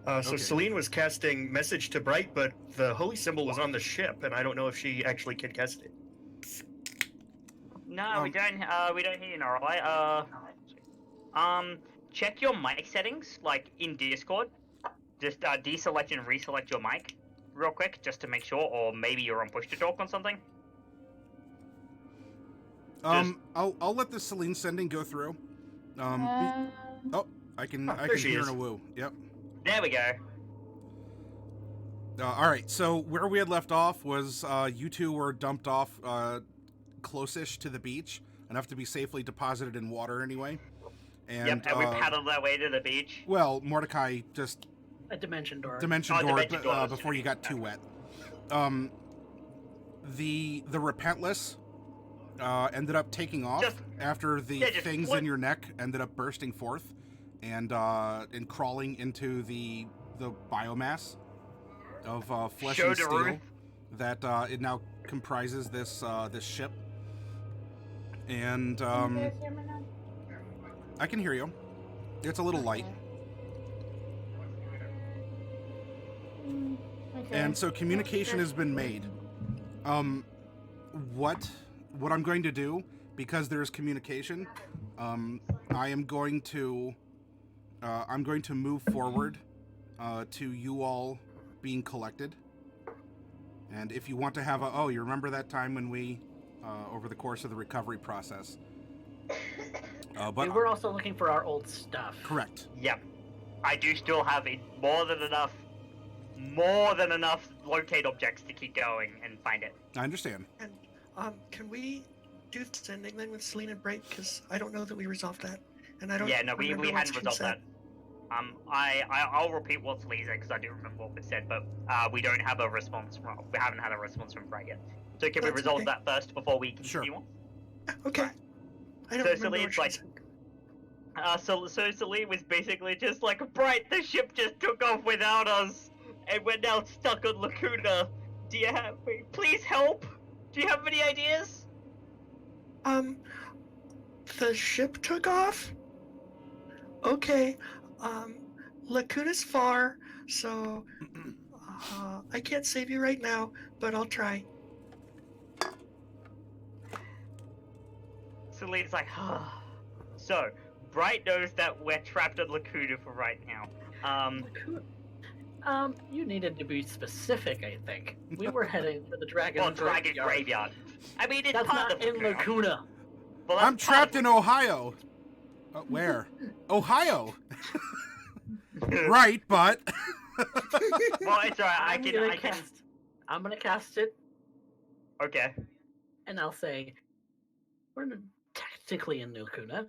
So Okay. Celine was casting message to Bright, but the holy symbol was on the ship, and I don't know if she actually can cast it. No, we don't. We don't hear you, Norallie. Check your mic settings, like in Discord. Just deselect and reselect your mic, real quick, just to make sure. Or maybe you're on push to talk on something. I'll let the Celine sending go through. Oh, I can hear in a woo. Yep. There we go. All right. So where we had left off was you two were dumped off close-ish to the beach, enough to be safely deposited in water anyway. And we paddled our way to the beach. Well, Mordecai just a dimension door. Dimension door before you got too wet. The Repentless ended up taking off after the things in your neck ended up bursting forth and crawling into the biomass of flesh and steel that it now comprises this ship. And I can hear you. It's a little light. Okay. And so communication has been made. What I'm going to do, because there's communication, I'm going to move forward to you all being collected. And if you want to have you remember that time when we over the course of the recovery process. But we're also looking for our old stuff. Correct. Yep. I do still have more than enough locate objects to keep going and find it. I understand. And can we do the sending then with Celine and Bright? Because I don't know that we resolved that, and I don't. Yeah, no, we hadn't resolved that. I'll repeat what Celine said because I do remember what was said, but we don't have a response from. We haven't had a response from Bright yet. So can we resolve that first before we continue on? Okay. Right. I don't remember what she said. So Celine was basically just like, Bright, the ship just took off without us, and we're now stuck on Lacuna. Please help? Do you have any ideas? The ship took off? Okay, Lacuna's far, so, I can't save you right now, but I'll try. Celine's like, So, Bright knows that we're trapped at Lacuna for right now. You needed to be specific, I think. We were heading to the Dragon Graveyard. I mean, it's That's part not of in Lacuna. Well, I'm trapped in Ohio. Where? Ohio. Right, but... Well, it's alright. I'm gonna cast it. Okay. And I'll say, we're technically in Lacuna,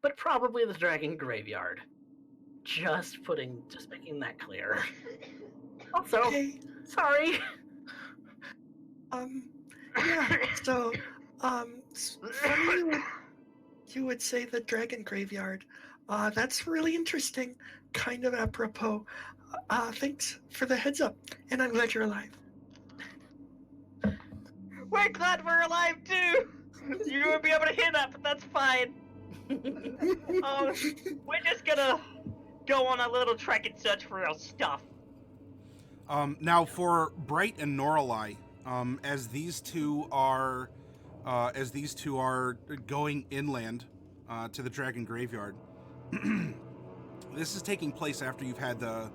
but probably the Dragon Graveyard. Just making that clear. Also, sorry. Yeah, so, funny you would say the Dragon Graveyard. That's really interesting. Kind of apropos. Thanks for the heads up, and I'm glad you're alive. We're glad we're alive, too! You won't be able to hear that, but that's fine. We're just gonna go on a little trek and search for our stuff. Now for Bright and Norallie, as these two are going inland to the Dragon Graveyard, this is taking place after you've had the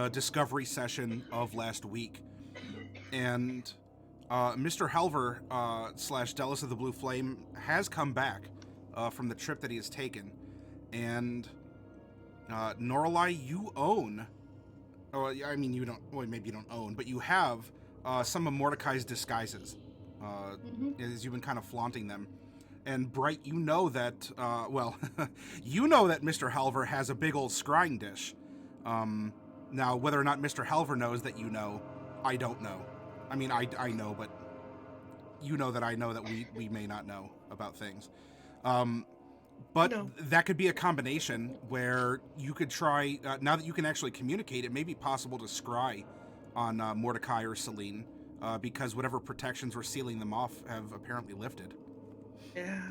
discovery session of last week, and Mr. Halver / Delos of the Blue Flame has come back from the trip that he has taken, and Norallie, you own. Oh, I mean, you don't. Well, maybe you don't own, but you have some of Mordecai's disguises, as you've been kind of flaunting them. And Bright, you know that. You know that Mr. Halver has a big old scrying dish. Now, whether or not Mr. Halver knows that you know, I don't know. I mean, I know, but you know that I know that we may not know about things. But that could be a combination where you could try, now that you can actually communicate, it may be possible to scry on Mordecai or Celine, because whatever protections were sealing them off have apparently lifted. Yeah.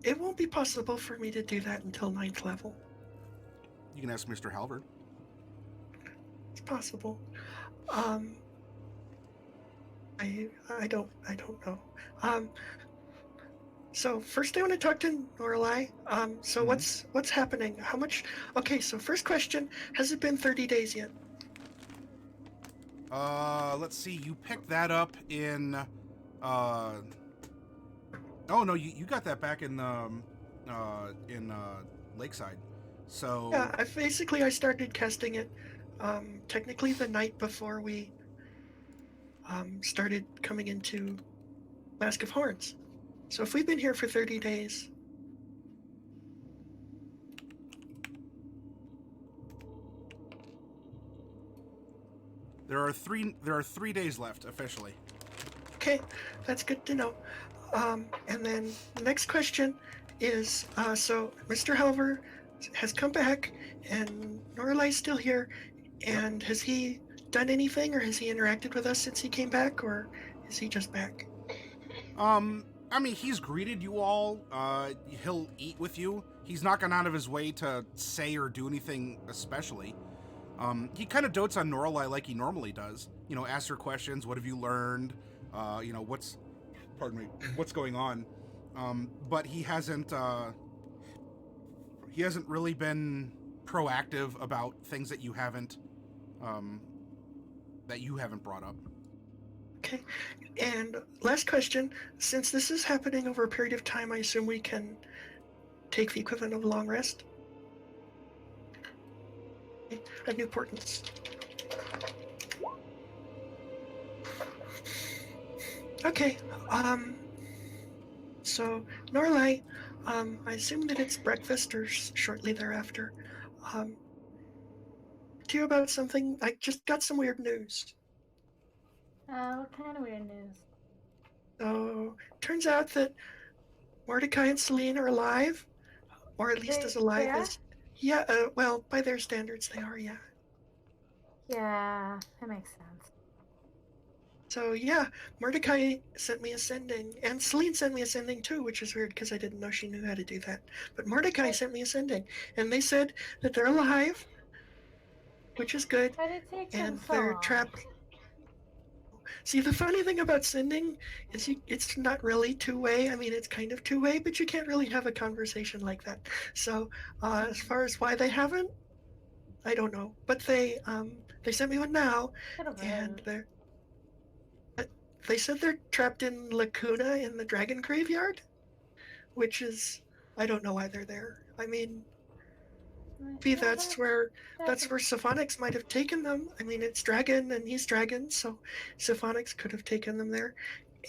It won't be possible for me to do that until 9th level. You can ask Mr. Halver. possible. I don't know. So first I want to talk to Norallie. So what's happening? How much? Okay, so first question: has it been 30 days yet? Let's see. You picked that up in. Oh no, you got that back in Lakeside. So Yeah, I started casting it technically the night before we started coming into Mask of Horns. So if we've been here for 30 days, there are 3 days left officially. okay, that's good to know. And then the next question is, so Mr. Halver has come back, and Noralie's still here, and has he done anything, or has he interacted with us since he came back, or is he just back? I mean, he's greeted you all. He'll eat with you. He's not gone out of his way to say or do anything especially. He kind of dotes on Norallie like he normally does. You know, asks her questions. What have you learned? You know, what's going on? But he hasn't really been proactive about things that you haven't brought up. Okay, and last question, since this is happening over a period of time, I assume we can take the equivalent of a long rest? Okay, at new portents. Okay, so Norallie, I assume that it's breakfast or shortly thereafter. To you about something, I just got some weird news. What kind of weird news? So, turns out that Mordecai and Celine are alive, or at least as alive as... Yeah, well, by their standards, they are, yeah. Yeah, that makes sense. So, yeah, Mordecai sent me a sending, and Celine sent me a sending too, which is weird because I didn't know she knew how to do that. But Mordecai sent me a sending, and they said that they're alive, which is good, Why did it take and them so they're long? trapped. See, the funny thing about sending is it's not really two-way. I mean, it's kind of two-way, but you can't really have a conversation like that. So, as far as why they haven't, I don't know. But they sent me one now, and they said they're trapped in Lacuna in the Dragon Graveyard, which is, I don't know why they're there. I mean, maybe that's where Symphonix might have taken them. I mean, it's Dragon and he's Dragon, so Symphonix could have taken them there.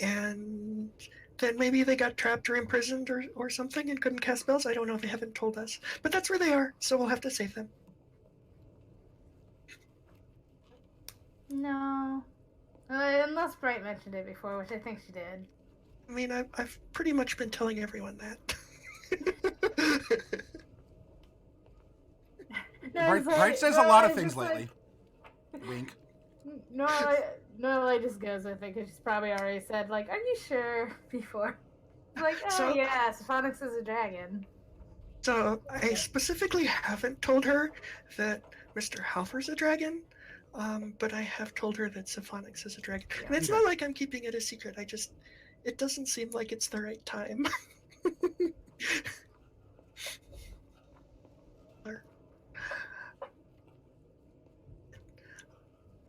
And then maybe they got trapped or imprisoned or something and couldn't cast spells. I don't know, they haven't told us. But that's where they are, so we'll have to save them. No. Unless Bright mentioned it before, which I think she did. I mean, I've pretty much been telling everyone that. Bright says a lot of things lately. Wink. No, I just goes with it because she's probably already said, like, are you sure? Before. Like, oh so, yeah, Symphonix is a dragon. So, I specifically haven't told her that Mr. Halver's a dragon, but I have told her that Symphonix is a dragon. Yeah. And it's not like I'm keeping it a secret, it doesn't seem like it's the right time.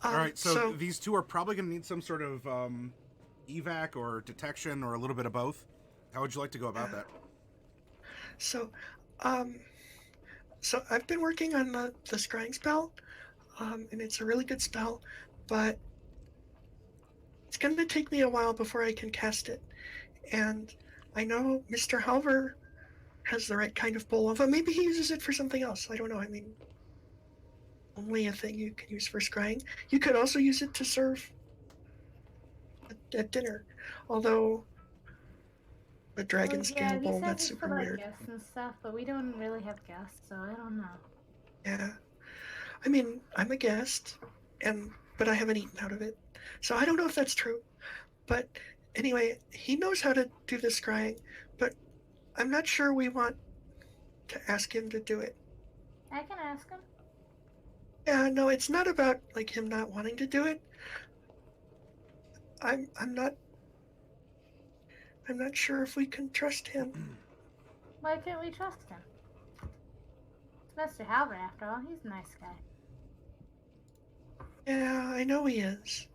All right, so these two are probably going to need some sort of evac or detection or a little bit of both. How would you like to go about that? So I've been working on the scrying spell, and it's a really good spell, but it's going to take me a while before I can cast it. And I know Mr. Halver has the right kind of bowl of it. Maybe he uses it for something else. I don't know. I mean, only a thing you can use for scrying. You could also use it to serve at dinner, although the dragon scale bowl, that's super weird. Guests and stuff, but we don't really have guests, so I don't know. Yeah, I mean, I'm a guest, but I haven't eaten out of it, so I don't know if that's true. But anyway, he knows how to do the scrying, but I'm not sure we want to ask him to do it. I can ask him. Yeah, no, it's not about like him not wanting to do it. I'm not sure if we can trust him. Why can't we trust him? It's Mr. Halvard, after all. He's a nice guy. Yeah, I know he is.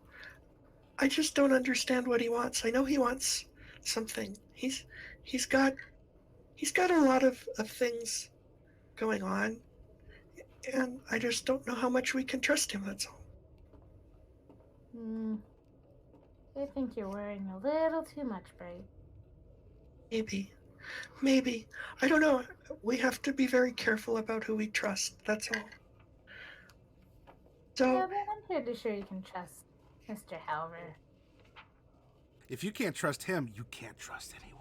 I just don't understand what he wants. I know he wants something. He's got a lot of things going on, and I just don't know how much we can trust him, that's all. I think you're worrying a little too much, Bright. Maybe. I don't know. We have to be very careful about who we trust, that's all. So, Yeah, but I'm pretty sure you can trust Mr. Halvard. If you can't trust him, you can't trust anyone.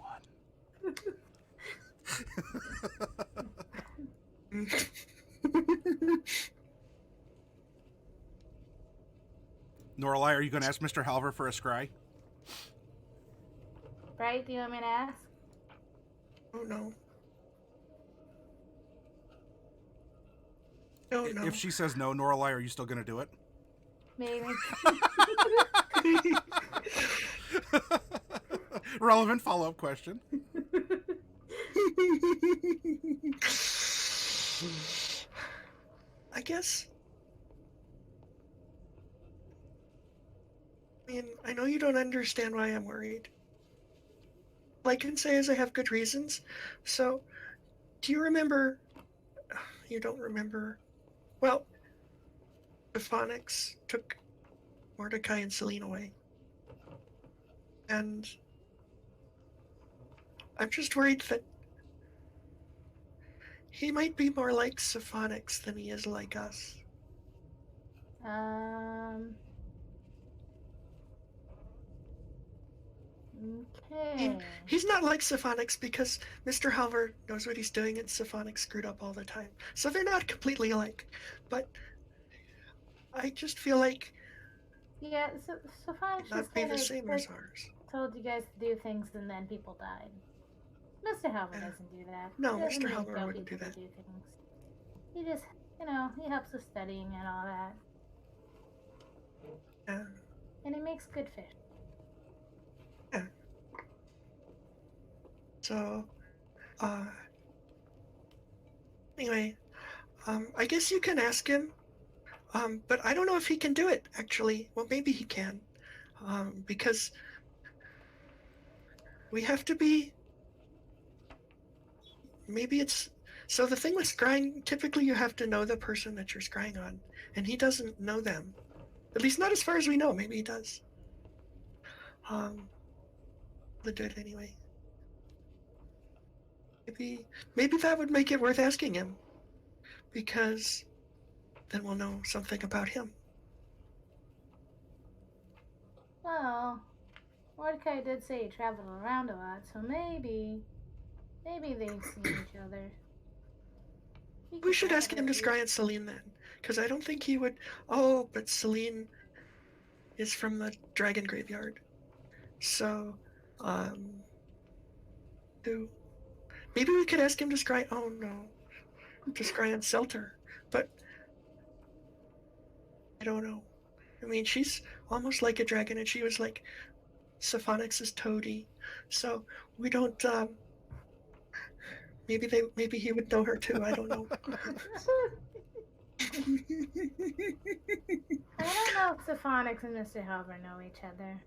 Norallie, are you going to ask Mr. Halver for a scry? Bright, do you want me to ask? oh no. Oh no. If she says no, Norallie, are you still going to do it? Maybe. Relevant follow-up question. I guess. I mean, I know you don't understand why I'm worried. All I can say is I have good reasons. So, do you remember? You don't remember. Well, the Phonics took Mordecai and Celine away. And I'm just worried that he might be more like Symphonics than he is like us. Okay. He's not like Symphonics because Mr. Halver knows what he's doing and Symphonics screwed up all the time. So they're not completely alike. But I just feel like Yeah, so fine. not be the same as ours. Told you guys to do things and then people died. Mr. Halvard doesn't do that. No, He doesn't Mr. even Halvard tell wouldn't do people that. to do things. He just, he helps with studying and all that. Yeah. And he makes good fish. So, anyway, I guess you can ask him, but I don't know if he can do it, actually. Well, maybe he can, because we have to be, maybe it's, so the thing with scrying, typically you have to know the person that you're scrying on, and he doesn't know them. At least not as far as we know, maybe he does. They'll do it anyway. Maybe that would make it worth asking him, because then we'll know something about him. Well, Mordecai did say he traveled around a lot, so maybe they've seen each other. We should ask him to scry on Celine then, because I don't think he would. Oh, but Celine is from the Dragon Graveyard, so maybe we could ask him to scry. Oh no, to scry on Selter, but I don't know. I mean, she's almost like a dragon, and she was like Symphonix' toady, so we don't. Maybe he would know her too. I don't know. I don't know if Symphonix and Mr. Halvard know each other.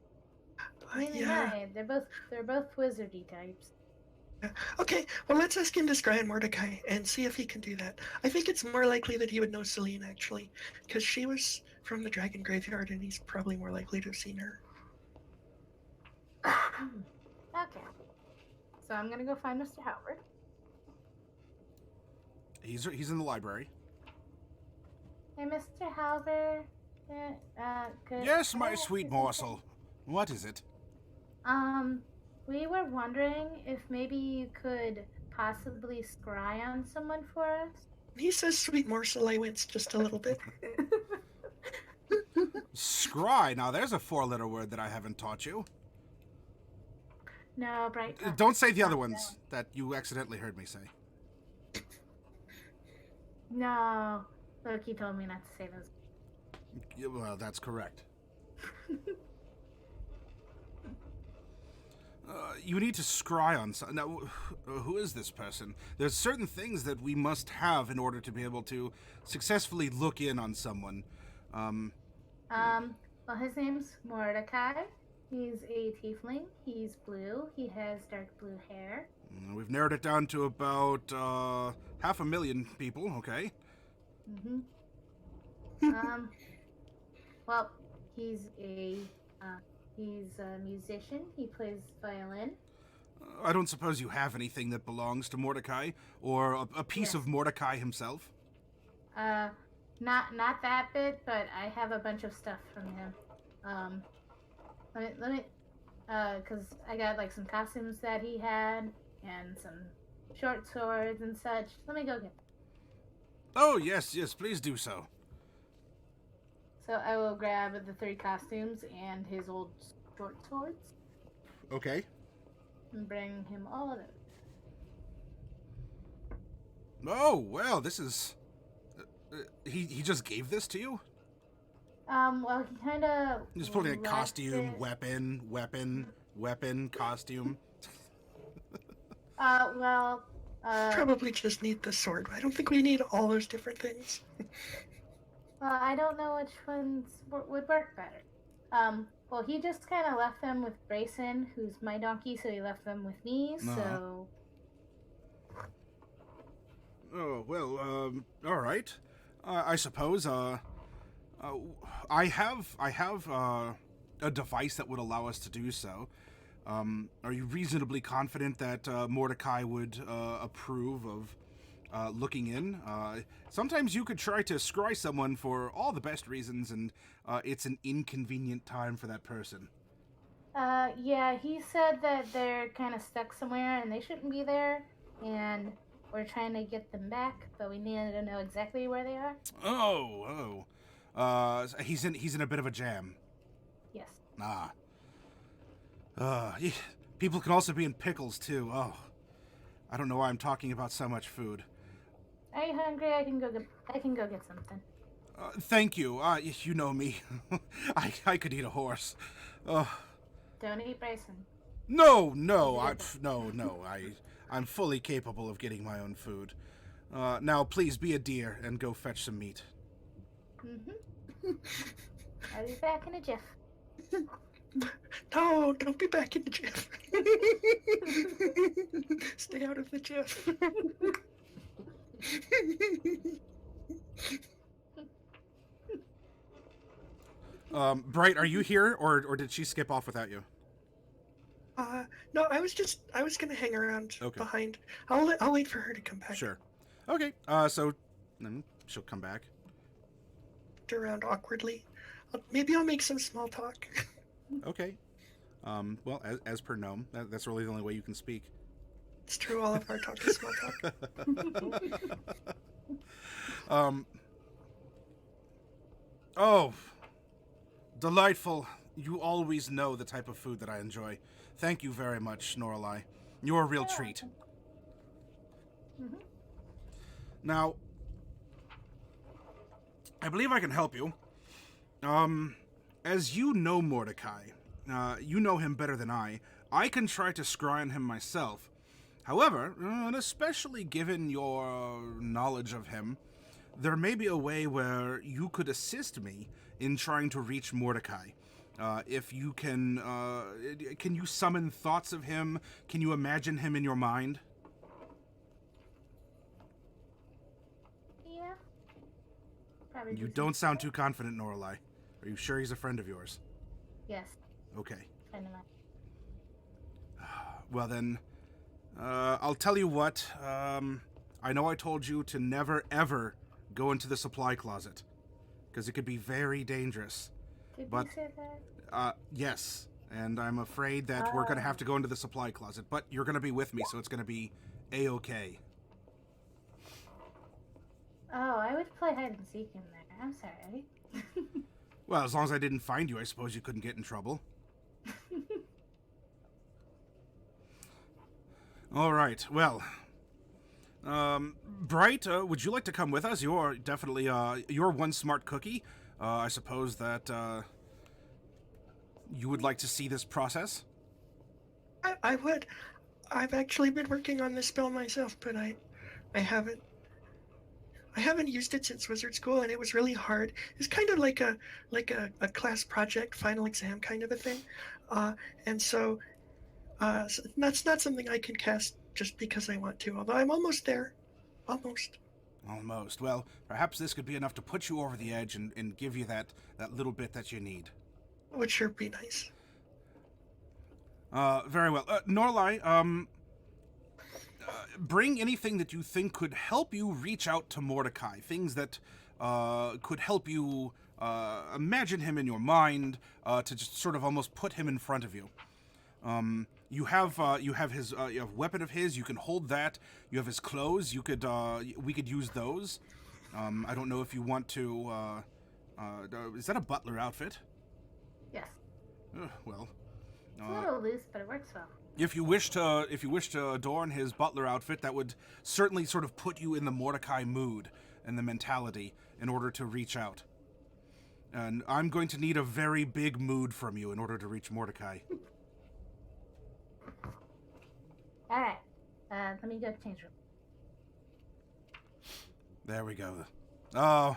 I mean, Yeah. they're both wizardy types. Okay, well, let's ask him to scry on Mordecai and see if he can do that. I think it's more likely that he would know Celine, actually, because she was from the Dragon Graveyard, and he's probably more likely to have seen her. Okay. So I'm gonna go find Mr. Halvard. He's in the library. Hey, Mr. Halvard. Yes, my sweet morsel. What is it? We were wondering if maybe you could possibly scry on someone for us. He says sweet morsel, I wince just a little bit. Scry. Now, there's a 4-letter word that I haven't taught you. No, Bright. Don't say the other ones that you accidentally heard me say. No, Loki told me not to say those. Yeah, well, that's correct. You need to scry on some. Now, who is this person? There's certain things that we must have in order to be able to successfully look in on someone. Well, his name's Mordecai. He's a tiefling. He's blue. He has dark blue hair. We've narrowed it down to about 500,000 people, okay? Well, he's a musician. He plays violin. I don't suppose you have anything that belongs to Mordecai, or a piece Yes. of Mordecai himself? Not that bit, but I have a bunch of stuff from him. Let me, cause I got like some costumes that he had and some short swords and such. Let me go get them. Oh, yes, please do so. So I will grab the 3 costumes and his old short swords Okay. and bring him all of those. Oh, well, this is... he just gave this to you? Well, he kind of. He's putting a costume, weapon, costume. Probably just need the sword. I don't think we need all those different things. Well, I don't know which ones would work better. Well, he just kind of left them with Grayson, who's my donkey, so he left them with me, so... Oh, well, all right. I suppose, I have a device that would allow us to do so. Are you reasonably confident that Mordecai would approve of looking in? Sometimes you could try to scry someone for all the best reasons, and it's an inconvenient time for that person. Yeah, he said that they're kind of stuck somewhere and they shouldn't be there, and we're trying to get them back, but we needed to know exactly where they are. He's in a bit of a jam. Yes. People can also be in pickles too. Oh, I don't know why I'm talking about so much food. Are you hungry? I can go get something. Thank you. You know me. I could eat a horse. Don't eat Bryson. No. I'm fully capable of getting my own food. Now, please be a deer and go fetch some meat. I'll be back in a jiff. No, don't be back in the jiff. Stay out of the jiff. Bright, are you here, or did she skip off without you? No, I was gonna hang around behind. I'll wait for her to come back. Sure. Okay. So then she'll come back. Around awkwardly. Maybe I'll make some small talk. Okay. Well, as per gnome, that's really the only way you can speak. It's true. All of our talk is small talk. Oh, delightful. You always know the type of food that I enjoy. Thank you very much, Norallie. You're a real treat. Now, I believe I can help you. As you know Mordecai, you know him better than I can try to scry on him myself. However, and especially given your knowledge of him, there may be a way where you could assist me in trying to reach Mordecai. If you can you summon thoughts of him? Can you imagine him in your mind? Yeah. Probably You don't sound too confident, Norallie. Are you sure he's a friend of yours? Yes. Okay. Friend of mine. Well then, I'll tell you what. I know I told you to never ever go into the supply closet, because it could be very dangerous. Did But you say that? yes, and I'm afraid that we're gonna have to go into the supply closet. But you're gonna be with me, so it's gonna be a-okay. Oh, I would play hide and seek in there. I'm sorry. Well, as long as I didn't find you, I suppose you couldn't get in trouble. All right. Well, Bright, would you like to come with us? You're definitely, you're one smart cookie. I suppose that, you would like to see this process? I would. I've actually been working on this spell myself, but I haven't. I haven't used it since wizard school, and it was really hard. It's kind of like a class project, final exam kind of a thing, and so that's not something I can cast just because I want to. Although I'm almost there, almost. Almost. Well, perhaps this could be enough to put you over the edge and give you that little bit that you need. Would sure be nice. Very well. Norallie, bring anything that you think could help you reach out to Mordecai. Things that could help you imagine him in your mind, to just sort of almost put him in front of you. You have his you have a weapon of his. You can hold that. You have his clothes. You could we could use those. I don't know if you want to. Is that a butler outfit? Yes. Well. It's a little loose, but it works well. If you wish to adorn his butler outfit, that would certainly sort of put you in the Mordecai mood and the mentality in order to reach out. And I'm going to need a very big mood from you in order to reach Mordecai. All right. Let me go change room. There we go. Oh,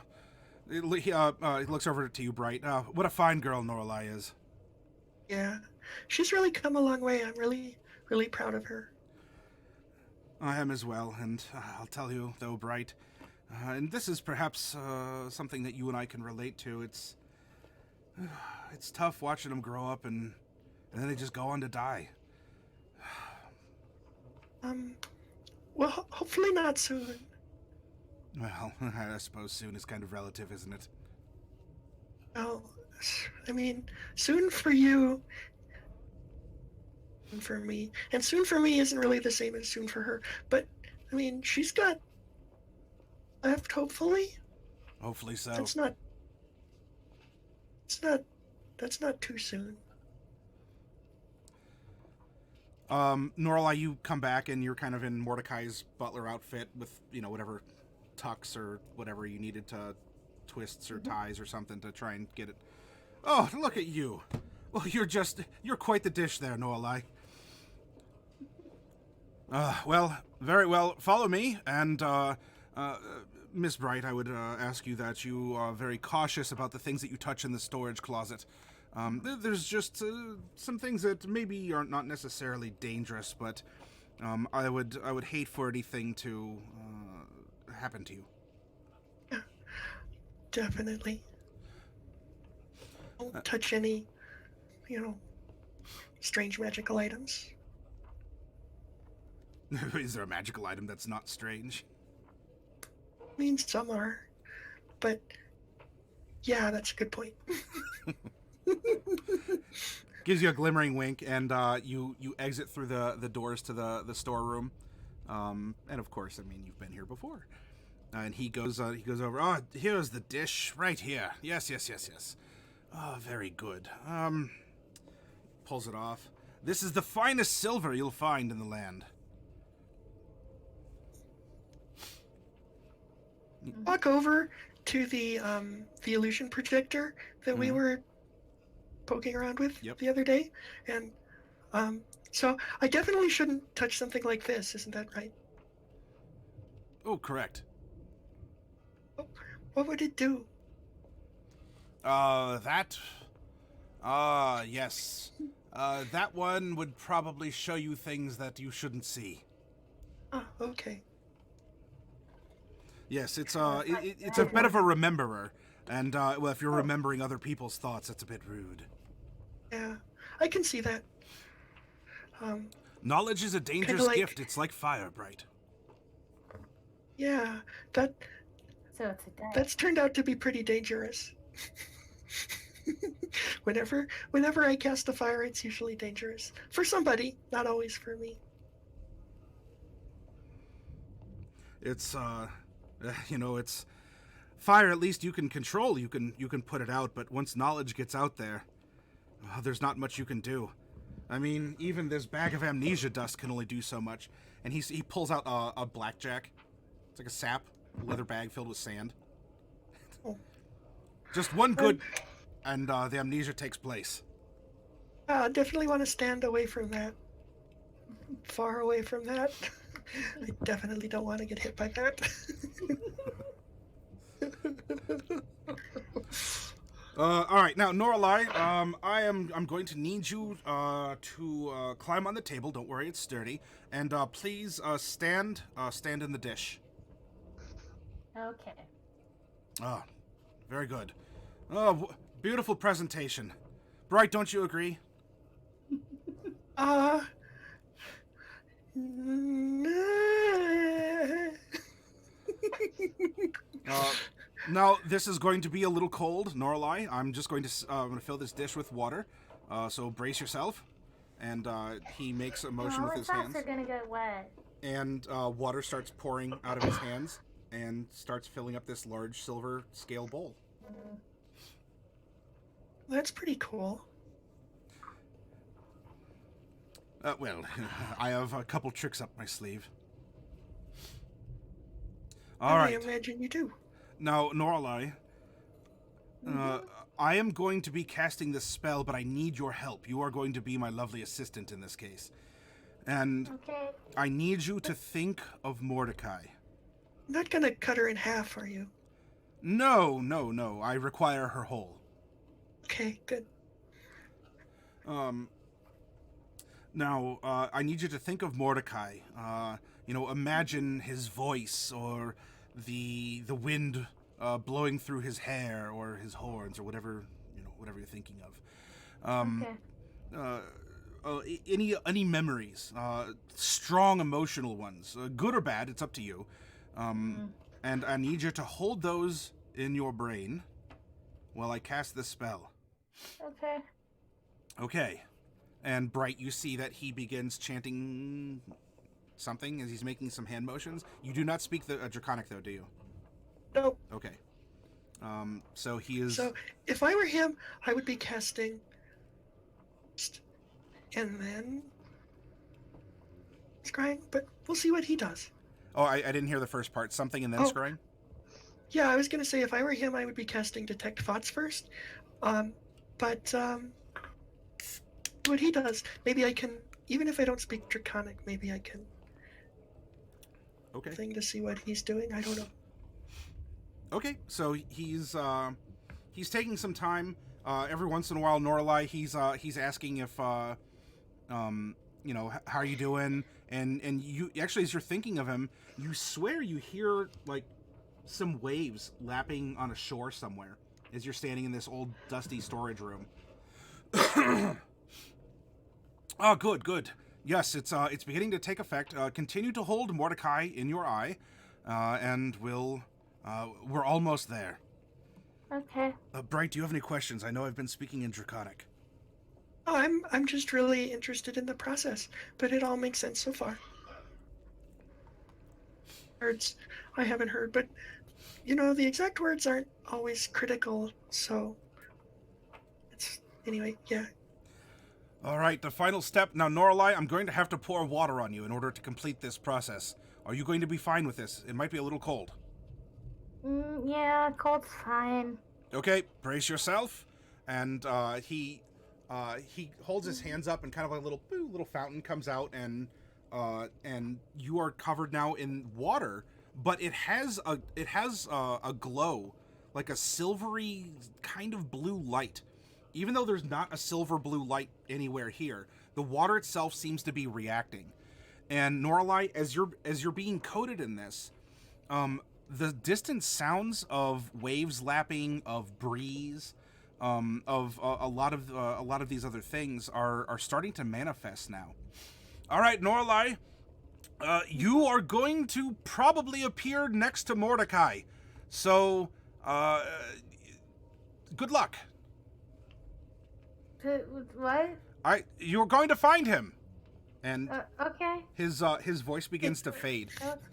he looks over to you, Bright. What a fine girl Norallie is. Yeah, she's really come a long way. I'm really, really proud of her. I am as well, and I'll tell you, though, Bright, and this is perhaps something that you and I can relate to. It's tough watching them grow up and then they just go on to die. Well, hopefully not soon. Well, I suppose soon is kind of relative, isn't it? Well, I mean, soon for you and for me. And soon for me isn't really the same as soon for her. But, I mean, she's got left, hopefully. Hopefully so. That's not too soon. Norallie, you come back and you're kind of in Mordecai's butler outfit with, whatever tucks or whatever you needed to twists or ties or something to try and get it. Oh, look at you. Well, you're quite the dish there, Norallie. Well, very well. Follow me, and, Miss Bright, I would ask you that you are very cautious about the things that you touch in the storage closet. There's just some things that maybe are not necessarily dangerous, but I would hate for anything to happen to you. Yeah, definitely. Don't touch any, strange magical items. Is there a magical item that's not strange? I mean, some are, but yeah, that's a good point. Gives you a glimmering wink, and you exit through the doors to the storeroom, and of course, I mean, you've been here before. And he goes over. Oh, here's the dish right here. Yes. Oh, very good. Pulls it off. This is the finest silver you'll find in the land. Walk over to the illusion projector that we were poking around with the other day, and so I definitely shouldn't touch something like this, isn't that right? Oh, correct. What would it do? Yes. That one would probably show you things that you shouldn't see. Oh, okay. Yes, it's a bit of a rememberer, and well, if you're remembering other people's thoughts, that's a bit rude. Yeah, I can see that. Knowledge is a dangerous gift. It's like fire, Bright. Yeah, So it's a die. that's turned out to be pretty dangerous. Whenever I cast a fire, it's usually dangerous for somebody, not always for me. It's it's fire. At least you can control. You can put it out. But once knowledge gets out there, there's not much you can do. I mean, even this bag of amnesia dust can only do so much. and he pulls out a blackjack. It's like a sap leather bag filled with sand. Oh. Just one good, and the amnesia takes place. I definitely want to stand away from that. Far away from that. I definitely don't want to get hit by that. All right, now Norallie, I'm going to need you to climb on the table. Don't worry, it's sturdy. And please stand in the dish. Okay. Ah, very good. Oh, beautiful presentation. Bright, don't you agree? Now, this is going to be a little cold, Norallie. I'm just going to fill this dish with water. So brace yourself. And he makes a motion with his hands. Are gonna get wet. And water starts pouring out of his hands and starts filling up this large silver scale bowl. That's pretty cool. Well, I have a couple tricks up my sleeve. All right. I imagine you do. Now, Norallie, I am going to be casting this spell, but I need your help. You are going to be my lovely assistant in this case. And Okay. I need you to think of Mordecai. Not gonna cut her in half, are you? No. I require her whole. Okay, good. Now, I need you to think of Mordecai. Imagine his voice or the wind blowing through his hair or his horns or whatever you're thinking of. Okay. Any memories, strong emotional ones, good or bad, it's up to you. And I need you to hold those in your brain while I cast this spell. Okay. Okay. And Bright, you see that he begins chanting something as he's making some hand motions. You do not speak the Draconic, though, do you? Nope. Okay. So he is... So, if I were him, I would be casting... And then... Scrying, but we'll see what he does. Oh, I didn't hear the first part. Something and then scrying? Yeah, I was going to say, if I were him, I would be casting Detect Thoughts first. What he does, maybe I can... Even if I don't speak Draconic, maybe I can... Okay. Thing to see what he's doing. I don't know. Okay, so he's taking some time. Every once in a while, Norallie, he's asking if how are you doing? And you actually, as you're thinking of him, you swear you hear like some waves lapping on a shore somewhere as you're standing in this old dusty storage room. Oh, good. Yes, it's beginning to take effect. Continue to hold Mordecai in your eye, and we're almost there. Okay. Bright, do you have any questions? I know I've been speaking in Draconic. Oh, I'm just really interested in the process, but it all makes sense so far. Words I haven't heard, but the exact words aren't always critical, so anyway, yeah. All right, the final step. Now, Norallie, I'm going to have to pour water on you in order to complete this process. Are you going to be fine with this? It might be a little cold. Yeah, cold's fine. Okay, brace yourself. And he holds his hands up, and kind of like a little fountain comes out, and you are covered now in water, but it has a glow, like a silvery kind of blue light. Even though there's not a silver blue light anywhere here, the water itself seems to be reacting. And Norallie, as you're being coated in this, the distant sounds of waves lapping, of breeze, of a lot of these other things are starting to manifest now. All right, Norallie, you are going to probably appear next to Mordecai, so good luck. What? You're going to find him. And okay. his voice begins to fade.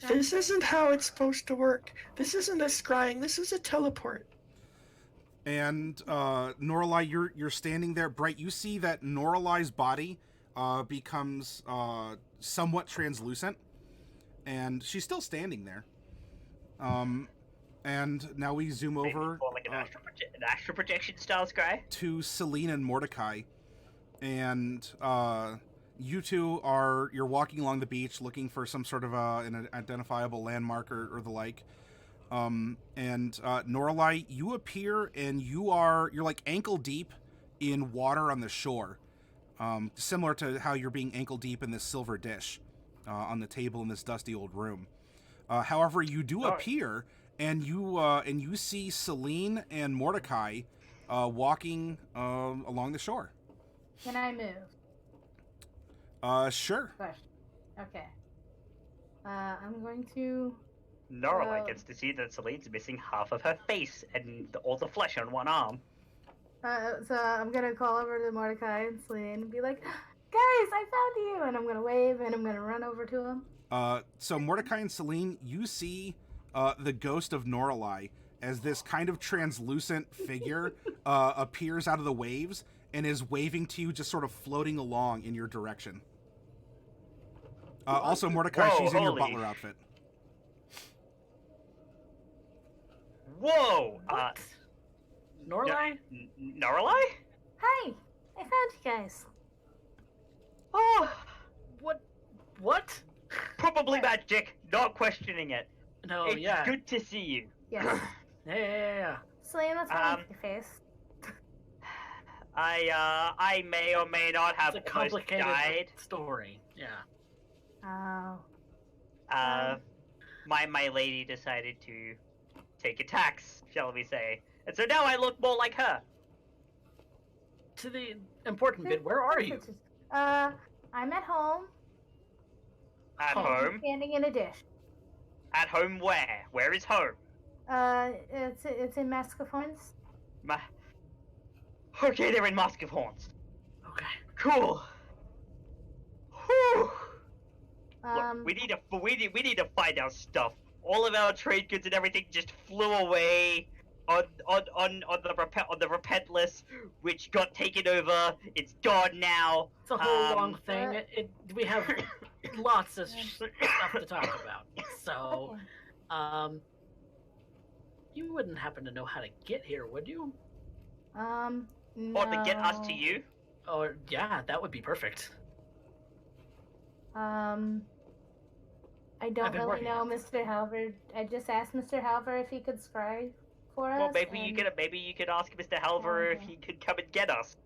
This isn't how it's supposed to work. This isn't a scrying. This is a teleport. And Norallie, you're standing there. Bright, you see that Norallie's body becomes somewhat translucent, and she's still standing there. And now we zoom Maybe over more like an astral projection style scry. to Celine and Mordecai, and you two you're walking along the beach looking for some sort of an identifiable landmark or the like. And Norallie, you appear and you're like ankle deep in water on the shore, similar to how you're being ankle deep in this silver dish on the table in this dusty old room. However, you do appear, and you see Celine and Mordecai walking along the shore. Can I move? Sure. Question. Okay. I'm going to. Norallie gets to see that Celine's missing half of her face and all the flesh on one arm. So I'm gonna call over to Mordecai and Celine and be like, "Guys, I found you!" And I'm gonna wave and I'm gonna run over to him. So Mordecai and Celine, you see the ghost of Norallie as this kind of translucent figure appears out of the waves and is waving to you, just sort of floating along in your direction. Also, Mordecai, she's in your butler outfit. Whoa! Norallie? Norallie? Hi! I found you guys. Oh, What? probably magic. Not questioning it. No, It's yeah. good to see you. Yes. Yeah. Celine, what's wrong with your face? I may or may not have It's a almost complicated died. story. Yeah. Oh. My lady decided to take a tax, shall we say. And so now I look more like her. To the important bit, where are you? I'm at home. At Oh. home? Standing in a dish. At home where? Where is home? It's in Mask of Horns. Okay, they're in Mask of Horns. Okay. Cool. Whew. Um, Look, we need to find our stuff. All of our trade goods and everything just flew away on the repentless, which got taken over. It's gone now. It's a whole long thing. We have lots of stuff to talk about. So, okay. You wouldn't happen to know how to get here, would you? No. Or to get us to you. Oh, yeah, that would be perfect. I don't I've been really working know on it. Mr. Halvard. I just asked Mr. Halvard if he could scry for us. Well, maybe you and- could ask Mr. Halver if Okay. he could come and get us.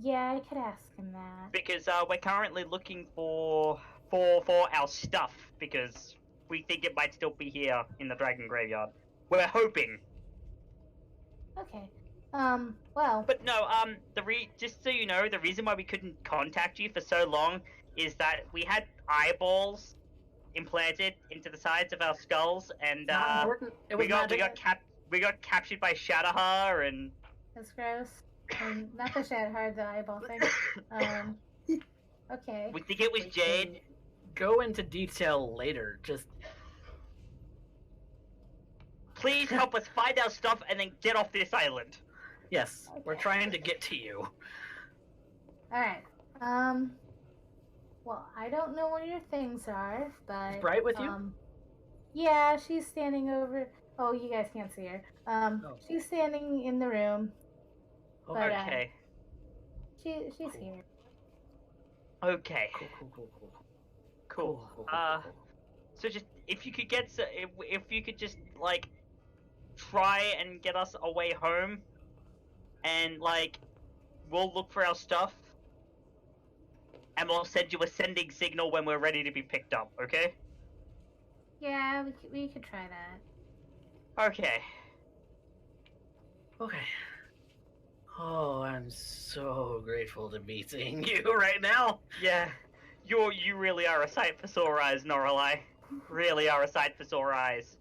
Yeah, I could ask him that. Because we're currently looking for our stuff, because we think it might still be here in the Dragon Graveyard. We're hoping. Okay. Well. But no, just so you know, the reason why we couldn't contact you for so long is that we had eyeballs implanted into the sides of our skulls, and Not important. It was we got magic. we got captured by Shadowhar, and That's gross. Not the Shadowhard, the eyeball thing. Okay. we think it was We Jade. can Go into detail later. Just Please help us find our stuff and then get off this island. yes, we're Okay. trying to get to you. Alright. Well, I don't know where your things are, but. Is Bright with you? Yeah, she's standing over. Oh, you guys can't see her. Oh. She's standing in the room. Oh, But, Okay. She's Cool. here. Okay. Cool. Cool. So just if you could if you could just like try and get us away home, and like we'll look for our stuff, and we'll send you a sending signal when we're ready to be picked up. Okay? Yeah, we could try that. Okay. Okay. Oh, I'm so grateful to be seeing you right now. Yeah. You really are a sight for sore eyes, Norallie. Really are a sight for sore eyes.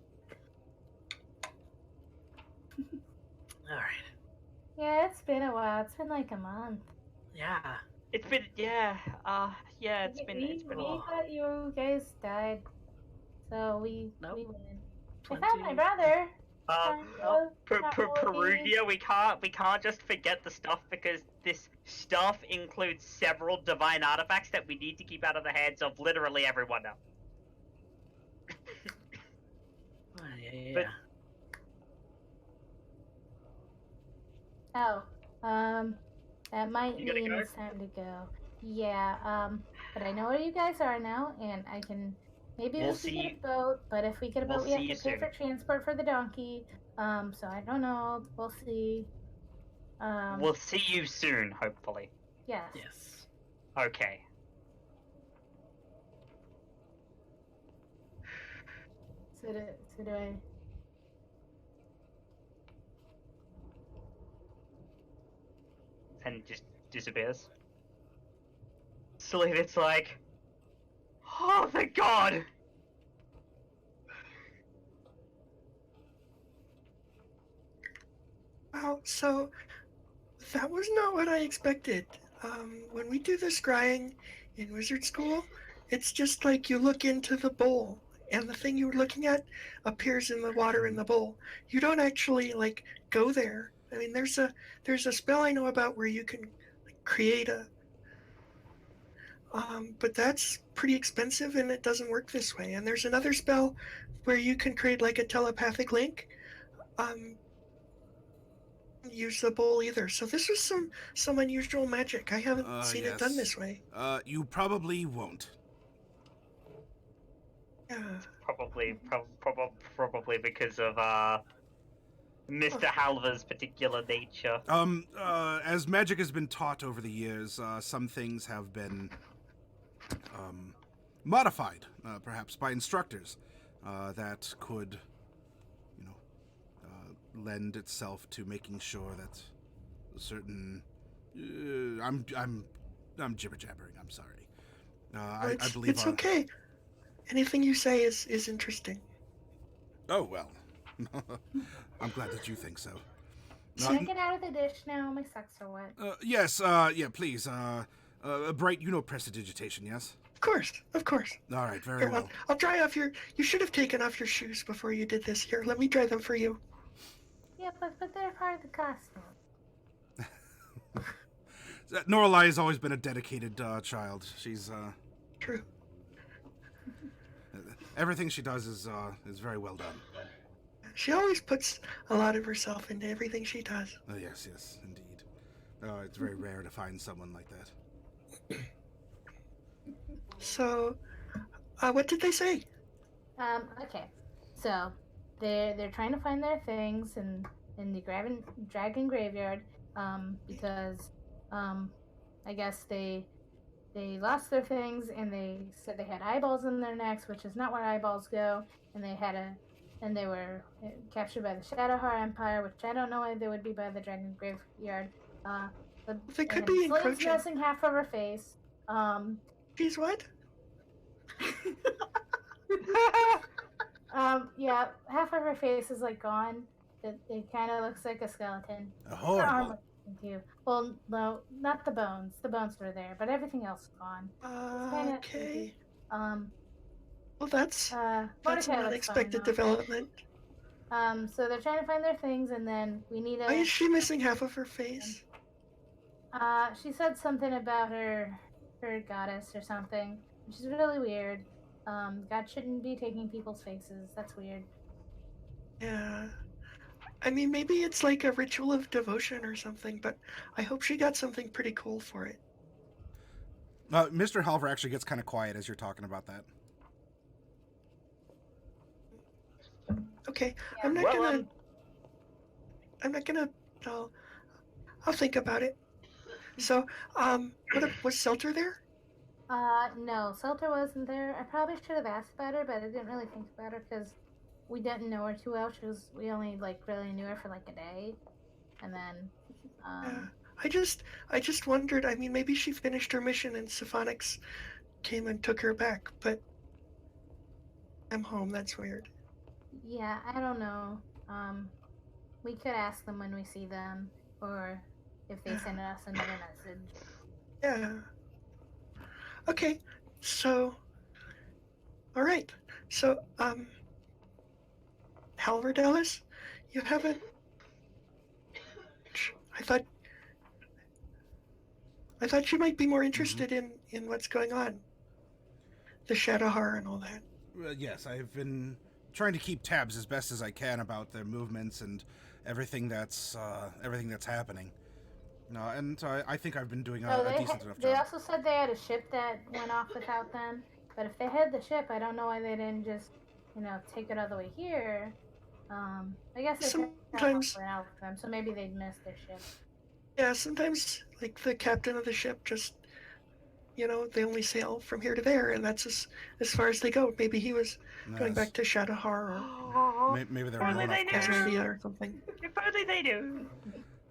All right. Yeah, it's been a while. It's been like a month. Yeah. It's been it's been We thought you guys died, so we Nope. went. I Plenty. found my brother. Perugia, we can't just forget the stuff, because this stuff includes several divine artifacts that we need to keep out of the hands of literally everyone now. Yeah. Oh, that might You gotta mean go? it's time to go. Yeah, but I know where you guys are now, and I can maybe We'll we could get see. a boat, but if we get a We'll boat, we see have you to pay soon. for transport for the donkey. So I don't know. We'll see. We'll see you soon, hopefully. Yes. Yes. Okay. So do I? And just disappears. Celine, it's like, oh, thank God! Wow, so that was not what I expected. When we do the scrying in wizard school, it's just like you look into the bowl, and the thing you're looking at appears in the water in the bowl. You don't actually like go there. I mean, there's a spell I know about where you can create a, but that's pretty expensive and it doesn't work this way. And there's another spell where you can create like a telepathic link. Use the bowl either. So this was some unusual magic. I haven't seen it done this way. You probably won't. Yeah. Probably because of Mr. Halver's particular nature. As magic has been taught over the years, some things have been modified, perhaps by instructors, that could, lend itself to making sure that certain. I'm jibber jabbering. I'm sorry. I believe it's okay. Anything you say is interesting. Oh well. I'm glad that you think so. Can I get out of the dish now? My socks are wet. Yes. Yeah. Please. Bright, you know prestidigitation, yes? Of course. All right. Very Here, well. I'll dry off your. You should have taken off your shoes before you did this. Here, let me dry them for you. Yeah, but they're part of the costume. Norallie has always been a dedicated child. She's True. everything she does is very well done. She always puts a lot of herself into everything she does. Yes, indeed. It's very rare to find someone like that. So, what did they say? Okay. So they're trying to find their things in the dragon graveyard, because I guess they lost their things and they said they had eyeballs in their necks, which is not where eyeballs go, and they were captured by the Shadowheart Empire, which I don't know why they would be by the dragon graveyard. They could be Slade's encroaching. missing half of her face. She's what? Yeah, half of her face is like gone. It kind of looks like a skeleton. Horrible. Well, no, not the bones. The bones were there, but everything else is gone. Okay. Well, that's an unexpected development. So they're trying to find their things, and then we need a. Why is she missing half of her face? She said something about her goddess or something, which is really weird. God shouldn't be taking people's faces. That's weird. Yeah. I mean, maybe it's like a ritual of devotion or something, but I hope she got something pretty cool for it. Mr. Halver actually gets kind of quiet as you're talking about that. Okay, Yeah. I'm not gonna. I'll think about it. So, was Selter there? No, Selter wasn't there. I probably should have asked about her, but I didn't really think about her because we didn't know her too well. We only really knew her for like a day, and then. Yeah. I just wondered. I mean, maybe she finished her mission and Symphonix came and took her back, but I'm home. That's weird. Yeah, I don't know. We could ask them when we see them, or if they send us another message. Yeah. Okay. So. All right. So, Halvard Ellis, you haven't. I thought you might be more interested in what's going on. The Shadowheart and all that. Yes, I've been trying to keep tabs as best as I can about their movements and everything that's happening. No, and I think I've been doing Oh, a decent enough they job. also said they had a ship that went off without them. But if they had the ship, I don't know why they didn't just, take it all the way here. I guess they traveled Sometimes, out with them, so maybe they'd missed their ship. yeah, sometimes like the captain of the ship just, they only sail from here to there, and that's as far as they go. Maybe he was going back Yes. to Shadowhar Oh, Maybe they're if only blown they off course. knew. Tasmania or something. If only they knew.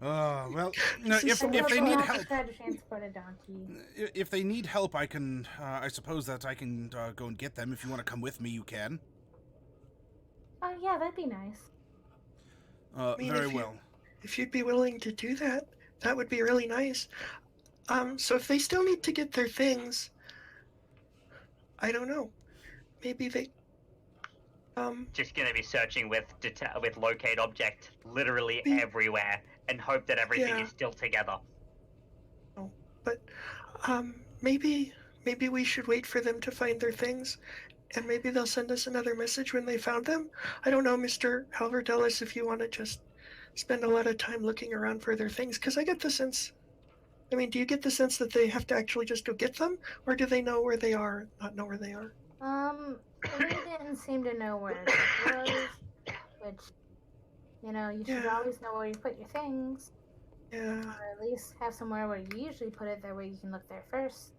Well, This is if they They'll need have to help, try to transport a donkey. if they need help, I can. I suppose that I can go and get them. If you want to come with me, you can. Oh yeah, that'd be nice. mean, Very if you- well. If you'd be willing to do that, that would be really nice. So if they still need to get their things, I don't know. Maybe they. Just gonna be searching with locate object literally Be- everywhere and hope that everything Yeah. is still together. But maybe we should wait for them to find their things, and maybe they'll send us another message when they found them. I don't know, Mr. Halverdellis, if you want to just spend a lot of time looking around for their things, because I get the sense. I mean, do you get the sense that they have to actually just go get them, or do they know where they are, not know where they are? They didn't seem to know where it was, which, you should Yeah. always know where you put your things, Yeah. or at least have somewhere where you usually put it. That way you can look there first.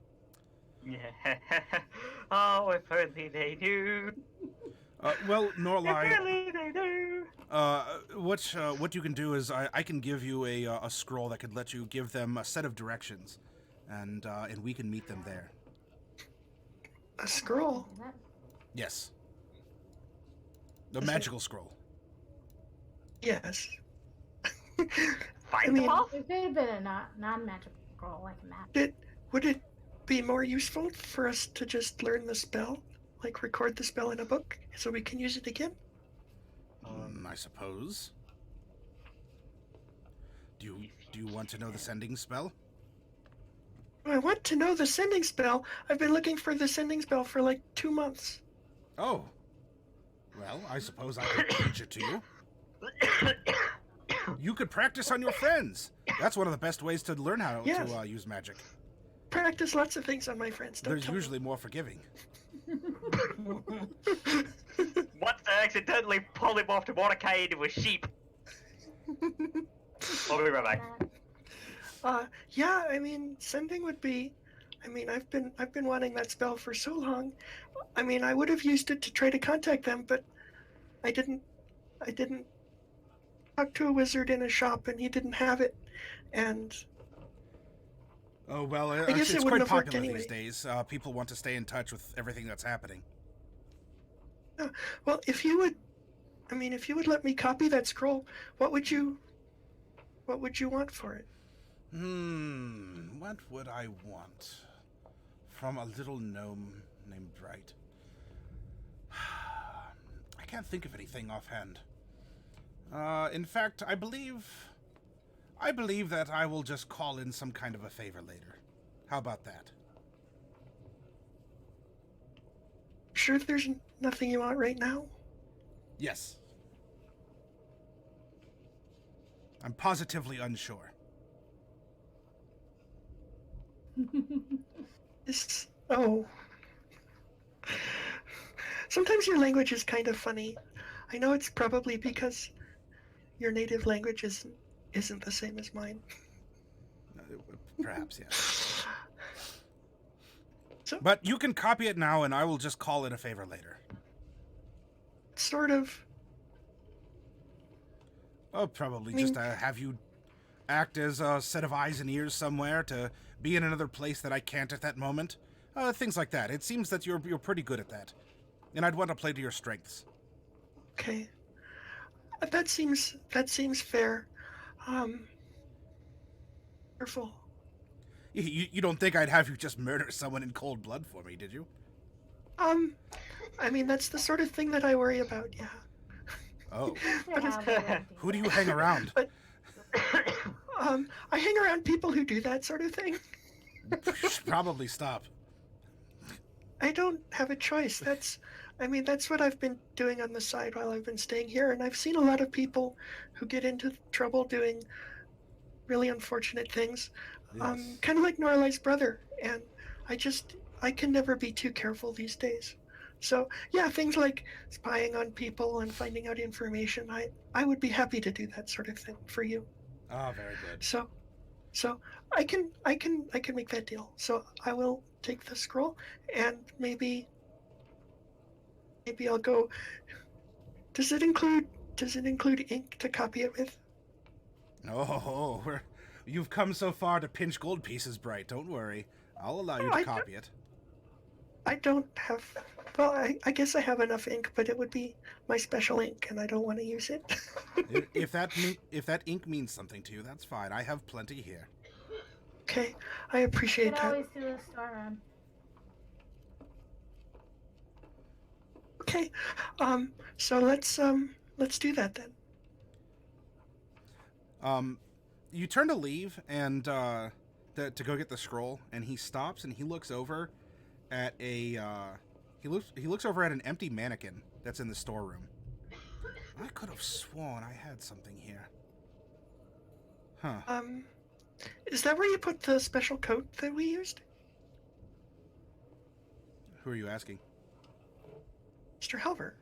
Yeah. Oh, if only they knew. Well, If Norallie, only they knew. what you can do is I can give you a scroll that could let you give them a set of directions, and we can meet them there. A scroll. Do that. Yes. The Is it- magical scroll. Yes. Find I mean, the path. It could have been a non-magical scroll, like a map. Would it be more useful for us to just learn the spell, like record the spell in a book, so we can use it again? I suppose. Do you want to know the sending spell? I want to know the sending spell. I've been looking for the sending spell for like 2 months. Oh. Well, I suppose I could teach it to you. You could practice on your friends. That's one of the best ways to learn how Yes. to use magic. Practice lots of things on my friends. Don't There's tell me. usually more forgiving. Once I accidentally polymorphed Mordecai into a sheep. I'll be right back. Yeah, I mean, sending would be. I mean, I've been wanting that spell for so long. I mean, I would have used it to try to contact them, but I didn't talk to a wizard in a shop, and he didn't have it. And Oh, well, guess it it's wouldn't quite have worked popular anyway. these days. People want to stay in touch with everything that's happening. well, if you would let me copy that scroll, what would you want for it? What would I want from a little gnome named Bright? I can't think of anything offhand. In fact, I believe that I will just call in some kind of a favor later. How about that? Sure, there's nothing you want right now. Yes. I'm positively unsure. Oh. Sometimes your language is kind of funny. I know it's probably because your native language isn't the same as mine. Perhaps, yes. So, But you can copy it now, and I will just call in a favor later. sort of. Oh, probably I mean- just have you act as a set of eyes and ears somewhere to be in another place that I can't at that moment. Things like that. It seems that you're pretty good at that, and I'd want to play to your strengths. Okay. That seems fair. Careful. You don't think I'd have you just murder someone in cold blood for me, did you? I mean, that's the sort of thing that I worry about, yeah. Oh, But it's- who do you hang around? I hang around people who do that sort of thing. You should probably stop. I don't have a choice. That's I mean, that's what I've been doing on the side while I've been staying here, and I've seen a lot of people who get into trouble doing really unfortunate things. Yes. Kind of like Norallie's brother, and I just I can never be too careful these days. So yeah, things like spying on people and finding out information, I would be happy to do that sort of thing for you. Ah, very good. So so I can make that deal. So I will take the scroll, and maybe I'll go. Does it include ink to copy it with? Oh, you've come so far to pinch gold pieces, Bright. Don't worry. I'll allow you to I copy it. I don't have. Well, I guess I have enough ink, but it would be my special ink, and I don't want to use it. If that ink means something to you, that's fine. I have plenty here. Okay, I You appreciate could that. always do a store run. Okay, so let's do that then. You turn to leave and to go get the scroll, and he stops and he looks over at he looks over at an empty mannequin that's in the storeroom. I could have sworn I had something here. Huh. Is that where you put the special coat that we used, Who are you asking? Mr. Halver?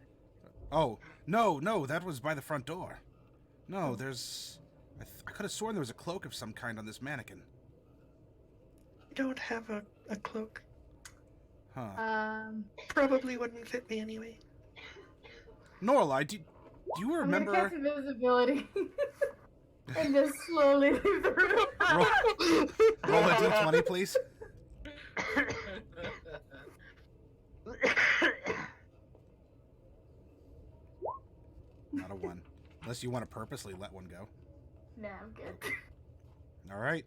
Oh, no, that was by the front door. No, there's... I could have sworn there was a cloak of some kind on this mannequin. I don't have a cloak. Huh. Probably wouldn't fit me anyway. Norallie, do you I'm remember... gonna cast invisibility and just slowly leave the room. Roll a d20, please. Not a 1. Unless you want to purposely let one go. Nah, I'm good. All right.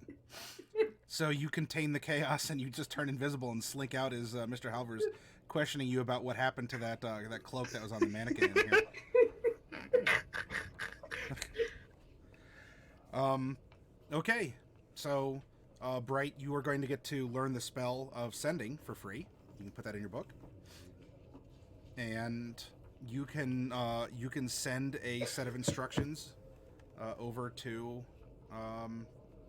So you contain the chaos and you just turn invisible and slink out as Mr. Halver's questioning you about what happened to that cloak that was on the mannequin in here. Okay. So, Bright, you are going to get to learn the spell of sending for free. You can put that in your book. And you can send a set of instructions over to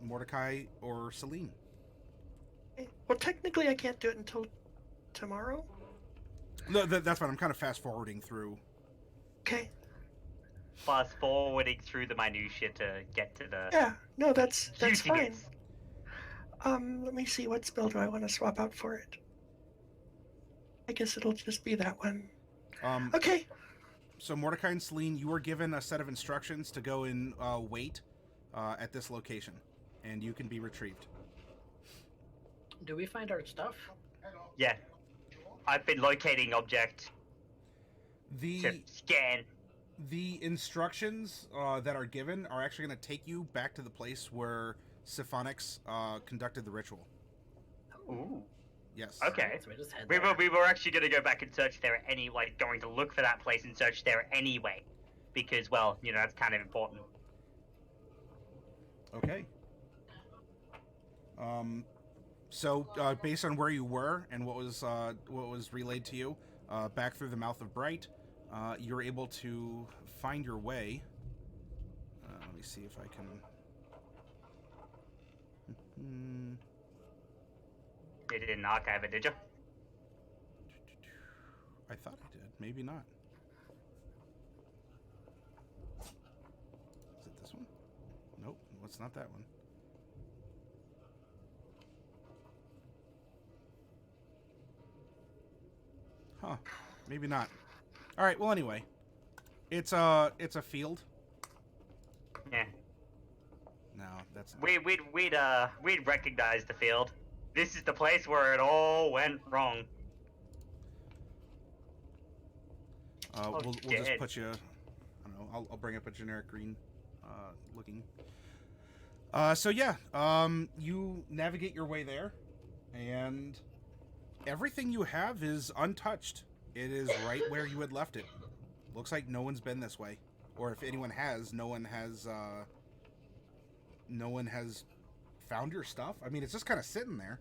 Mordecai or Celine. Well, technically, I can't do it until tomorrow. No, that's fine. I'm kind of fast forwarding through. Okay. Fast forwarding through the minutia to get to the Yeah. No, that's juicy fine. bits. Let me see. What spell do I want to swap out for it? I guess it'll just be that one. Okay. So Mordecai and Celine, you were given a set of instructions to go and wait at this location, and you can be retrieved. Do we find our stuff? Yeah. I've been locating object to The scan. the instructions that are given are actually going to take you back to the place where Siphonix conducted the ritual. Ooh. Yes. Okay. So we just head We there. were actually going to go back and search there anyway, going to look for that place and search there anyway. Because, well, that's kind of important. Okay. So based on where you were and what was relayed to you, back through the mouth of Bright, you're able to find your way. Let me see if I can. You didn't archive it, did you? I thought I did. Maybe not. Is it this one? Nope. It's not that one. Huh. Maybe not. All right. Well, anyway, it's a field. Yeah. No, that's not. We'd recognize the field. This is the place where it all went wrong. We'll just dead. put you. I don't know. I'll bring up a generic green looking. So yeah, you navigate your way there, and everything you have is untouched. It is right where you had left it. Looks like no one's been this way, or if anyone has, no one has found your stuff. I mean, it's just kind of sitting there,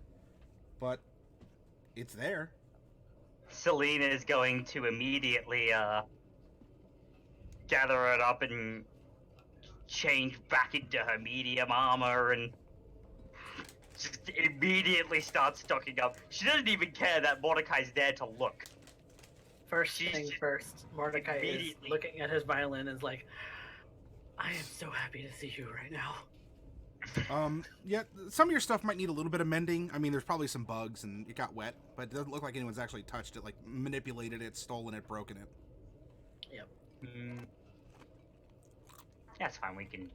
but it's there. Selena is going to immediately gather it up and change back into her medium armor and just immediately start stocking up. She doesn't even care that Mordecai's there to look. First She's thing just first, Mordecai is immediately- looking at his violin and is like, I am so happy to see you right now. Yeah, some of your stuff might need a little bit of mending. I mean, there's probably some bugs and it got wet, but it doesn't look like anyone's actually touched it, like manipulated it, stolen it, broken it. Yep. That's fine, we can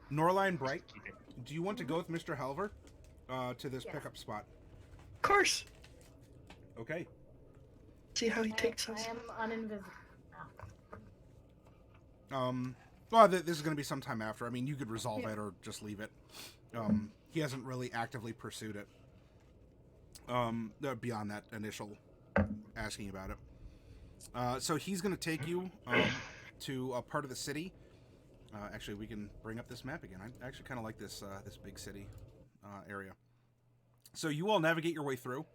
Norallie and Bright, keep it. do you want to go with Mr. Halver to this Yes. pickup spot? Of course. Okay. See how he takes I us. am uninvisible. Well, this is going to be sometime after. I mean, you could resolve Yeah. it or just leave it. He hasn't really actively pursued it. Beyond that initial asking about it. So he's going to take you to a part of the city. Actually, we can bring up this map again. I actually kind of like this this big city area. So you all navigate your way through,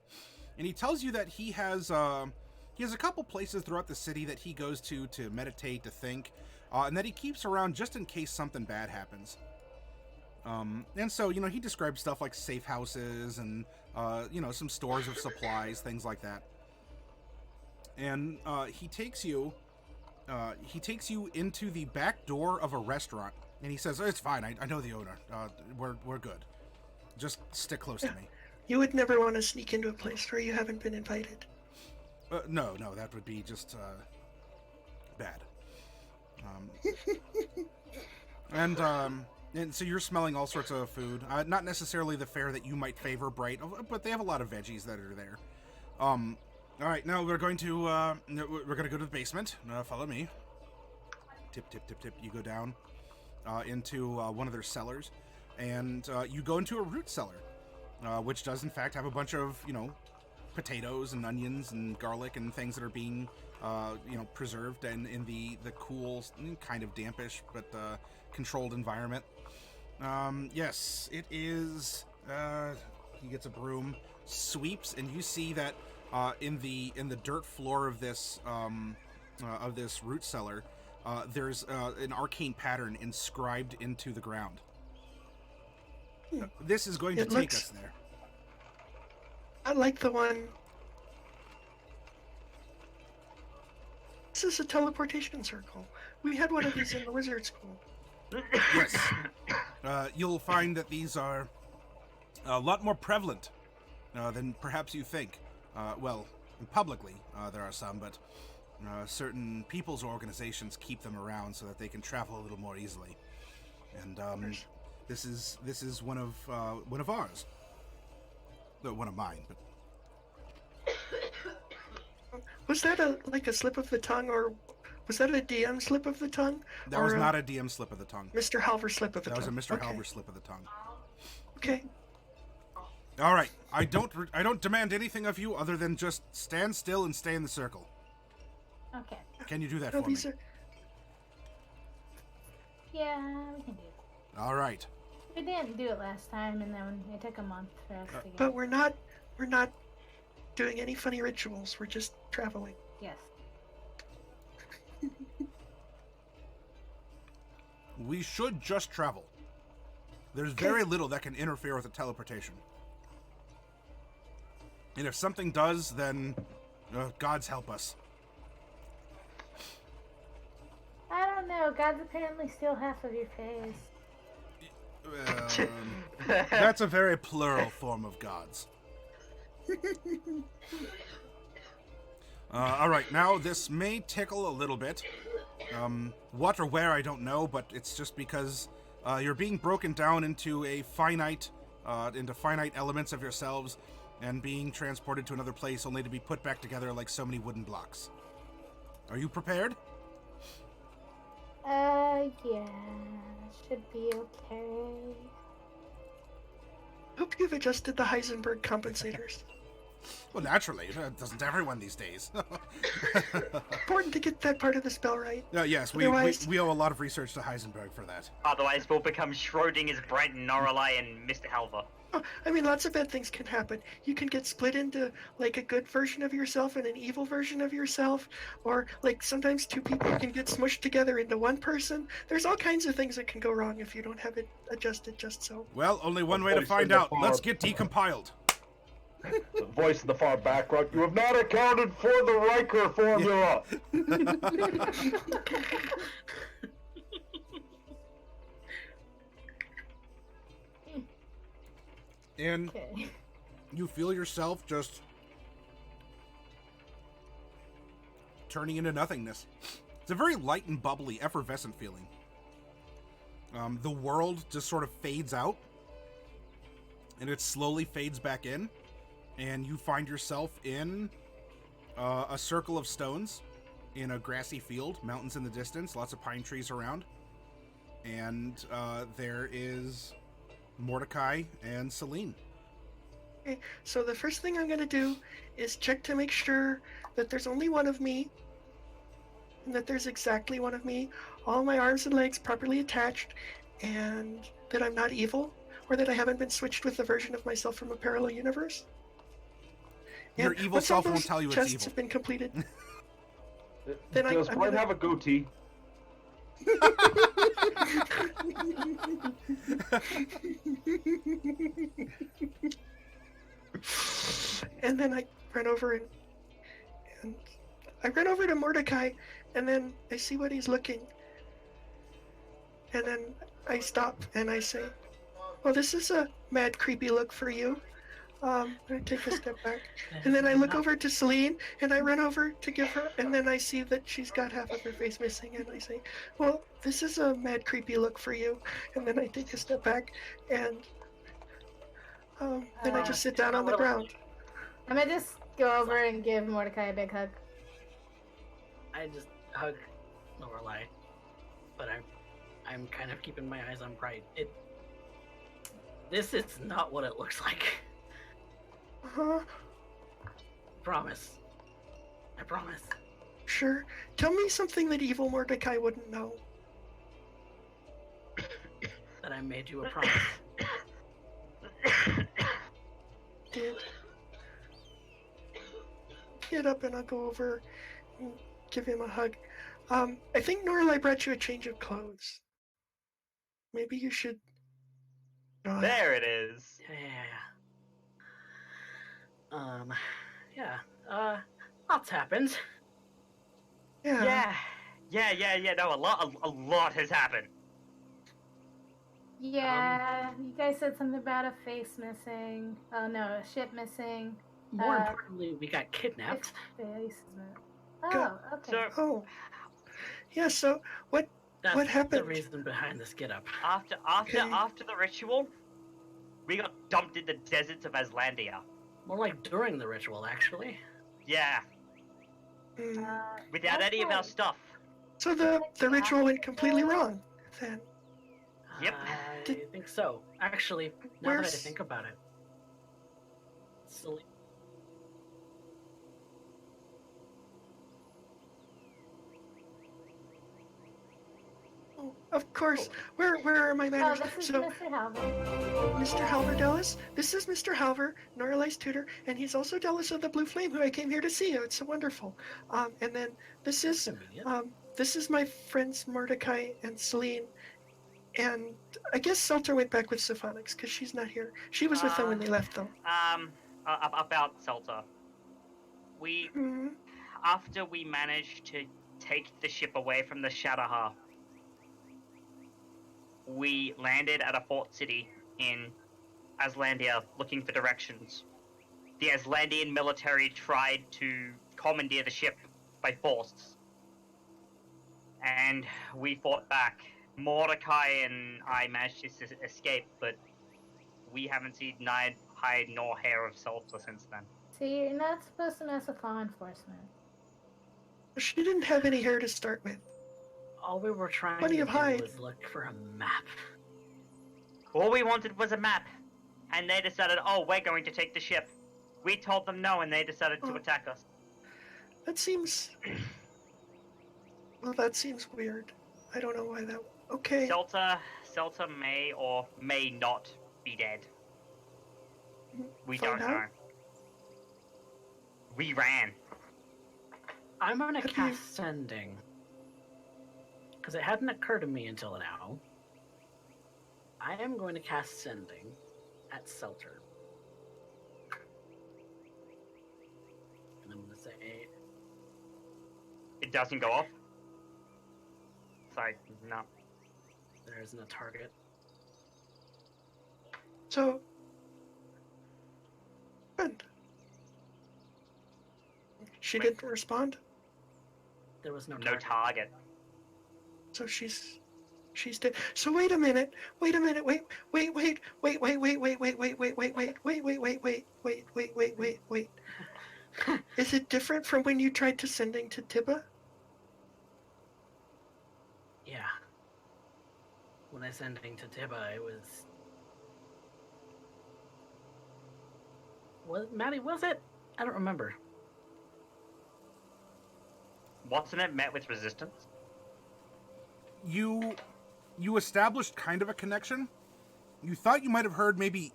and he tells you that he has a couple places throughout the city that he goes to meditate, to think, and that he keeps around just in case something bad happens. And so, you know, he describes stuff like safe houses and, you know, some stores of supplies, things like that. And he takes you into the back door of a restaurant, and he says, "It's fine. I know the owner. We're good. Just stick close to me." You would never want to sneak into a place where you haven't been invited. No, that would be just bad. And so you're smelling all sorts of food. Not necessarily the fare that you might favor, Bright, but they have a lot of veggies that are there. All right, now we're going to go to the basement. Follow me. Tip, tip, tip, tip. You go down into one of their cellars, and you go into a root cellar, which does in fact have a bunch of, you know, potatoes and onions and garlic and things that are being you know, preserved and in the cool, kind of dampish but controlled environment. Yes, it is. He gets a broom, sweeps, and you see that in the dirt floor of this root cellar, there's an arcane pattern inscribed into the ground. This is going to take us there. I like the one. This is a teleportation circle. We had one of these in the wizard school. Yes. You'll find that these are a lot more prevalent than perhaps you think. Well, publicly there are some, but certain people's organizations keep them around so that they can travel a little more easily. And this is one of ours. No, one of mine, but Was that like a slip of the tongue, or was that a DM slip of the tongue? that was not a DM slip of the tongue. Mr. Halver slip of the That was a tongue. Mr. Okay. Halver slip of the tongue. Okay. All right, I don't demand anything of you other than just stand still and stay in the circle. Okay. Can you do that No, for me? these are. Yeah, we can do it. All right. We didn't do it last time, and then it took a month for us to get. But we're not doing any funny rituals. We're just traveling. Yes. We should just travel. There's very little that can interfere with the teleportation. And if something does, then gods help us. I don't know. Gods apparently steal half of your face. That's a very plural form of gods. All right, now this may tickle a little bit. What or where, I don't know, but it's just because you're being broken down into finite elements of yourselves and being transported to another place only to be put back together like so many wooden blocks. Are you prepared? Yeah. Should be okay. Hope you've adjusted the Heisenberg compensators. Well, naturally, doesn't everyone these days? Important to get that part of the spell right. Yes, Otherwise- we owe a lot of research to Heisenberg for that. Otherwise, we'll become Schrodinger's Bright, Norallie, and Mr. Halver. Oh, I mean, lots of bad things can happen. You can get split into, like, a good version of yourself and an evil version of yourself. Or, like, sometimes two people can get smushed together into one person. There's all kinds of things that can go wrong if you don't have it adjusted just so. Well, only one way to find out. Let's get decompiled. The voice in the far background. You have not accounted for the Riker formula. And Okay. you feel yourself just turning into nothingness. It's a very light and bubbly, effervescent feeling. The world just sort of fades out, and it slowly fades back in, and you find yourself in a circle of stones in a grassy field, mountains in the distance, lots of pine trees around, and there is Mordecai and Celine. Okay, so the first thing I'm going to do is check to make sure that there's only one of me, and that there's exactly one of me, all my arms and legs properly attached, and that I'm not evil, or that I haven't been switched with a version of myself from a parallel universe. Your And evil once all self won't those tell you it's tests evil. have been completed, Then Does I'm Bright gonna- have a goatee? and then I run over and I run over to Mordecai, and then I see what he's looking, and then I stop and I say, "Well, this is a mad, creepy look for you." I take a step back, and then I look over to Celine, and I run over to give her, and then I see that she's got half of her face missing, and I say, "Well, this is a mad, creepy look for you," and then I take a step back, and then I just sit down on the ground. I'm gonna just go over and give Mordecai a big hug. I just hug Norallie, but I'm kind of keeping my eyes on Bright. This is not what it looks like. Uh-huh. Promise. I promise. Sure. Tell me something that evil Mordecai wouldn't know. That I made you a promise. Did. Get up and I'll go over and give him a hug. I think Norallie brought you a change of clothes. Maybe you should. There it is. Yeah. Lots happened. Yeah. Yeah. No, a lot has happened. Yeah, you guys said something about a face missing. Oh no, a ship missing. More importantly, we got kidnapped. Face. Go. Oh, okay. So Oh. Yeah. So what? That's What happened? the reason behind this get up. after the ritual, we got dumped in the deserts of Aslandia. More like during the ritual, actually. Yeah, Mm. without any of our stuff. So the ritual went completely wrong. Then. Yep. I Did- think so. Actually, now that I Where's- think about it. Silly. Oh, of course. Where are my Oh, manners? this is So. Mr. Halvin. Mr. Halver Dallas. This is Mr. Halver, Noralie's tutor, and he's also Dallas of the Blue Flame, who I came here to see. It's so wonderful. And then this is Convenient. this is my friends Mordecai and Celine, and I guess Selter went back with Sophonix because she's not here. She was with them when they left, though. About Selta. We Hmm. after we managed to take the ship away from the Shadowha, we landed at a fort city in Aslandia looking for directions. The Aslandian military tried to commandeer the ship by force, and we fought back. Mordecai and I managed to escape, but we haven't seen neither hide nor hair of Salsa since then. See, you're not supposed to mess with law enforcement. She didn't have any hair to start with. All we were trying Plenty to of do hide. was look for a map. All we wanted was a map, and they decided, oh, we're going to take the ship. We told them no, and they decided to Oh. attack us. That seems. Well, that seems weird. I don't know why that. Okay. Celta may or may not be dead. We Find don't out? know. We ran. I'm gonna Have you- cast Sending. Because it hadn't occurred to me until now. I am going to cast Sending at Selter. And I'm gonna say, It doesn't go off. Sorry, no. there isn't a target. So. Friend. She Wait. didn't respond, There was no No target. target. so she's dead. So wait a minute. Wait. Is it different from when you tried to sending to Tibba? Yeah. When I sending to Tibba, it was. Matty, was it? I don't remember. Wasn't it met with resistance? You established kind of a connection. You thought you might have heard maybe,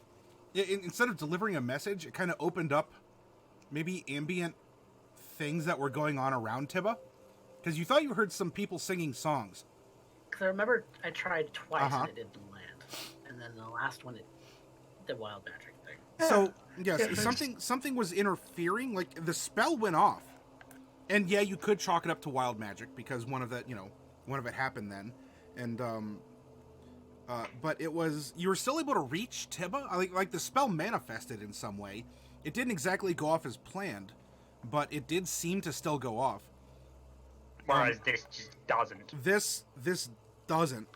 instead of delivering a message, it kind of opened up maybe ambient things that were going on around Tibba. Because you thought you heard some people singing songs. Because I remember I tried twice Uh-huh. and it didn't land. And then the last one, it did wild magic thing. So, yes, Yeah, something was interfering. Like, the spell went off. And yeah, you could chalk it up to wild magic because one of it happened then. And, but it was, you were still able to reach Tibba. Like the spell manifested in some way. It didn't exactly go off as planned, but it did seem to still go off. Whereas this just doesn't. This doesn't.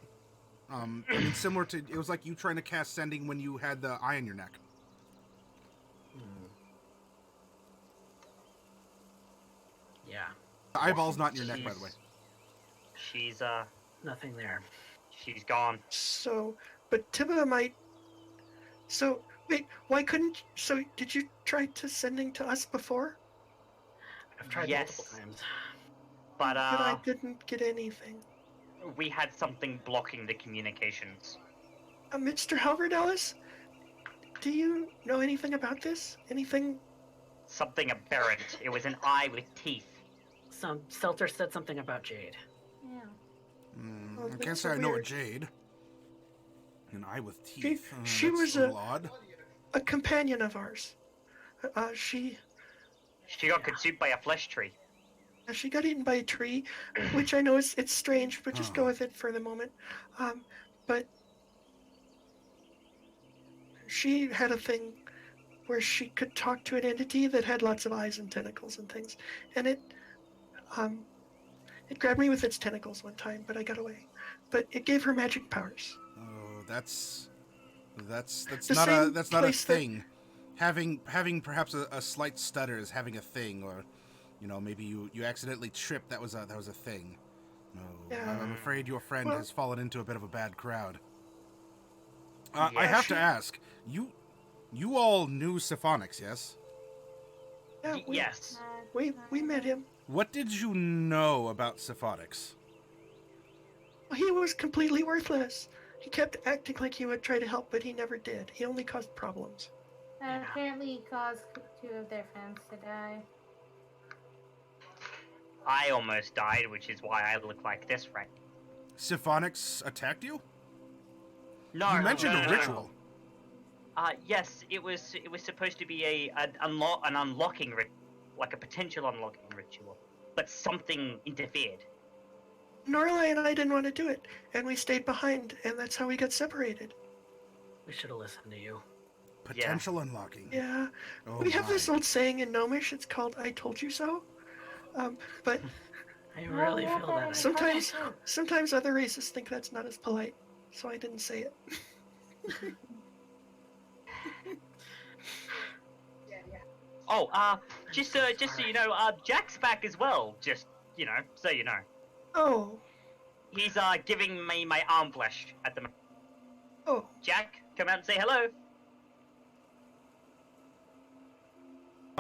I mean, similar to, it was like you trying to cast Sending when you had the eye on your neck. Yeah, The eyeball's not in your neck, by the way. She's nothing there. she's gone. So, but Tibba might. So, wait, why couldn't. So, did you try to sending to us before? I've tried Yes. multiple times. But But I didn't get anything. we had something blocking the communications. Mr. Halvardellis, do you know anything about this? Anything? Something aberrant. It was an eye with teeth. Some Selter said something about Jade. Yeah. Oh, I can't that's say so I know a weird. Jade. An eye with teeth. She That's was a little odd. a companion of ours. She She got consumed by a flesh tree. got eaten by a tree, which I know it's strange, but just go Oh. with it for the moment. But she had a thing where she could talk to an entity that had lots of eyes and tentacles and things, and it grabbed me with its tentacles one time, but I got away. But it gave her magic powers. Oh, that's The not same a place that- thing. Having perhaps a slight stutter is having a thing, or maybe you accidentally tripped. That was a thing. No, Yeah. I'm afraid your friend Well- has fallen into a bit of a bad crowd. I have to she- ask you all knew Siphonix, yes? Yeah, Yes. we met him. What did you know about Siphonix? He was completely worthless. He kept acting like he would try to help, but he never did. He only caused problems. Apparently caused 2 of their friends to die. I almost died, which is why I look like this right. Siphonix attacked you? No, You mentioned no, a no, no. ritual. Yes, it was supposed to be an unlocking like a potential unlocking ritual, but something interfered. Norallie and I didn't want to do it, and we stayed behind, and that's how we got separated. We should have listened to you. Potential unlocking. Yeah, Oh, we have this my. old saying in Gnomish. It's called "I told you so." But I really feel that. I- sometimes other races think that's not as polite, so I didn't say it. Oh, just so you know, Jack's back as well. Just so you know, Oh, he's giving me my arm flesh at the moment. oh, Jack, come out and say hello.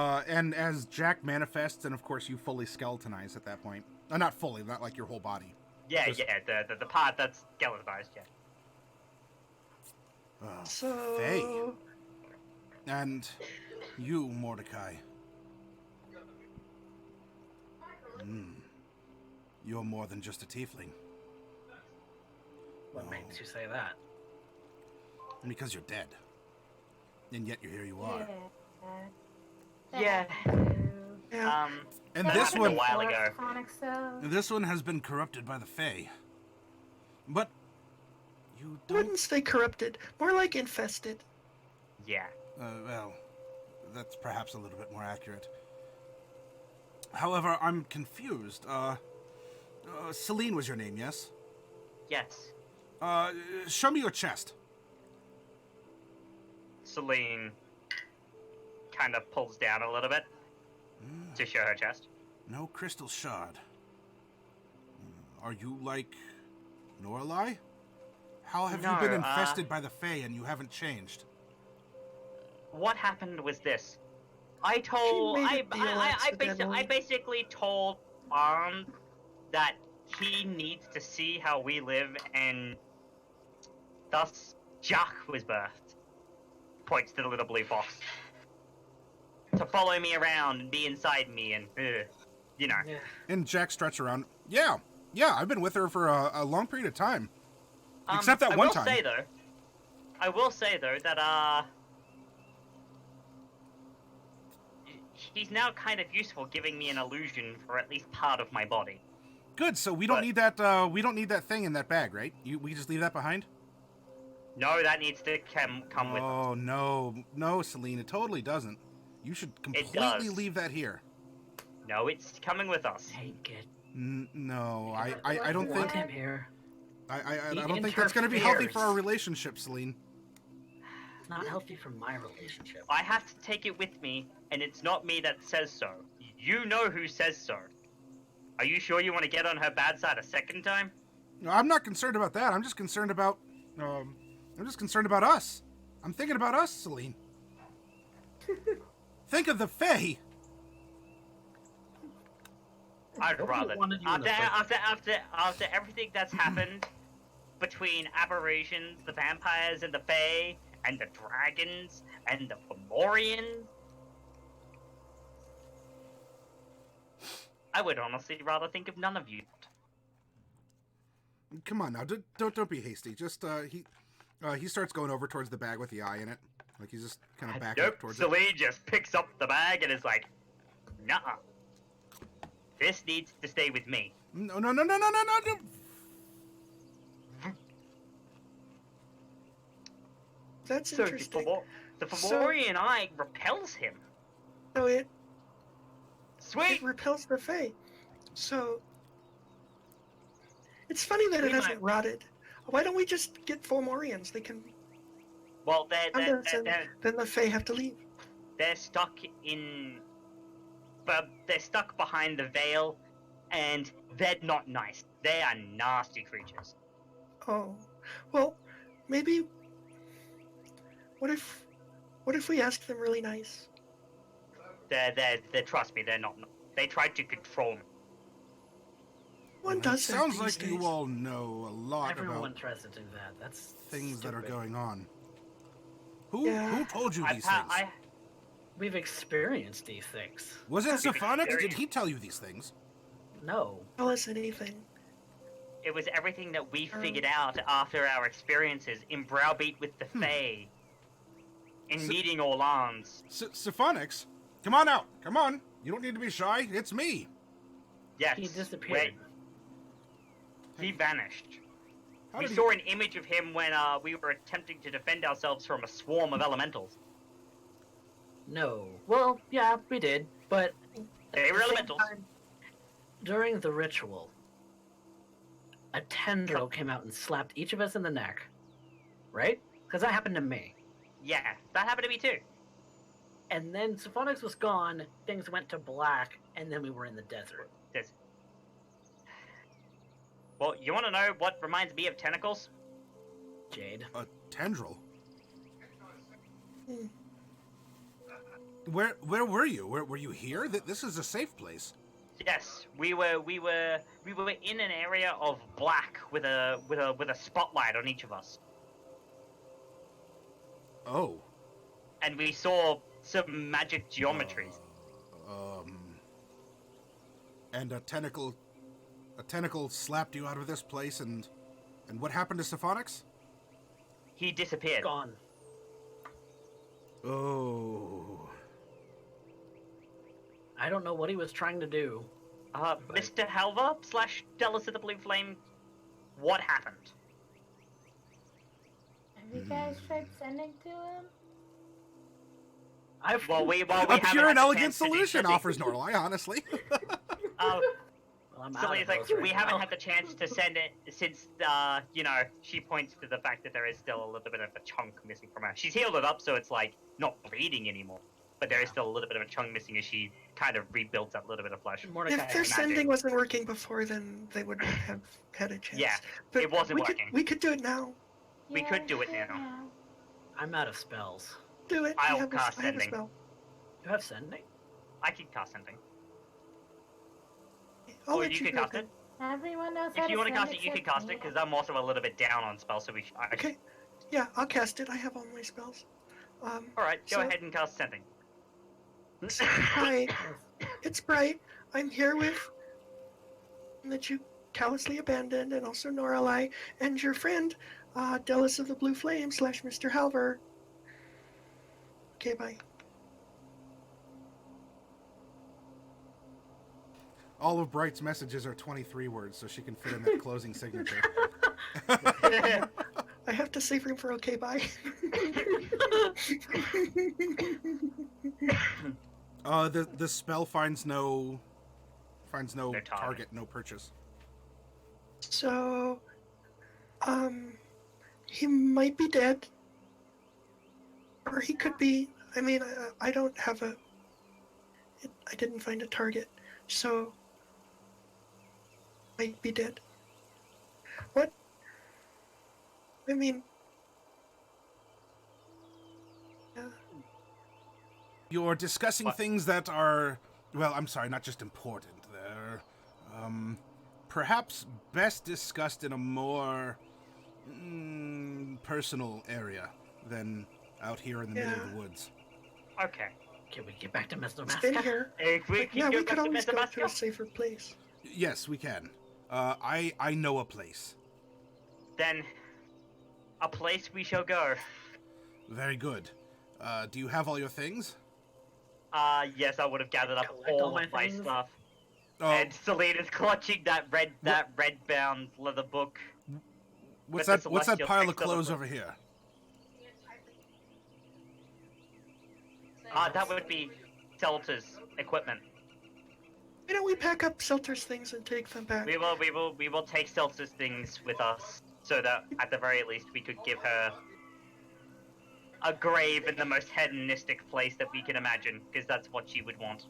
And as Jack manifests, and of course you fully skeletonize at that point. Not fully, not like your whole body. Yeah, Just- yeah, the part that's skeletonized, yeah. So Faye. And you, Mordecai. You're more than just a tiefling. What No. makes you say that? Because you're dead. And yet here you are. Yeah. yeah, And That this happened one, a while ago. this one has been corrupted by the Fae. But you I don't. wouldn't say corrupted, more like infested. Yeah. Well, that's perhaps a little bit more accurate. However, I'm confused. Celine was your name, yes? Yes. Show me your chest. Celine kind of pulls down a little bit to show her chest. No crystal shard. Are you like Norallie? How have you been No, infested by the Fae and you haven't changed? What happened was this. I told made I a deal I accidentally. basically told Arm that he needs to see how we live, and thus Jack was birthed. Points to the little blue box. To follow me around and be inside me, and you know. Yeah. And Jack stretched around. Yeah, I've been with her for a long period of time. Except that one time. I will say though that he's now kind of useful, giving me an illusion for at least part of my body. Good, so we don't But- need that. We don't need that thing in that bag, right? We just leave that behind. No, that needs to come with us. Oh no, Celine, it totally doesn't. You should completely does. leave that here. No, it's coming with us. Take it. No, I don't I think want him here. I He don't think that's going to be healthy for our interferes. relationship, Celine. It's not healthy for my relationship. I have to take it with me, and it's not me that says so. You know who says so. Are you sure you want to get on her bad side a second time? No, I'm not concerned about that. I'm just concerned about us. I'm thinking about us, Celine. Think of the Fae. I'd Nobody rather. wanted you in the After everything that's happened between aberrations, the vampires and the Fae, and the dragons, and the Fomorians, I would honestly rather think of none of you. Come on now, don't be hasty. Just he starts going over towards the bag with the eye in it, like he's just kind of backing Nope, up towards it. Celine just picks up the bag and is like, "Nuh-uh. This needs to stay with me." No. That's So interesting. the Fomorian eye repels him. So it Sweet. repels the Fae. So it's funny that it We hasn't might- rotted. Why don't we just get Fomorians? They can. Well, Then the Fae have to leave. they're stuck in, but they're stuck behind the veil, and they're not nice. They are nasty creatures. Oh, well, maybe. What if we ask them really nice? They're trust me, they're not. They tried to control me. One It does that sounds these like days. you all know a lot Everyone about tries to do that. That's things that are stupid. going on. Who Yeah. told you these I, things? We've experienced these things. Was it I've Sophonix? Did experienced- he tell you these things? No. Tell us anything. it was everything that we figured out after our experiences in Browbeat with the Fae, in So- meeting Orlans. Sophonix? Come on out. Come on. You don't need to be shy. It's me. Yes, He disappeared. He vanished. How We did he- saw an image of him when we were attempting to defend ourselves from a swarm of elementals. No. Well, yeah, we did, but They at were the same elementals. time, during the ritual, a tendril came out and slapped each of us in the neck. Right? Because that happened to me. Yeah, that happened to me too. And then Sophonix was gone, things went to black, and then we were in the desert. This. Well, you want to know what reminds me of tentacles? Jade. A tendril? Where were you? Were you here? This is a safe place. Yes, we were in an area of black with a spotlight on each of us, Oh. and we saw some magic geometries. And a tentacle slapped you out of this place, and what happened to Stephonix? He disappeared. Gone. Oh. I don't know what he was trying to do. Mr. Halver / Dallas of the Blue Flame, what happened? Have you guys tried sending to him? Well, we A haven't pure and had the elegant chance to do solution sending. offers Norallie, honestly. Well, I'm So out it's of like those right we haven't now. had the chance to send it since she points to the fact that there is still a little bit of a chunk missing from her. She's healed it up, so it's like not bleeding anymore, but there is still a little bit of a chunk missing as she kind of rebuilds that little bit of flesh. Mordecai, If their magic. sending wasn't working before, then they wouldn't have had a chance. Yeah, but it wasn't we working. We could do it now. We could do it now. I'm out of spells. Do it. I'll I have cast I have a sending. spell. You have sending? I can cast something. I'll Or let you can do cast then. it. Everyone knows how If you want to send cast it, you can except cast me. it, because I'm also a little bit down on spells, so Okay. Yeah, I'll cast it. I have all my spells. Alright, go So- ahead and cast sending. Hi, it's Bright. I'm here with that you callously abandoned, and also Norallie, and your friend, Dallas of the Blue Flame / Mr. Halver. Okay, bye. All of Bright's messages are 23 words, so she can fit in that closing signature. I have to save room for okay, bye. The spell finds no target. target, no purchase. So, he might be dead, or he could be. I mean, I don't have I didn't find a target, so might be dead. What? I mean, yeah. You're discussing What? things that are, well, I'm sorry, not just important. They're, perhaps best discussed in a more personal area than out here in the middle of the woods. Okay. Can we get back to Mr. It's been Maska? here. If we But can yeah, go we back could to always Mr. go to a Maska. safer place. Yes, we can. I know a place. Then, a place we shall go. Very good. Do you have all your things? Yes, I would have gathered up Collect all all my of my things? stuff. Oh, And Selena's clutching that red bound leather book. what's with that? the What's that celestial pile of text on the clothes front. over here? That would be Celta's equipment. Why don't we pack up Selter's things and take them back? We will take Celta's things with us, so that at the very least we could give her a grave in the most hedonistic place that we can imagine, because that's what she would want.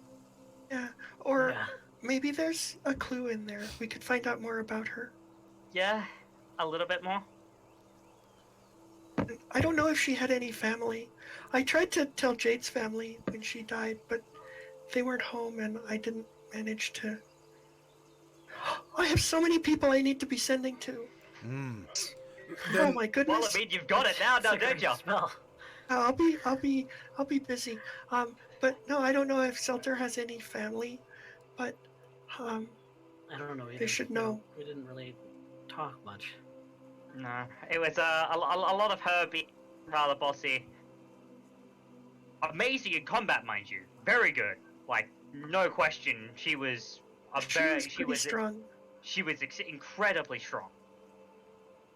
Yeah, or Yeah. maybe there's a clue in there. We could find out more about her. Yeah, a little bit more. I don't know if she had any family. I tried to tell Jade's family when she died, but they weren't home and I didn't manage to. I have so many people I need to be sending to. Hmm. Oh Then, my Well, goodness. I mean, you've got it now, It's a don't great you? spell. I'll be busy. But no, I don't know if Selter has any family, but I don't know either. They should know. We didn't really talk much. No, it was a lot of her being rather bossy. Amazing in combat, mind you. Very good. Like, no question. She was a she very was pretty strong. She was incredibly strong.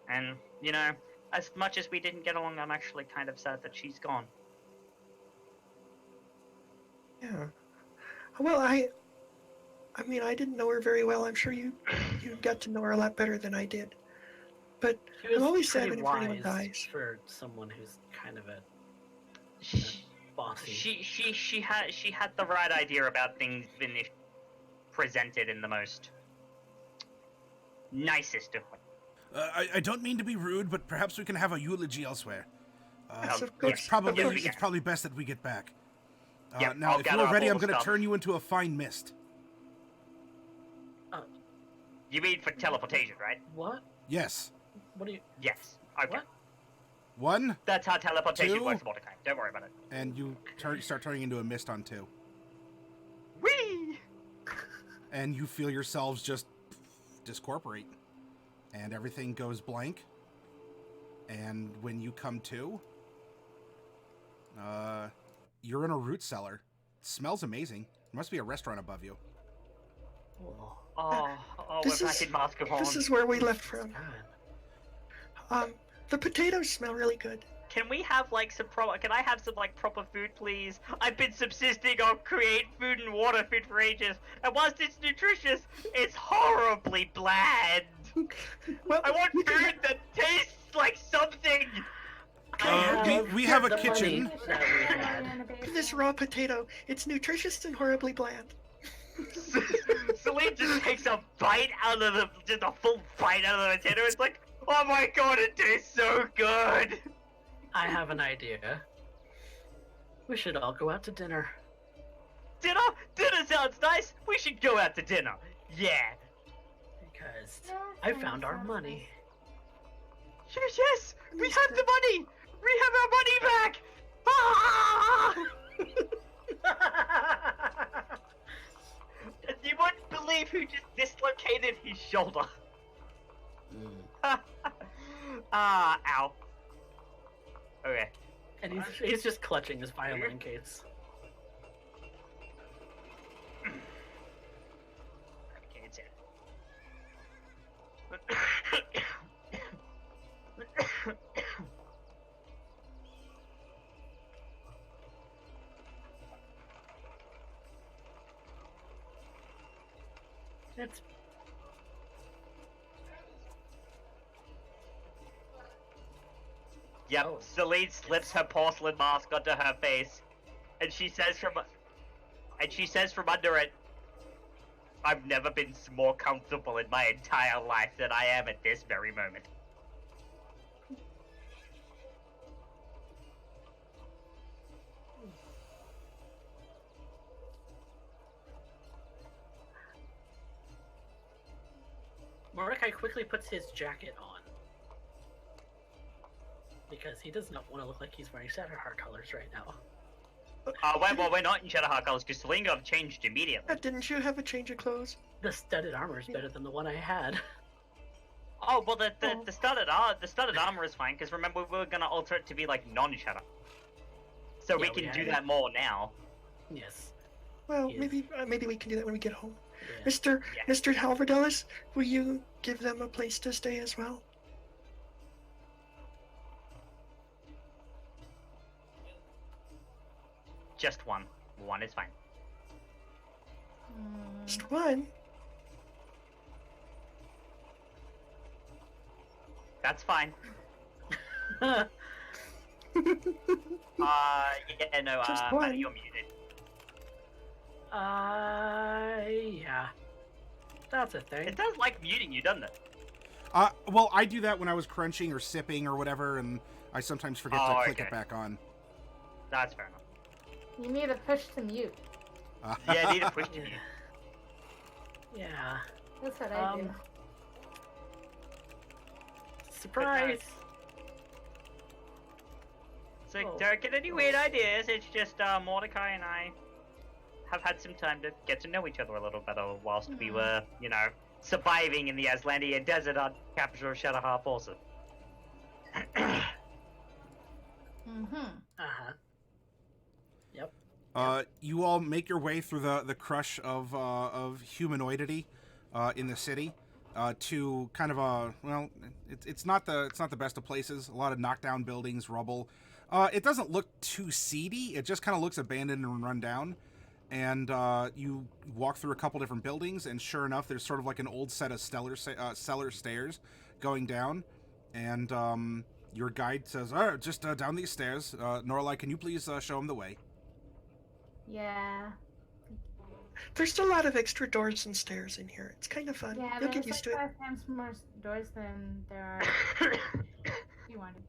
And you know, as much as we didn't get along, I'm actually kind of sad that she's gone. Yeah. Well, I mean, I didn't know her very well. I'm sure you got to know her a lot better than I did. But She was I'm always sad pretty when anyone wise dies. for someone who's kind of a She bossy. she had the right idea about things when if presented in the most nicest of ways. I don't mean to be rude, but perhaps we can have a eulogy elsewhere. Yes, of It's course. probably Of course. it's probably best that we get back. Yep, Now, I'll if gather you're up ready, all I'm the going to stuff. turn you into a fine mist. You mean for teleportation, right? What? Yes. What do you? Yes. Okay. What? 1, That's how teleportation 2, works, Mordecai. Don't worry about it. and you start turning into a mist on 2. Whee! And you feel yourselves just discorporate. And everything goes blank. And when you come to, you're in a root cellar. It smells amazing. There must be a restaurant above you. Oh, Oh, This we're back is- in Mascarpone. This is where we left from. God. The potatoes smell really good. Can we have like some Can I have some like proper food, please? I've been subsisting on create food and water food for ages, and whilst it's nutritious, it's horribly bland. Well, I want you can food that tastes like something. We have a the kitchen. money that we had. have this raw potato. It's nutritious and horribly bland. Celine just takes a bite out of just a full bite out of the potato. It's like, oh my god, it tastes so good. I have an idea. We should all go out to dinner. Dinner? Dinner sounds nice. We should go out to dinner. Yeah. Because I found our money. Yes, we have the money. We have our money back. Ah! You wouldn't believe who just dislocated his shoulder. Ow. Okay. And he's just clutching his violin case. Okay, it's in. It's Yep, Oh. Celine slips her porcelain mask onto her face, and she says from under it, I've never been more comfortable in my entire life than I am at this very moment. Mordecai quickly puts his jacket on. Because he does not want to look like he's wearing Shadowheart colors right now. Well, we're not in Shadowheart colors, because Celine got changed immediately. Didn't you have a change of clothes? The studded armor is better than the one I had. Oh, well, the studded armor is fine, because remember, we were gonna alter it to be, like, non-Shadow. So we Yeah, we can had do it. that more now. Yes. Well, Yes. maybe we can do that when we get home. Yeah. Mr. Yeah. Mr. Halverdellis, will you give them a place to stay as well? Just one. One is fine. Just one? That's fine. Mm. Yeah, no, Just Matty, one. you're muted. Yeah. That's a thing. It does like muting you, doesn't it? Well, I do that when I was crunching or sipping or whatever, and I sometimes forget to click okay. it back on. That's fair enough. You need a push to mute. Yeah, I need to push to mute. Yeah. That's what I do. Surprise! So, Oh. don't get any weird ideas. It's just Mordecai and I have had some time to get to know each other a little better whilst we were, surviving in the Aslandian desert on capital of Shadowheart also. Mm-hmm. Uh-huh. You all make your way through the crush of humanoidity in the city to kind of a it's not the best of places. A lot of knockdown buildings, rubble. It doesn't look too seedy. It just kind of looks abandoned and run down. And you walk through a couple different buildings, and sure enough, there's sort of like an old set of cellar stairs going down. And your guide says, just down these stairs. Norallie, can you please show him the way? Yeah. There's a lot of extra doors and stairs in here. It's kind of fun. Yeah, You'll there's get used to like it. 5 times more doors than there are. You wanted.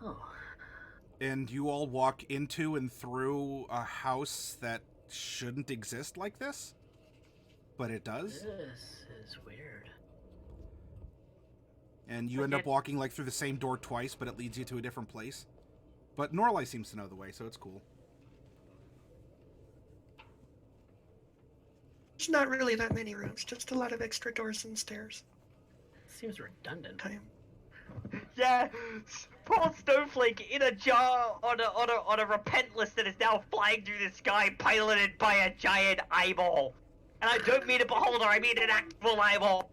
Oh. and you all walk into and through a house that shouldn't exist like this, but it does. This is weird. And you end up walking like through the same door twice, but it leads you to a different place. But Norallie seems to know the way, so it's cool. There's not really that many rooms, just a lot of extra doors and stairs. Seems redundant. Time. Yeah, poor Snowflake in a jar on a repent list that is now flying through the sky, piloted by a giant eyeball. And I don't mean a beholder, I mean an actual eyeball.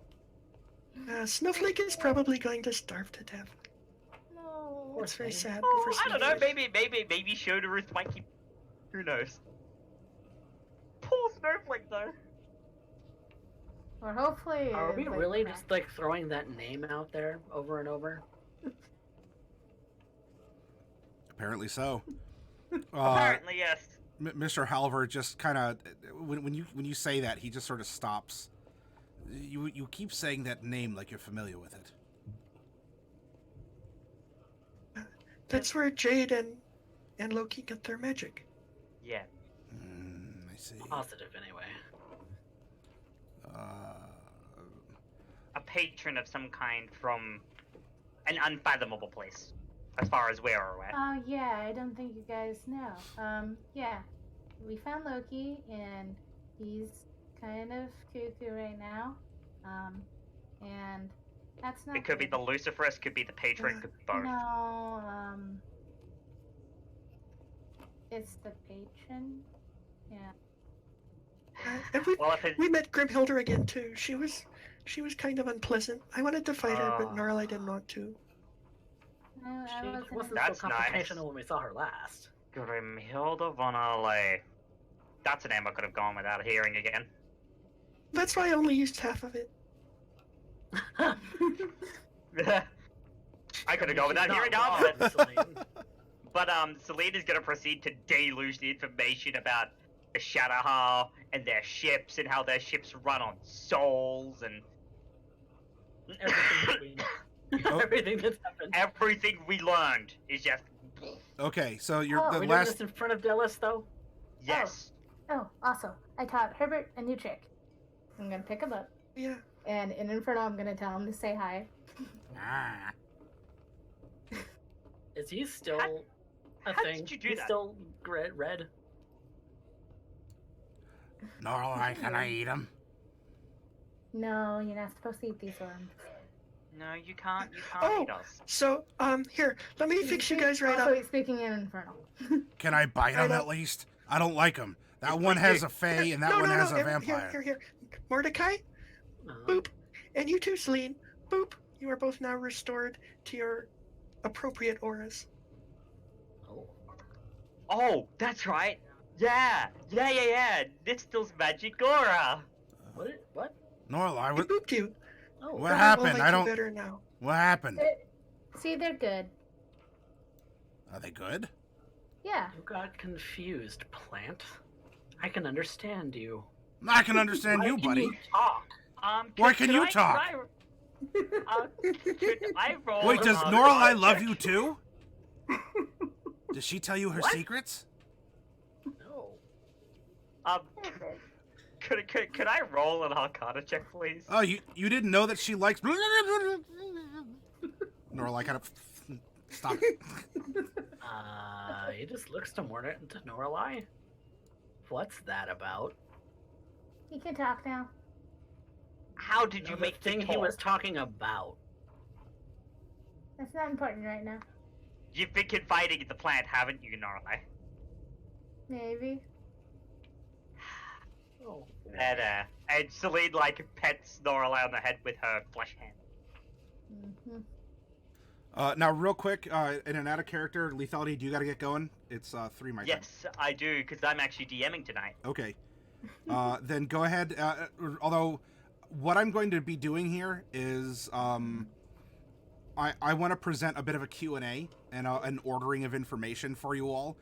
Snowflake is probably going to starve to death. No. It's very sad Oh, for I don't know, Snowflake. maybe Shodarus might keep. Who knows? Poor Snowflake though. Or hopefully. Are we like, really just like throwing that name out there over and over? Apparently so. Apparently, yes. Mr. Halver just kind of, when you say that, he just sort of stops. You keep saying that name like you're familiar with it. That's where Jade and Loki get their magic. Yeah. I see. Positive, anyway. A patron of some kind from an unfathomable place, as far as we're aware. Oh yeah, I don't think you guys know. Yeah, we found Loki, and he's kind of cuckoo right now. And that's not. It could be good. the Luciferus, could be the patron, could be both. No, it's the patron. Yeah. And Well, if it, we met Grimhilder again too. She was kind of unpleasant. I wanted to fight her, but Oh. Norallie didn't want to. No, I She wasn't. wasn't That's so nice. confrontational when we saw her last. Grimhilda von Arlay. That's a name I could have gone without hearing again. That's why I only used half of it. I could have gone without She's hearing not half of it. wrong, Celine. But Celine is going to proceed to deluge the information about the Shadowhar and their ships and how their ships run on souls and Everything between. Oh. Everything that's happened. everything we learned is just Okay, so you're Oh, the Are we doing last. this in front of Delis, though? yes. Oh, also, I taught Herbert a new trick. I'm gonna pick him up, Yeah. and in Inferno, I'm gonna tell him to say hi. Ah. Is he still a how thing? did you do He's that? still red. Norallie, can I eat him? No, you're not supposed to eat these worms. No, you can't. You Oh. can't eat us. So, here, let me fix you guys right also, up. he's speaking in Infernal. Can I bite I him don't- at least? I don't like him. That If one we has do- a fae and that No, one no, has no, a here, vampire. Here. Mordecai, boop. And you too, Celine, boop. You are both now restored to your appropriate auras. Oh. Oh, that's right. Yeah. Nistel's magic aura. What? Norallie, I what, booped you. Oh. what Everyone happened? will like I you don't. better now. What happened? See, they're good. Are they good? Yeah. You got confused, plant. I can understand you. I can understand Why you, can buddy. you talk? Why can you talk? Could I roll? Wait, does an Norallie Arcana love check? you too? Does she tell you her What? secrets? No. Could I roll an Arcana check, please? Oh, you didn't know that she likes. Norallie kind of stop. He just looks to Norallie. What's that about? He can talk now. How did you The make thing the he was talk? talking about? That's not important right now. You've been confiding in the plant, haven't you, Norallie? Maybe. Oh. And Celine like pets Norallie on the head with her flesh hand. Mm-hmm. Now, real quick, in an out of character, lethality, do you got to get going? It's 3 my turn. Yes, I do, because I'm actually DMing tonight. Okay. Then go ahead. Although, what I'm going to be doing here is I want to present a bit of a Q&A and an ordering of information for you all.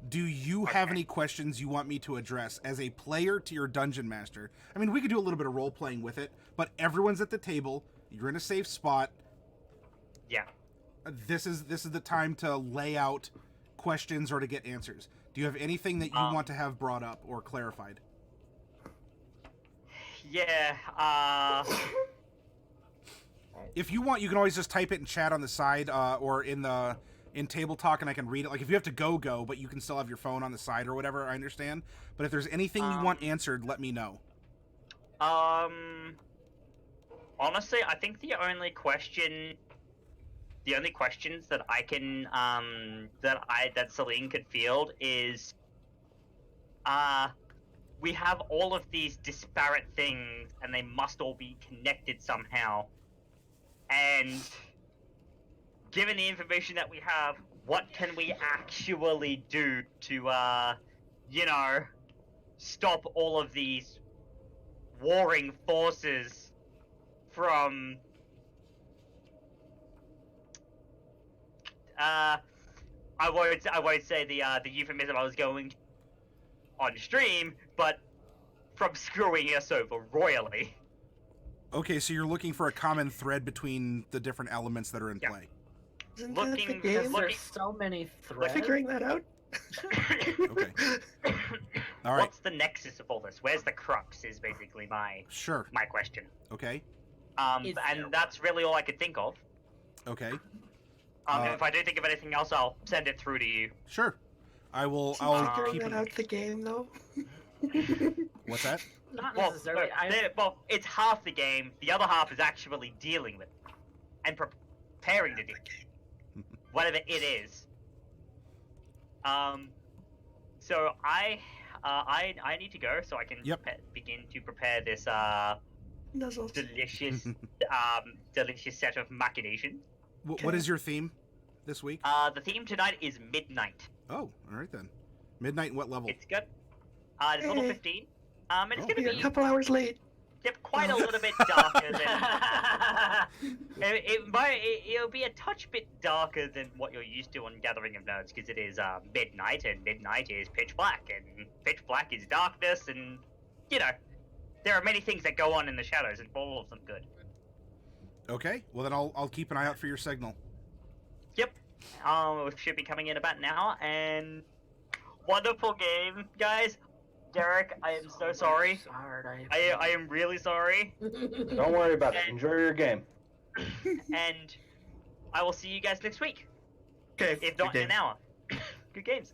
Do you have Okay. any questions you want me to address as a player to your dungeon master? I mean, we could do a little bit of role playing with it, but everyone's at the table. You're in a safe spot. Yeah. This is the time to lay out questions or to get answers. Do you have anything that you want to have brought up or clarified? Yeah. If you want, you can always just type it in chat on the side or in Table Talk, and I can read it. Like, if you have to go, but you can still have your phone on the side or whatever, I understand. But if there's anything you want answered, let me know. Honestly, I think the only questions that I can that Celine could field is we have all of these disparate things and they must all be connected somehow. And given the information that we have, what can we actually do to stop all of these warring forces from I won't say the euphemism I was going on stream, but from screwing us over royally. Okay, so you're looking for a common thread between the different elements that are in play. Isn't that the Looking, game? There's so many threads. Figuring that out. Okay. All right. What's the nexus of all this? Where's the crux? Is basically my question. Okay. And that's really all I could think of. Okay. If I do think of anything else, I'll send it through to you. Sure. I'll Figuring keep that out the game though. What's that? Not Well, necessarily. it's half the game. The other half is actually dealing with it and preparing to do it. Whatever it is. So I need to go so I can begin to prepare this Nuzzles. delicious delicious set of machinations. What is your theme this week? The theme tonight is midnight. Oh, all right then. Midnight. What level? It's good. It's level 15. And it's gonna You're be a couple hours late. Yep, quite a little bit darker than it'll be a touch bit darker than what you're used to on Gathering of Nerds, because it is midnight, and midnight is pitch black, and pitch black is darkness, and there are many things that go on in the shadows, and all of them good. Okay, well then I'll keep an eye out for your signal. Yep, it should be coming in about now, and wonderful game, guys. Derek, I am so sorry. I am really sorry. Don't worry about it. Enjoy your game. And I will see you guys next week. Okay. If not in an hour. Good games.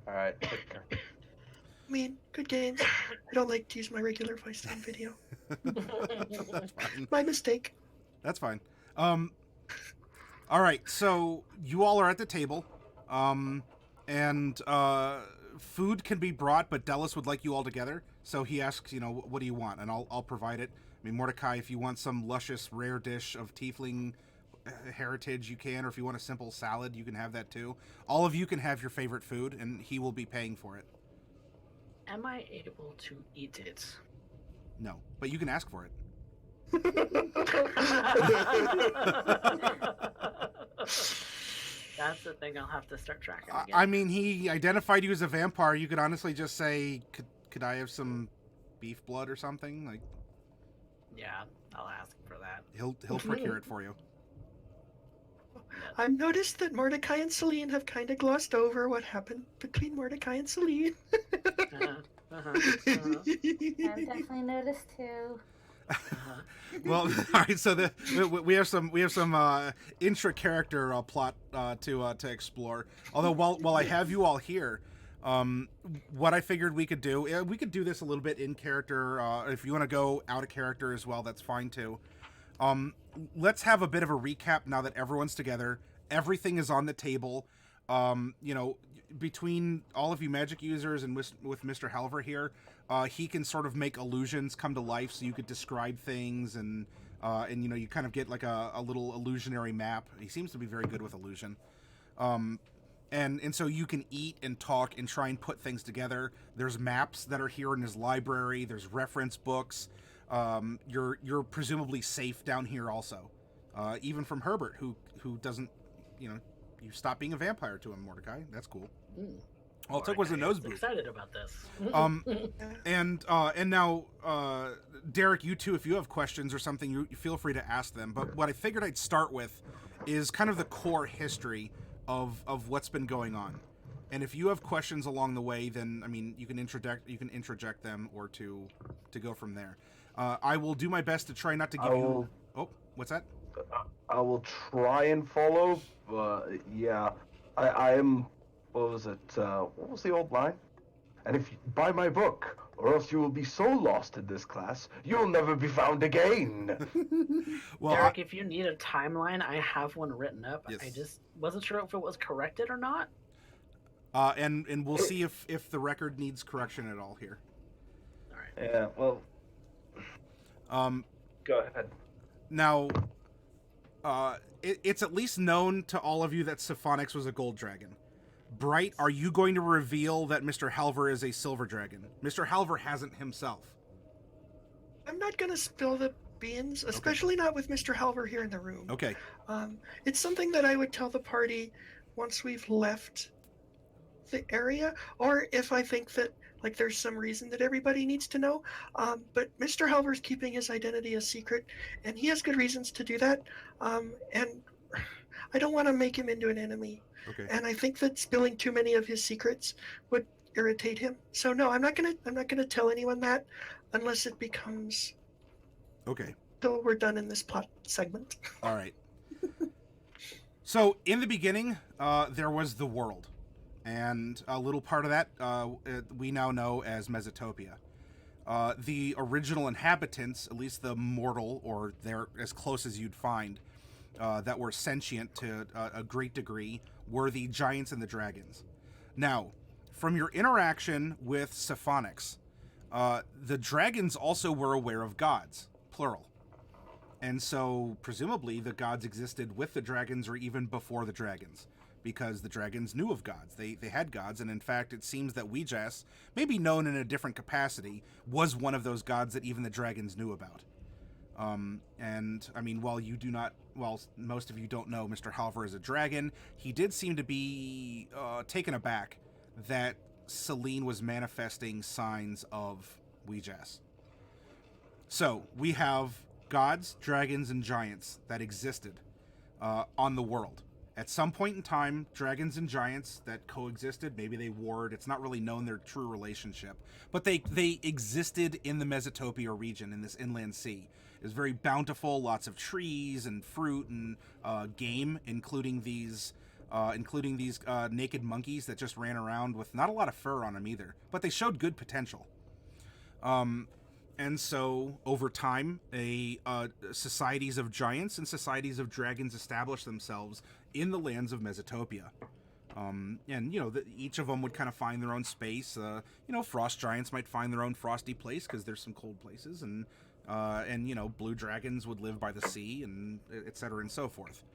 All right. Take care. I mean, good games. I don't like to use my regular voice on video. That's fine. My mistake. That's fine. All right, so you all are at the table, and food can be brought, but Delos would like you all together. So he asks, what do you want? And I'll provide it. I mean, Mordecai, if you want some luscious, rare dish of tiefling heritage, you can. Or if you want a simple salad, you can have that too. All of you can have your favorite food, and he will be paying for it. Am I able to eat it? No, but you can ask for it. That's the thing I'll have to start tracking again. I mean, he identified you as a vampire. You could honestly just say, could I have some beef blood or something? Like, yeah, I'll ask for that. He'll procure it for you. I've noticed that Mordecai and Celine have kind of glossed over what happened between Mordecai and Celine. I've definitely noticed too. Well, all right. So we have some intra character plot to explore. Although while I have you all here, what I figured we could do this a little bit in character. If you want to go out of character as well, that's fine too. Let's have a bit of a recap now that everyone's together. Everything is on the table. Between all of you magic users and with Mr. Halver here, he can sort of make illusions come to life, so you could describe things and you kind of get like a little illusionary map. He seems to be very good with illusion. And so you can eat and talk and try and put things together. There's maps that are here in his library. There's reference books. You're presumably safe down here also, even from Herbert, who doesn't, you stopped being a vampire to him, Mordecai. That's cool. All it took was a nose boot. Excited about this. And now, Derek, you too, if you have questions or something, you feel free to ask them. But what I figured I'd start with is kind of the core history of what's been going on. And if you have questions along the way, then I mean, you can interject them or to go from there. I will do my best to try not to give you. Oh, what's that? I will try and follow. Yeah, I am. What was it? What was the old line? And if you buy my book, or else you will be so lost in this class, you'll never be found again. Well, Derek, if you need a timeline, I have one written up. Yes. I just wasn't sure if it was corrected or not. and we'll see if the record needs correction at all here. All right. Yeah. Well. Go ahead. Now, it's at least known to all of you that Siphonix was a gold dragon. Bright, are you going to reveal that Mr. Halver is a silver dragon? Mr. Halver hasn't himself. I'm not going to spill the beans, especially not with Mr. Halver here in the room. Okay. It's something that I would tell the party once we've left the area, or if I think that like there's some reason that everybody needs to know. But Mr. Halver's keeping his identity a secret, and he has good reasons to do that. And I don't want to make him into an enemy. Okay. And I think that spilling too many of his secrets would irritate him. So no, I'm not gonna tell anyone that unless it becomes Okay. till we're done in this plot segment. All right. So in the beginning, there was the world, and a little part of that we now know as Mesotopia. The original inhabitants, at least the mortal, or they're as close as you'd find, that were sentient to a great degree, were the giants and the dragons. Now, from your interaction with Siphonix, the dragons also were aware of gods, plural. And so, presumably, the gods existed with the dragons or even before the dragons, because the dragons knew of gods. They had gods, and in fact, it seems that Ouijas, maybe known in a different capacity, was one of those gods that even the dragons knew about. And, I mean, while most of you don't know Mr. Halver is a dragon, he did seem to be taken aback that Celine was manifesting signs of Ouijas. So, we have gods, dragons, and giants that existed on the world. At some point in time, dragons and giants that coexisted, maybe they warred, it's not really known their true relationship, but they existed in the Mesotopia region, in this inland sea. It was very bountiful, lots of trees and fruit and game, including these naked monkeys that just ran around with not a lot of fur on them either, but they showed good potential. And so, over time, societies of giants and societies of dragons established themselves in the lands of Mesotopia. And, each of them would kind of find their own space. Frost giants might find their own frosty place because there's some cold places. And blue dragons would live by the sea, and et cetera and so forth.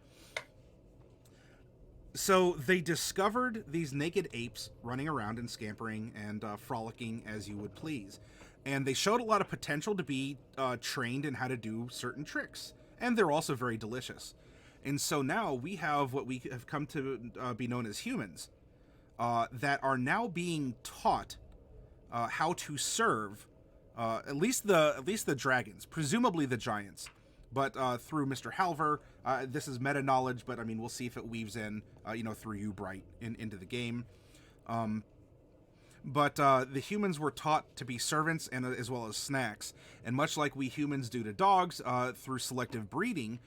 So they discovered these naked apes running around and scampering and frolicking as you would please. And they showed a lot of potential to be trained in how to do certain tricks. And they're also very delicious. And so now we have what we have come to be known as humans that are now being taught how to serve at least the dragons, presumably the giants. But through Mr. Halver, this is meta knowledge, but I mean, we'll see if it weaves in, through you, Bright, into the game. But the humans were taught to be servants and as well as snacks. And much like we humans do to dogs through selective breeding,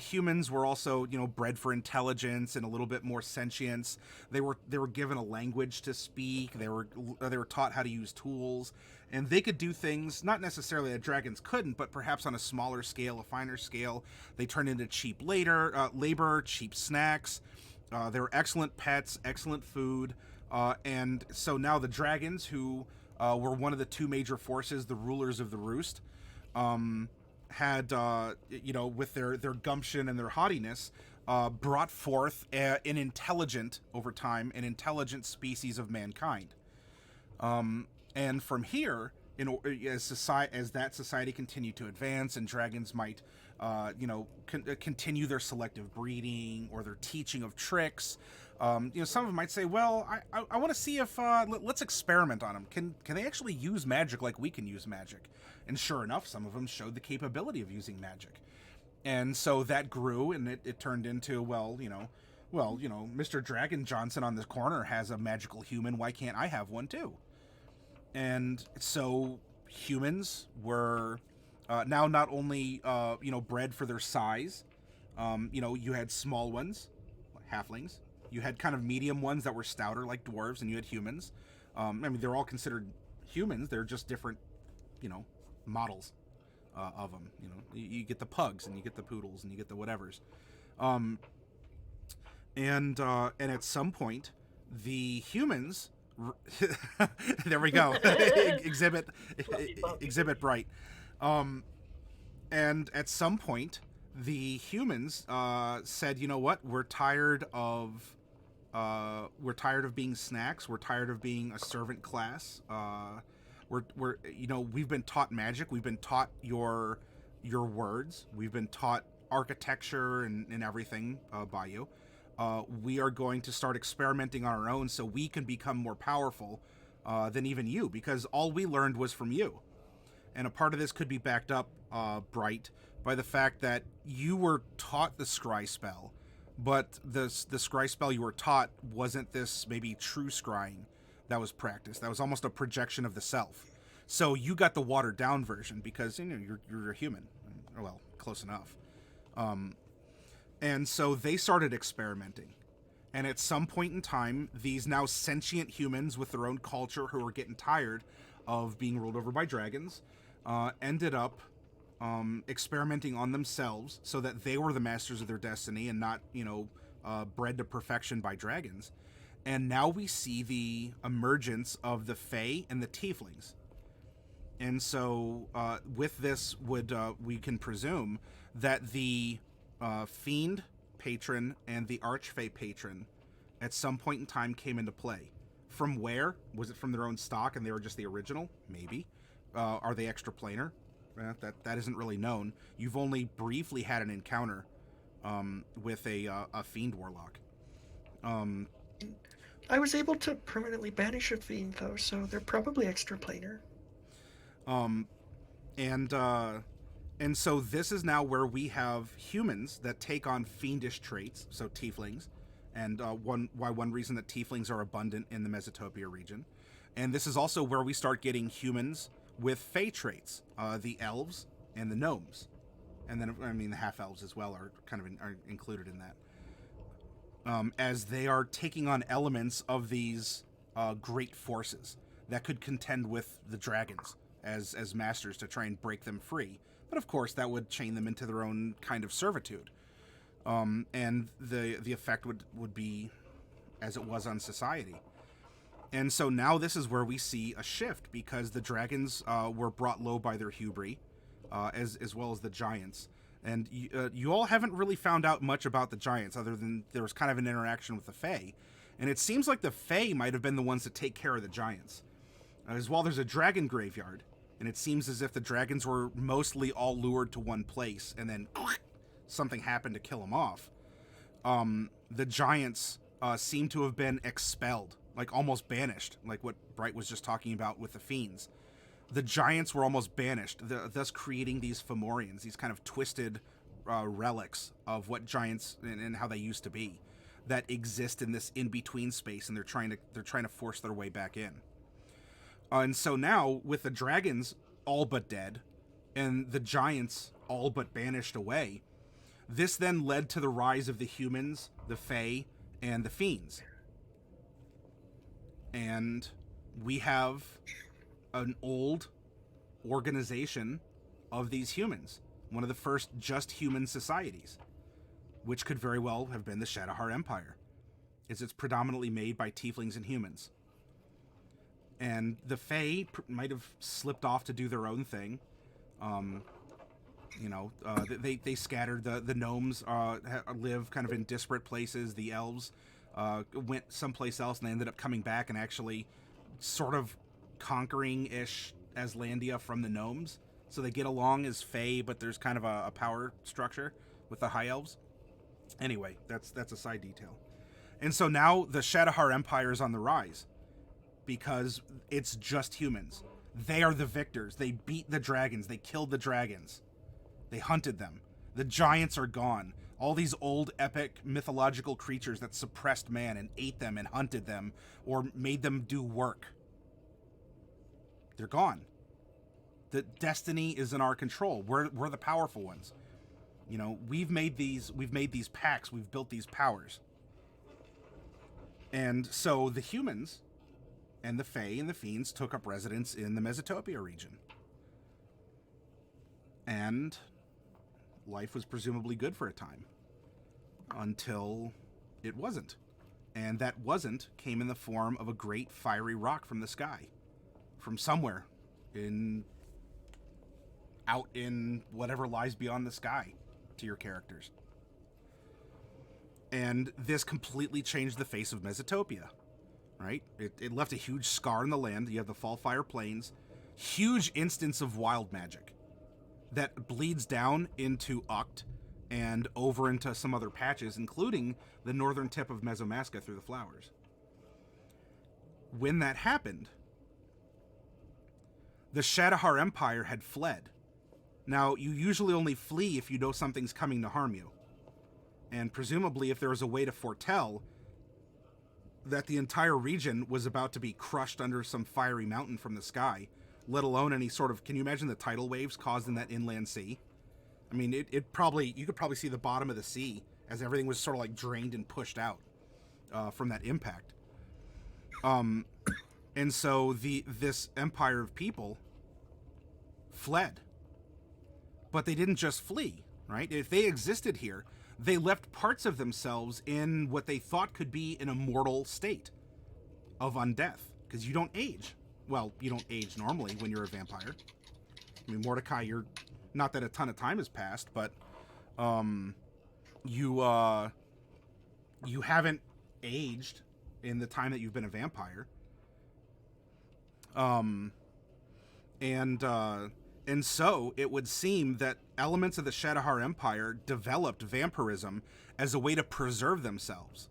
humans were also, bred for intelligence and a little bit more sentience. They were given a language to speak. They were taught how to use tools, and they could do things not necessarily that dragons couldn't, but perhaps on a smaller scale, a finer scale. They turned into cheap labor, cheap snacks. They were excellent pets, excellent food. And so now the dragons, who were one of the two major forces, the rulers of the Roost, had, with their gumption and their haughtiness, brought forth an intelligent species of mankind. And from here, as that society continued to advance, and dragons might, continue their selective breeding or their teaching of tricks. Some of them might say, well, I want to see if, let's experiment on them. Can they actually use magic like we can use magic? And sure enough, some of them showed the capability of using magic. And so that grew, and it turned into, well, Mr. Dragon Johnson on this corner has a magical human. Why can't I have one too? And so humans were now not only bred for their size. You had small ones, halflings. You had kind of medium ones that were stouter, like dwarves, and you had humans. They're all considered humans. They're just different, models of them. You get the pugs, and you get the poodles, and you get the whatevers. And at some point, the humans. There we go. Exhibit Bright. And at some point, the humans said, "You know what? We're tired of being snacks. We're tired of being a servant class. We've been taught magic. We've been taught your words. We've been taught architecture and everything by you. We are going to start experimenting on our own so we can become more powerful than even you, because all we learned was from you." And a part of this could be backed up, Bright, by the fact that you were taught the scry spell, but the scry spell you were taught wasn't this maybe true scrying that was practiced. That was almost a projection of the self. So you got the watered down version because you're a human. Well, close enough. And so they started experimenting. And at some point in time, these now sentient humans with their own culture who were getting tired of being ruled over by dragons ended up experimenting on themselves so that they were the masters of their destiny and not, bred to perfection by dragons. And now we see the emergence of the Fae and the Tieflings. And so with this, we can presume that the Fiend patron and the Archfey patron at some point in time came into play. From where? Was it from their own stock and they were just the original? Maybe. Are they extraplanar? That isn't really known. You've only briefly had an encounter with a Fiend Warlock. I was able to permanently banish a Fiend, though, so they're probably extraplanar. And so this is now where we have humans that take on fiendish traits, so tieflings, and one reason that tieflings are abundant in the Mesotopia region. And this is also where we start getting humans with fey traits, the elves and the gnomes. And then, the half-elves as well are are included in that. As they are taking on elements of these great forces that could contend with the dragons as masters to try and break them free. But of course, that would chain them into their own kind of servitude. And the effect would be as it was on society. And so now this is where we see a shift, because the dragons were brought low by their hubris, as well as the giants. And you all haven't really found out much about the giants, other than there was kind of an interaction with the Fae. And it seems like the Fae might have been the ones that take care of the giants. As well, there's a dragon graveyard, and it seems as if the dragons were mostly all lured to one place, and then something happened to kill them off. The giants seem to have been expelled, like almost banished, like what Bright was just talking about with the fiends. The giants were almost banished, thus creating these Fomorians, these kind of twisted relics of what giants and how they used to be, that exist in this in-between space, and they're trying to force their way back in. And so now, with the dragons all but dead, and the giants all but banished away, this then led to the rise of the humans, the Fae, and the fiends. And we have an old organization of these humans, one of the first just human societies, which could very well have been the Shadowheart Empire, as it's predominantly made by tieflings and humans. And the Fae might have slipped off to do their own thing. They scattered. The gnomes live kind of in disparate places. The elves went someplace else, and they ended up coming back and actually sort of conquering-ish Aslandia from the gnomes. So they get along as Fae, but there's kind of a power structure with the high elves. Anyway, that's a side detail. And so now the Shadowheart Empire is on the rise, because it's just humans. They are the victors. They beat the dragons. They killed the dragons. They hunted them. The giants are gone. All these old epic mythological creatures that suppressed man and ate them and hunted them or made them do work. They're gone. The destiny is in our control. We're the powerful ones. You know, we've made these pacts, we've built these powers. And so the humans and the Fae and the Fiends took up residence in the Mesotopia region. And life was presumably good for a time. Until it wasn't. And that wasn't came in the form of a great fiery rock from the sky. From somewhere out in whatever lies beyond the sky to your characters. And this completely changed the face of Mesotopia, right? It left a huge scar in the land. You have the Fallfire Plains, huge instance of wild magic that bleeds down into Uct and over into some other patches, including the northern tip of Mesomasca through the flowers. When that happened, the Shadowhar Empire had fled. Now, you usually only flee if you know something's coming to harm you. And presumably, if there was a way to foretell that the entire region was about to be crushed under some fiery mountain from the sky, let alone any sort of... Can you imagine the tidal waves caused in that inland sea? I mean, you could probably see the bottom of the sea as everything was sort of like drained and pushed out from that impact. And so this empire of people fled. But they didn't just flee, right? If they existed here, they left parts of themselves in what they thought could be an immortal state of undeath. Because you don't age. Well, you don't age normally when you're a vampire. I mean, Mordecai, you're... Not that a ton of time has passed, but you haven't aged in the time that you've been a vampire. And so it would seem that elements of the Shadowhar Empire developed vampirism as a way to preserve themselves,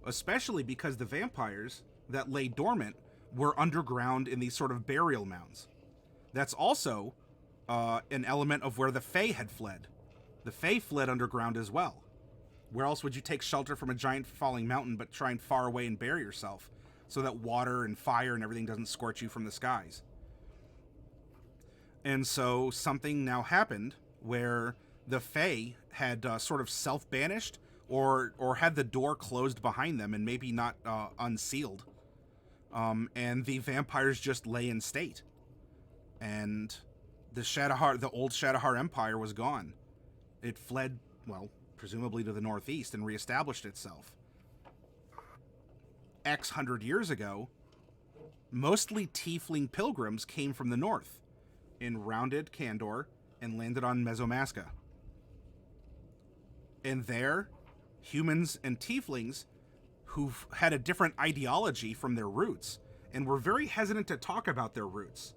especially because the vampires that lay dormant were underground in these sort of burial mounds. That's also an element of where the Fae had fled. The Fae fled underground as well. Where else would you take shelter from a giant falling mountain but try and far away and bury yourself so that water and fire and everything doesn't scorch you from the skies? And so something now happened where the Fae had sort of self-banished or had the door closed behind them and maybe not unsealed. And the vampires just lay in state. And the old Shadowhar Empire was gone. It fled, well, presumably to the northeast and reestablished itself. X hundred years ago, mostly tiefling pilgrims came from the north and rounded Kandor and landed on Mesomasca. And there, humans and tieflings who've had a different ideology from their roots and were very hesitant to talk about their roots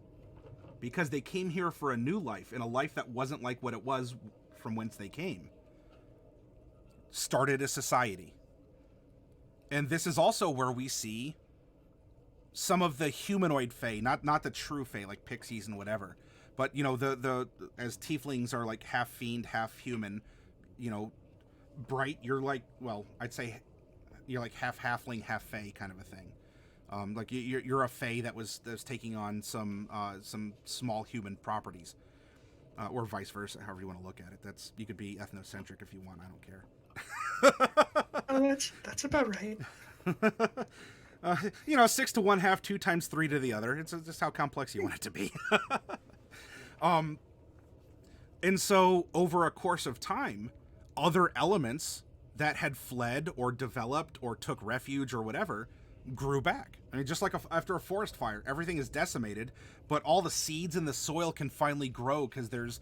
because they came here for a new life and a life that wasn't like what it was from whence they came, started a society. And this is also where we see some of the humanoid Fae, not the true Fae like pixies and whatever, but you know, the as tieflings are like half fiend, half human, you know, Bright, you're like, well, I'd say you're like half halfling, half Fae kind of a thing. Like you're a Fae that was taking on some small human properties, or vice versa, however you want to look at it. You could be ethnocentric if you want. I don't care. Oh, that's about right. 6 to 1 half, 2 times 3 to the other. It's just how complex you want it to be. And so over a course of time, other elements that had fled or developed or took refuge or whatever grew back. I mean, just like after a forest fire, everything is decimated, but all the seeds in the soil can finally grow because there's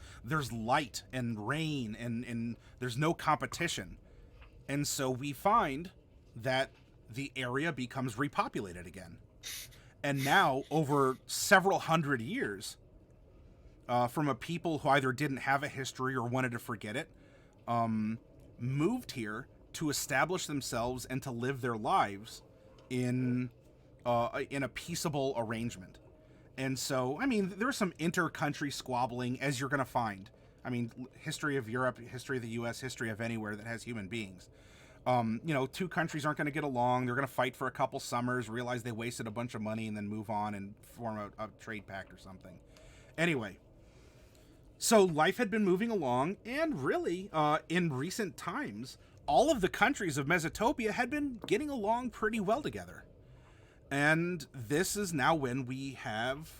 light and rain and there's no competition. And so we find that the area becomes repopulated again. And now, over several hundred years, from a people who either didn't have a history or wanted to forget it, moved here to establish themselves and to live their lives in a peaceable arrangement. And so, I mean, there's some inter-country squabbling, as you're going to find. I mean, history of Europe, history of the U.S., history of anywhere that has human beings. Two countries aren't going to get along. They're going to fight for a couple summers, realize they wasted a bunch of money, and then move on and form a trade pact or something. Anyway, so life had been moving along, and really, in recent times, all of the countries of Mesotopia had been getting along pretty well together. And this is now when we have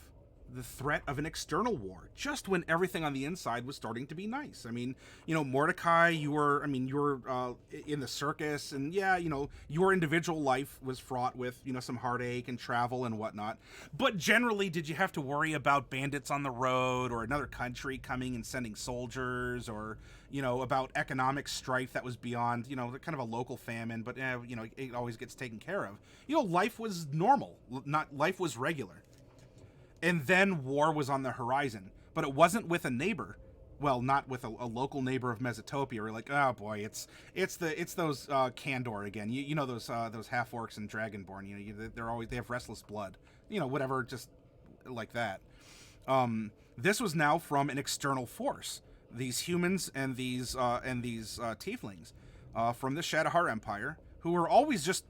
the threat of an external war, just when everything on the inside was starting to be nice. I mean, Mordecai, you were in the circus, and yeah, your individual life was fraught with, some heartache and travel and whatnot. But generally, did you have to worry about bandits on the road or another country coming and sending soldiers, or, about economic strife that was beyond, kind of a local famine, but, it always gets taken care of. Life was normal, life was regular. And then war was on the horizon, but it wasn't with a neighbor. Well, not with a local neighbor of Mesotopia. We're like, oh boy, it's those Kandor again. Those half orcs and Dragonborn. They have restless blood. Whatever, just like that. This was now from an external force. These humans and these tieflings from the Shadowheart Empire, who were always just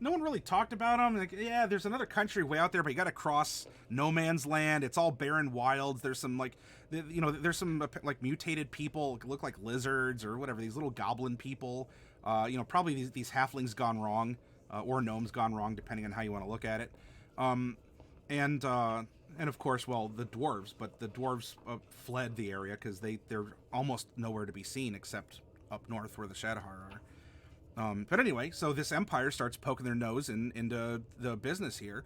no one really talked about them. Like, yeah, there's another country way out there, but you got to cross no man's land. It's all barren wilds. There's some there's some mutated people, look like lizards or whatever. These little goblin people. Probably these halflings gone wrong, or gnomes gone wrong, depending on how you want to look at it. And of course, well, the dwarves. But the dwarves fled the area because they're almost nowhere to be seen except up north where the Shadowheart are. But anyway, so this empire starts poking their nose into the business here,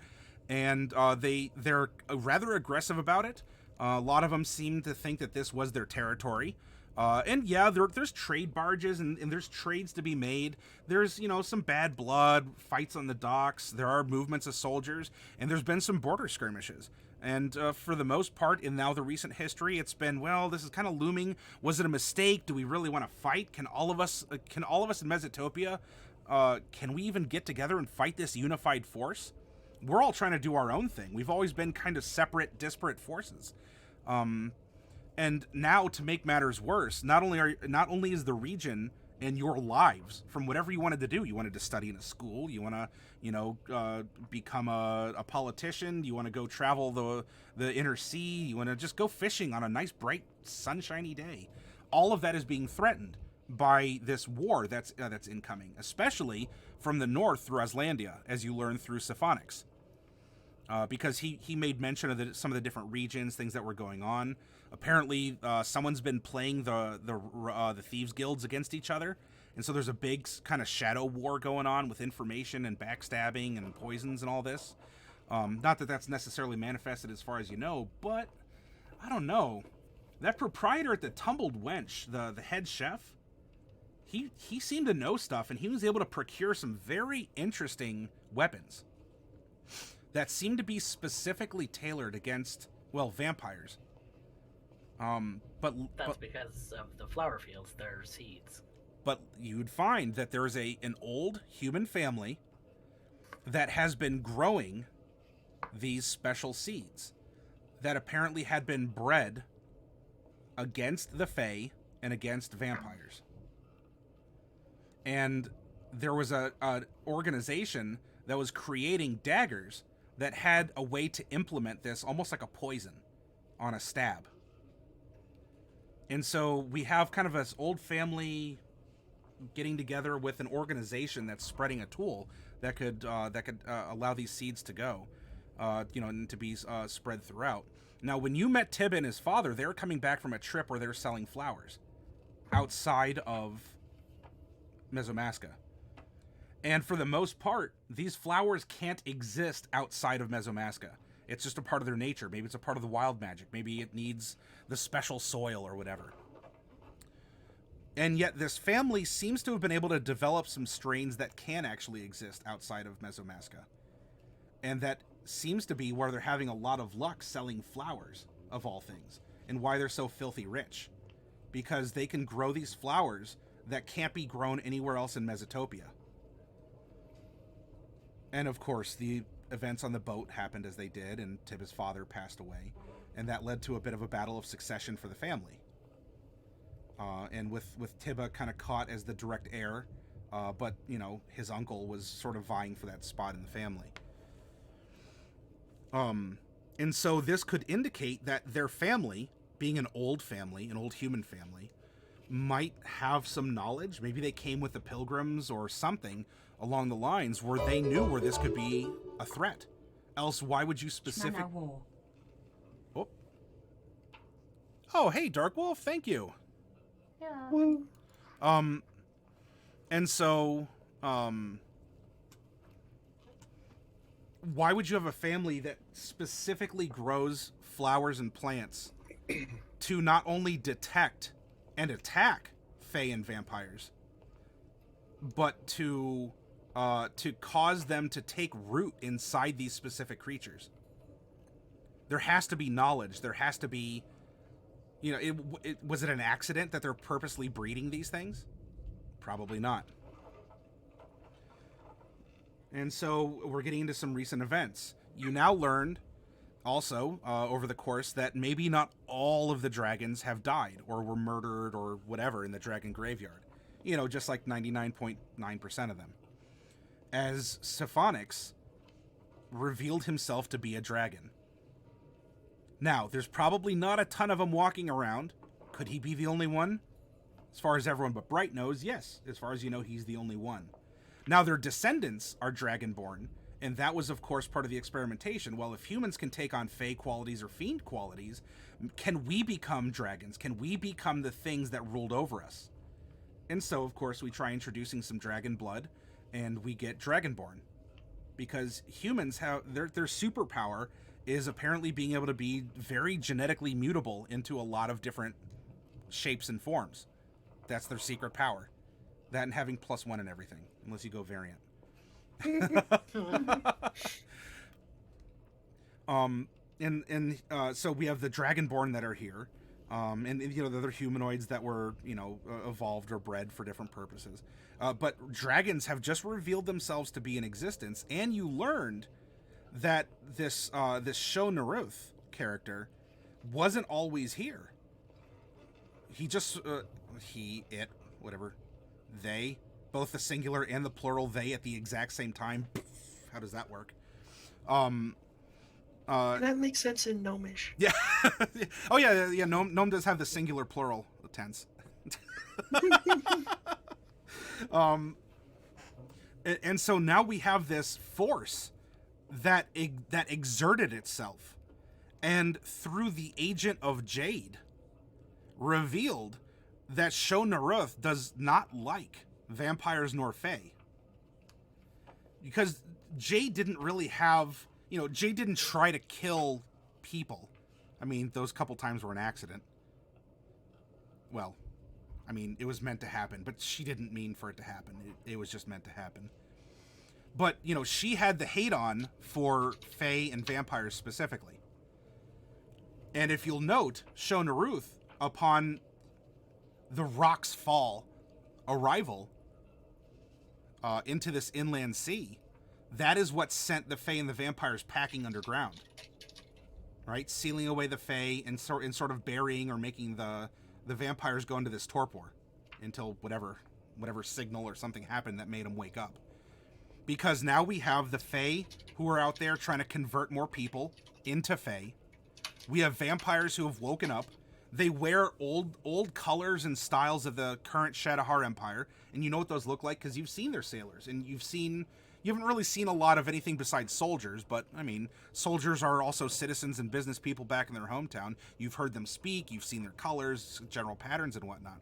and they're rather aggressive about it. A lot of them seem to think that this was their territory. And yeah, there's trade barges and there's trades to be made. There's, some bad blood, fights on the docks. There are movements of soldiers, and there's been some border skirmishes. And for the most part, in now the recent history, it's been, well, this is kind of looming. Was it a mistake? Do we really want to fight? Can all of us in Mesotopia, can we even get together and fight this unified force? We're all trying to do our own thing. We've always been kind of separate, disparate forces. And now, to make matters worse, not only is the region and your lives from whatever you wanted to do. You wanted to study in a school. You want to, become a politician. You want to go travel the inner sea. You want to just go fishing on a nice, bright, sunshiny day. All of that is being threatened by this war that's incoming, especially from the north through Aslandia, as you learn through Symphonix. Because he made mention of some of the different regions, things that were going on. Apparently, someone's been playing the thieves guilds against each other, and so there's a big kind of shadow war going on with information and backstabbing and poisons and all this. Not that that's necessarily manifested as far as you know, but I don't know. That proprietor at the Tumbled Wench, the head chef, he seemed to know stuff, and he was able to procure some very interesting weapons that seem to be specifically tailored against, well, vampires. That's because of the flower fields, they're seeds. But you'd find that there is an old human family that has been growing these special seeds that apparently had been bred against the Fae and against vampires. And there was an organization that was creating daggers that had a way to implement this almost like a poison on a stab. And so we have kind of this old family getting together with an organization that's spreading a tool that could allow these seeds to go, and to be spread throughout. Now, when you met Tib and his father, they were coming back from a trip where they were selling flowers outside of Mesomasca. And for the most part, these flowers can't exist outside of Mesomasca. It's just a part of their nature. Maybe it's a part of the wild magic. Maybe it needs the special soil or whatever. And yet this family seems to have been able to develop some strains that can actually exist outside of Mesomasca. And that seems to be where they're having a lot of luck selling flowers, of all things, and why they're so filthy rich. Because they can grow these flowers that can't be grown anywhere else in Mesotopia. And of course, the events on the boat happened as they did, and Tib's father passed away, and that led to a bit of a battle of succession for the family. and with Tiba kind of caught as the direct heir, but his uncle was sort of vying for that spot in the family. And so this could indicate that their family, being an old human family, might have some knowledge. Maybe they came with the Pilgrims or something along the lines where they knew where this could be a threat. Else, why would you Oh, hey, Dark Wolf, thank you. Yeah. And so, why would you have a family that specifically grows flowers and plants to not only detect and attack fae and vampires, but to cause them to take root inside these specific creatures? There has to be knowledge. There has to be, was it an accident that they're purposely breeding these things? Probably not. And so we're getting into some recent events. You now learned also over the course that maybe not all of the dragons have died or were murdered or whatever in the dragon graveyard. Just like 99.9% of them. As Stephonix revealed himself to be a dragon. Now, there's probably not a ton of them walking around. Could he be the only one? As far as everyone but Bright knows, yes. As far as you know, he's the only one. Now, their descendants are dragonborn, and that was, of course, part of the experimentation. Well, if humans can take on fae qualities or fiend qualities, can we become dragons? Can we become the things that ruled over us? And so, of course, we try introducing some dragon blood, and we get dragonborn. Because humans have their superpower is apparently being able to be very genetically mutable into a lot of different shapes and forms. That's their secret power. That and having +1 and everything, unless you go variant. So we have the dragonborn that are here, and the other humanoids that were evolved or bred for different purposes. But dragons have just revealed themselves to be in existence, and you learned that this Sho Naruth character wasn't always here. He just they, both the singular and the plural they at the exact same time. How does that work? That makes sense in Gnomish. Yeah. Oh yeah. Gnome does have the singular plural tense. And so now we have this force that exerted itself, and through the agent of Jade, revealed that Sho Naruth does not like vampires nor fae. Because Jade didn't really have, Jade didn't try to kill people. I mean, those couple times were an accident. Well, I mean, it was meant to happen, but she didn't mean for it to happen. It was just meant to happen. But, she had the hate on for fae and vampires specifically. And if you'll note, Sho Naruth, upon the Rock's Fall arrival into this inland sea, that is what sent the fae and the vampires packing underground. Right? Sealing away the fae and sort of burying or making the vampires go into this torpor until whatever signal or something happened that made them wake up. Because now we have the fae who are out there trying to convert more people into fae. We have vampires who have woken up. They wear old colors and styles of the current Shadowheart Empire, and you know what those look like because you've seen their sailors, and you haven't really seen a lot of anything besides soldiers, but I mean, soldiers are also citizens and business people back in their hometown. You've heard them speak, you've seen their colors, general patterns, and whatnot.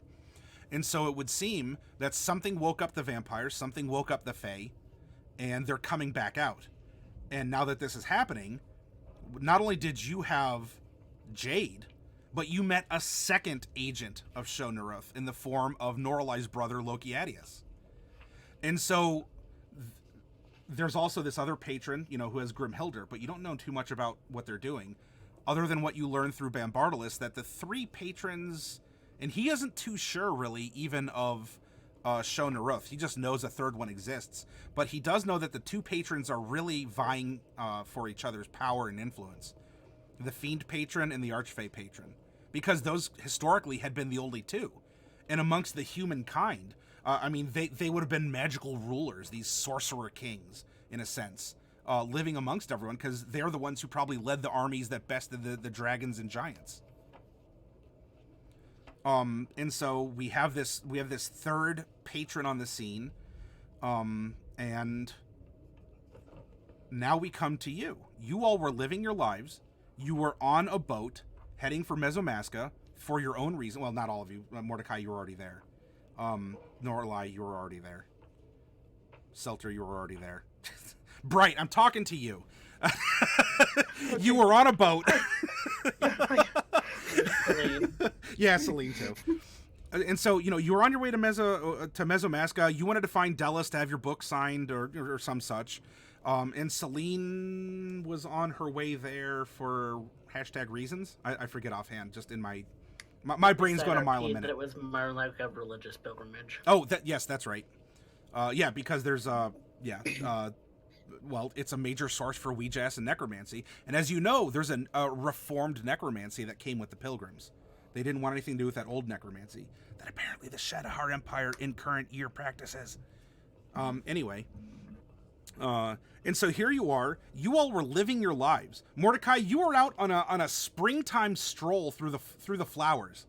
And so it would seem that something woke up the vampires, something woke up the fae, and they're coming back out. And now that this is happening, not only did you have Jade, but you met a second agent of Sho Naruth in the form of Norallie's brother, Lokiadius. And so there's also this other patron, who has Grimhilder, but you don't know too much about what they're doing, other than what you learned through Bambardalis, that the three patrons, and he isn't too sure, really, even of Sho Naruth. He just knows a third one exists. But he does know that the two patrons are really vying for each other's power and influence. The Fiend patron and the Archfey patron. Because those historically had been the only two. and amongst the humankind. I mean, they would have been magical rulers, these sorcerer kings, in a sense, living amongst everyone, because they're the ones who probably led the armies that bested the dragons and giants. And so we have this third patron on the scene, and now we come to you. You all were living your lives. You were on a boat heading for Mesomasca for your own reason. Well, not all of you. Mordecai, you were already there. Norallie, you were already there. Selter, you were already there. Bright, I'm talking to you. You were on a boat. Yeah, Celine too. And so, you were on your way to Mesomasca. You wanted to find Delos to have your book signed or some such. And Celine was on her way there for #reasons. I forget offhand, just in my brain's going a mile a minute. That it was more like a religious pilgrimage. Oh, yes, that's right. Yeah, because there's well, it's a major source for Ouija and necromancy. And as you know, there's a reformed necromancy that came with the pilgrims. They didn't want anything to do with that old necromancy that apparently the Shadowhar Empire in current year practices. Anyway. And so here you are. You all were living your lives. Mordecai, you were out on a springtime stroll through the flowers.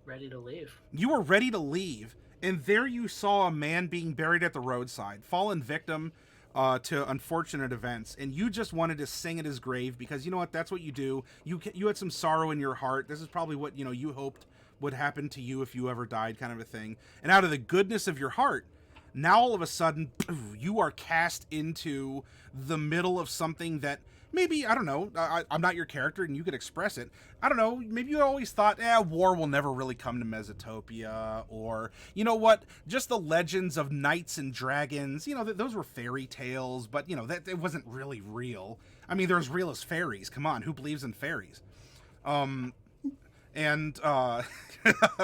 Ready to leave. You were ready to leave, and there you saw a man being buried at the roadside, fallen victim to unfortunate events, and you just wanted to sing at his grave because you know what? That's what you do. You had some sorrow in your heart. This is probably what you hoped would happen to you if you ever died, kind of a thing. And out of the goodness of your heart, now all of a sudden, you are cast into the middle of something that maybe, I don't know, I'm not your character and you could express it. I don't know, maybe you always thought, war will never really come to Mesotopia, or, you know what, just the legends of knights and dragons, those were fairy tales, but, that it wasn't really real. I mean, they're as real as fairies. Come on, who believes in fairies?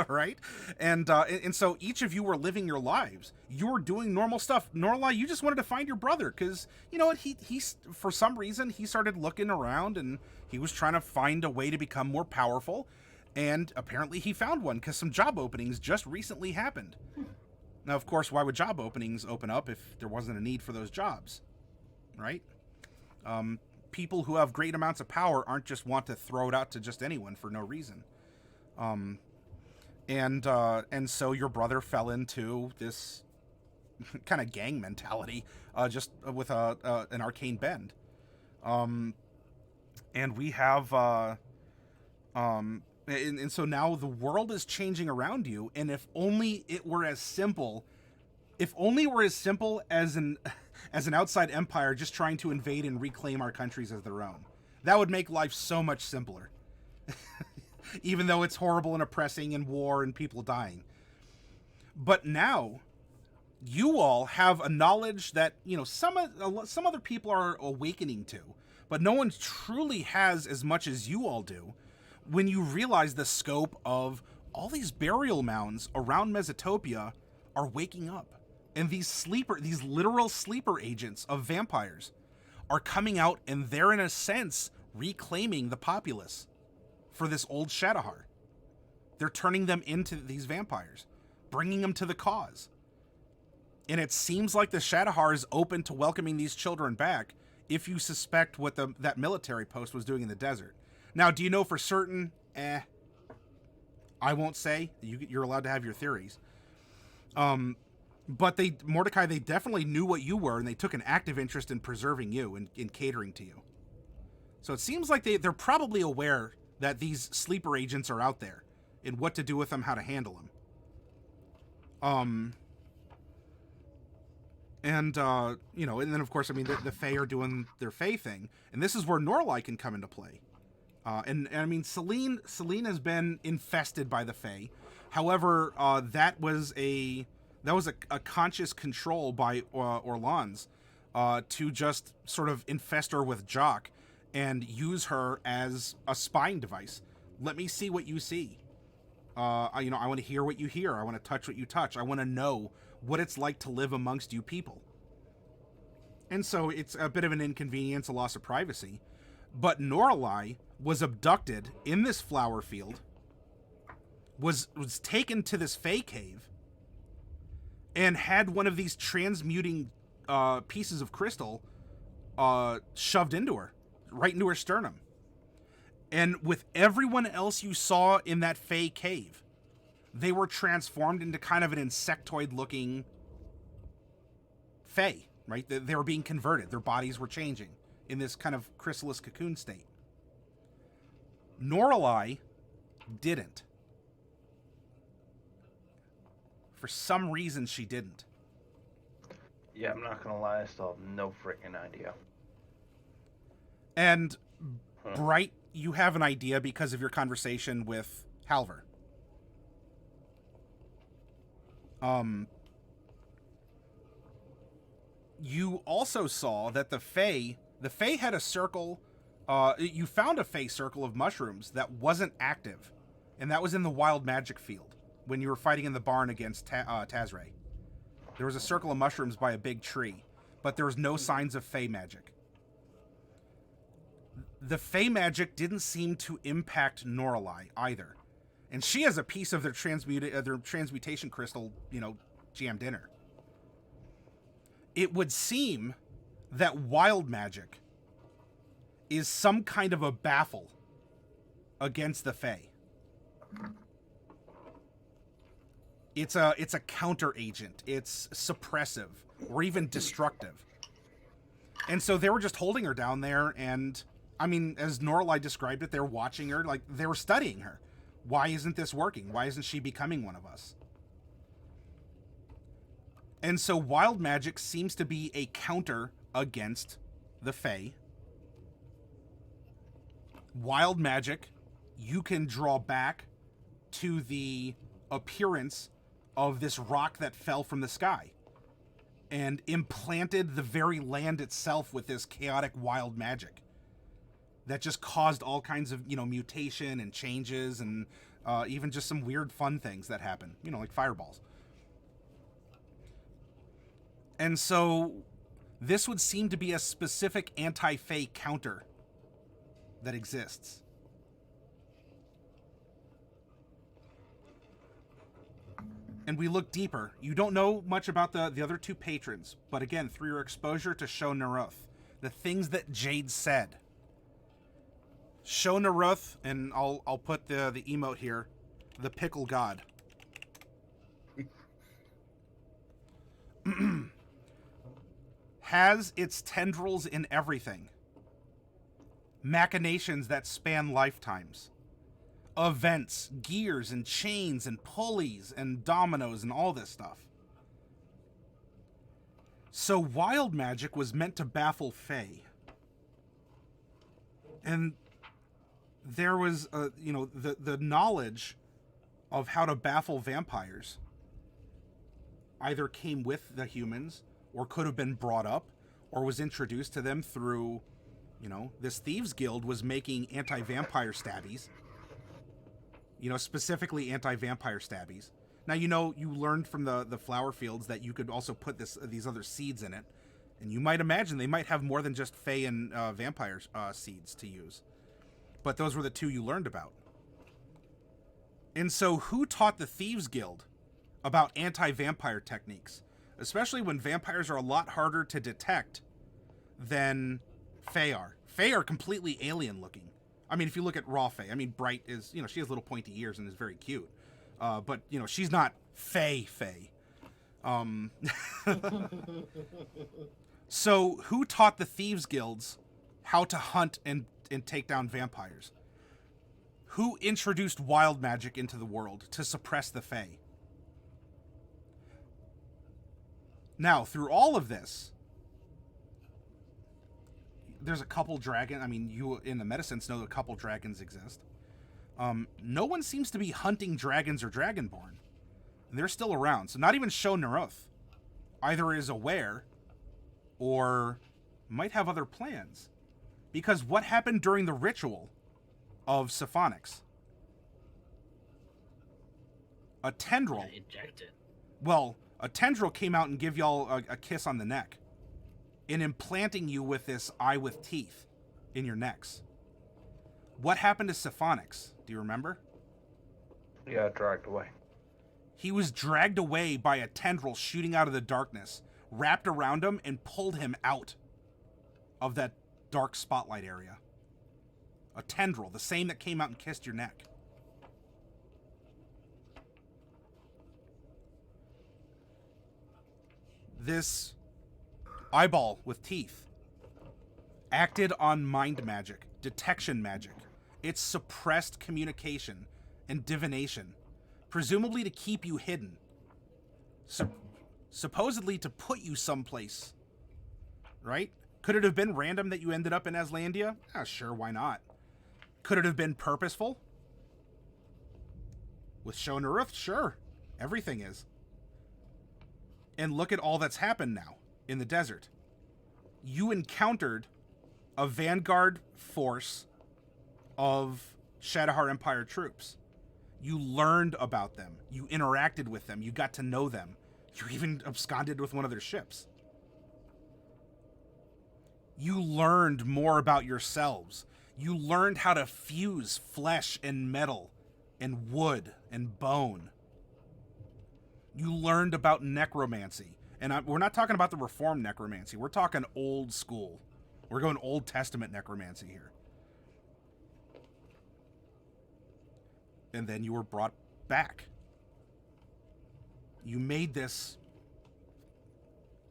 Right? And so each of you were living your lives. You were doing normal stuff. Norallie, you just wanted to find your brother because, you know what, he's for some reason, he started looking around and he was trying to find a way to become more powerful. And apparently he found one because some job openings just recently happened. Now, of course, why would job openings open up if there wasn't a need for those jobs? Right? People who have great amounts of power aren't just want to throw it out to just anyone for no reason. And so your brother fell into this kind of gang mentality, just with an arcane bend. And we have, and so now the world is changing around you. And if only it were as simple, as an outside empire just trying to invade and reclaim our countries as their own, that would make life so much simpler. Even though it's horrible and oppressing and war and people dying. But now, you all have a knowledge that, some other people are awakening to, but no one truly has as much as you all do when you realize the scope of all these burial mounds around Mesotopia are waking up. And these literal sleeper agents of vampires are coming out, and they're in a sense reclaiming the populace for this old Shadowhar. They're turning them into these vampires, bringing them to the cause. And it seems like the Shadowhar is open to welcoming these children back if you suspect what that military post was doing in the desert. Now, do you know for certain? I won't say. You're allowed to have your theories. But Mordecai, they definitely knew what you were, and they took an active interest in preserving you and in catering to you. So it seems like they're probably aware that these sleeper agents are out there and what to do with them, how to handle them. And then of course, I mean, the Fae are doing their Fae thing, and this is where Norallie can come into play. And I mean, Celine has been infested by the Fae. However, that was a conscious control by Orlan's to just sort of infest her with Jock and use her as a spying device. Let me see what you see. I want to hear what you hear. I want to touch what you touch. I want to know what it's like to live amongst you people. And so it's a bit of an inconvenience, a loss of privacy. But Norallie was abducted in this flower field was taken to this Fey cave and had one of these transmuting pieces of crystal shoved into her, right into her sternum. And with everyone else you saw in that Fey cave, they were transformed into kind of an insectoid-looking Fey, right? They were being converted. Their bodies were changing in this kind of chrysalis cocoon state. Norallie didn't. For some reason, she didn't. Yeah, I'm not gonna lie, I still have no freaking idea. And Bright, you have an idea because of your conversation with Halver. You also saw that the Fae had a circle. You found a Fae circle of mushrooms that wasn't active, and that was in the wild magic field when you were fighting in the barn against Tazray. There was a circle of mushrooms by a big tree, but there was no signs of Fae magic. The Fae magic didn't seem to impact Norallie either, and she has a piece of their transmutation crystal, jammed in her. It would seem that wild magic is some kind of a baffle against the Fae. It's a counter agent. It's suppressive or even destructive. And so they were just holding her down there, and I mean, as Norallie described it, they're watching her, like they were studying her. Why isn't this working? Why isn't she becoming one of us? And so wild magic seems to be a counter against the Fae. Wild magic, you can draw back to the appearance of this rock that fell from the sky and implanted the very land itself with this chaotic wild magic that just caused all kinds of, mutation and changes and even just some weird fun things that happen, like fireballs. And so this would seem to be a specific anti-Fae counter that exists. And we look deeper. You don't know much about the other two patrons, but again, through your exposure to Sho Naruth, the things that Jade said. Sho Naruth, and I'll put the emote here, the pickle god. Has its tendrils in everything. Machinations that span lifetimes. Events, gears, and chains, and pulleys, and dominoes, and all this stuff. So wild magic was meant to baffle Fae. And there was, the knowledge of how to baffle vampires either came with the humans, or could have been brought up, or was introduced to them through, this Thieves Guild was making anti-vampire stabbies. Specifically anti-vampire stabbies. Now, you learned from the flower fields that you could also put these other seeds in it. And you might imagine they might have more than just Fae and vampire seeds to use. But those were the two you learned about. And so who taught the Thieves Guild about anti-vampire techniques? Especially when vampires are a lot harder to detect than Fae are. Fae are completely alien looking. I mean, if you look at raw Fae, Bright is, she has little pointy ears and is very cute. But, she's not Fae. So, who taught the Thieves Guilds how to hunt and take down vampires? Who introduced wild magic into the world to suppress the Fae? Now, through all of this, there's a couple dragons. You in the Metasense know a couple dragons exist. No one seems to be hunting dragons or dragonborn. They're still around. So not even Sho Naruth either is aware or might have other plans. Because what happened during the ritual of Siphonix? A tendril. Yeah, ejected. Well, a tendril came out and give y'all a kiss on the neck. In implanting you with this eye with teeth in your necks. What happened to Siphonix? Do you remember? Yeah, dragged away. He was dragged away by a tendril shooting out of the darkness, wrapped around him, and pulled him out of that dark spotlight area. A tendril, the same that came out and kissed your neck. This eyeball with teeth acted on mind magic, detection magic. It suppressed communication and divination, presumably to keep you hidden. Supposedly to put you someplace. Right? Could it have been random that you ended up in Aslandia? Sure, why not? Could it have been purposeful? With Shonuruth? Sure. Everything is. And look at all that's happened now in the desert. You encountered a vanguard force of Shadowheart Empire troops. You learned about them. You interacted with them. You got to know them. You even absconded with one of their ships. You learned more about yourselves. You learned how to fuse flesh and metal and wood and bone. You learned about necromancy. And we're not talking about the reformed necromancy. We're talking old school. We're going Old Testament necromancy here. And then you were brought back. You made this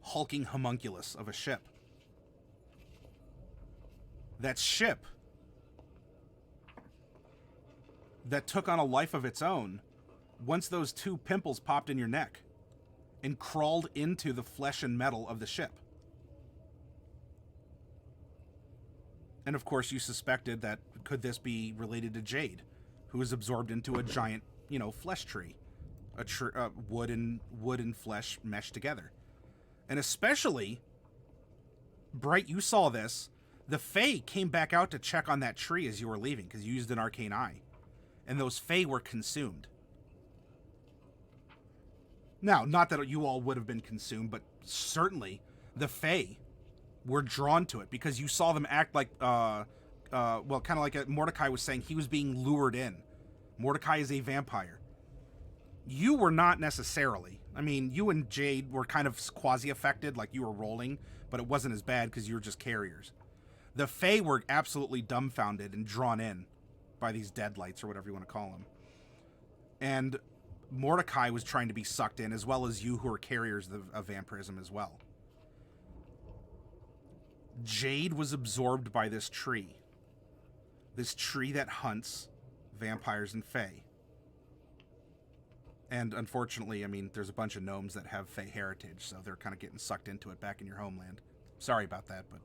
hulking homunculus of a ship. That ship that took on a life of its own once those two pimples popped in your neck and crawled into the flesh and metal of the ship. And of course you suspected that could this be related to Jade, who was absorbed into a giant, flesh tree. Wood and flesh meshed together. And especially, Bright, you saw this. The Fae came back out to check on that tree as you were leaving, because you used an arcane eye. And those Fae were consumed. Now, not that you all would have been consumed, but certainly the Fae were drawn to it, because you saw them act like, kind of like Mordecai was saying, he was being lured in. Mordecai is a vampire. You were not necessarily. I mean, you and Jade were kind of quasi-affected, like you were rolling, but it wasn't as bad because you were just carriers. The Fae were absolutely dumbfounded and drawn in by these deadlights, or whatever you want to call them. And Mordecai was trying to be sucked in, as well as you, who are carriers of vampirism as well. Jade was absorbed by this tree. This tree that hunts vampires and Fae. And unfortunately, I mean, there's a bunch of gnomes that have Fae heritage, so they're kind of getting sucked into it back in your homeland. Sorry about that, but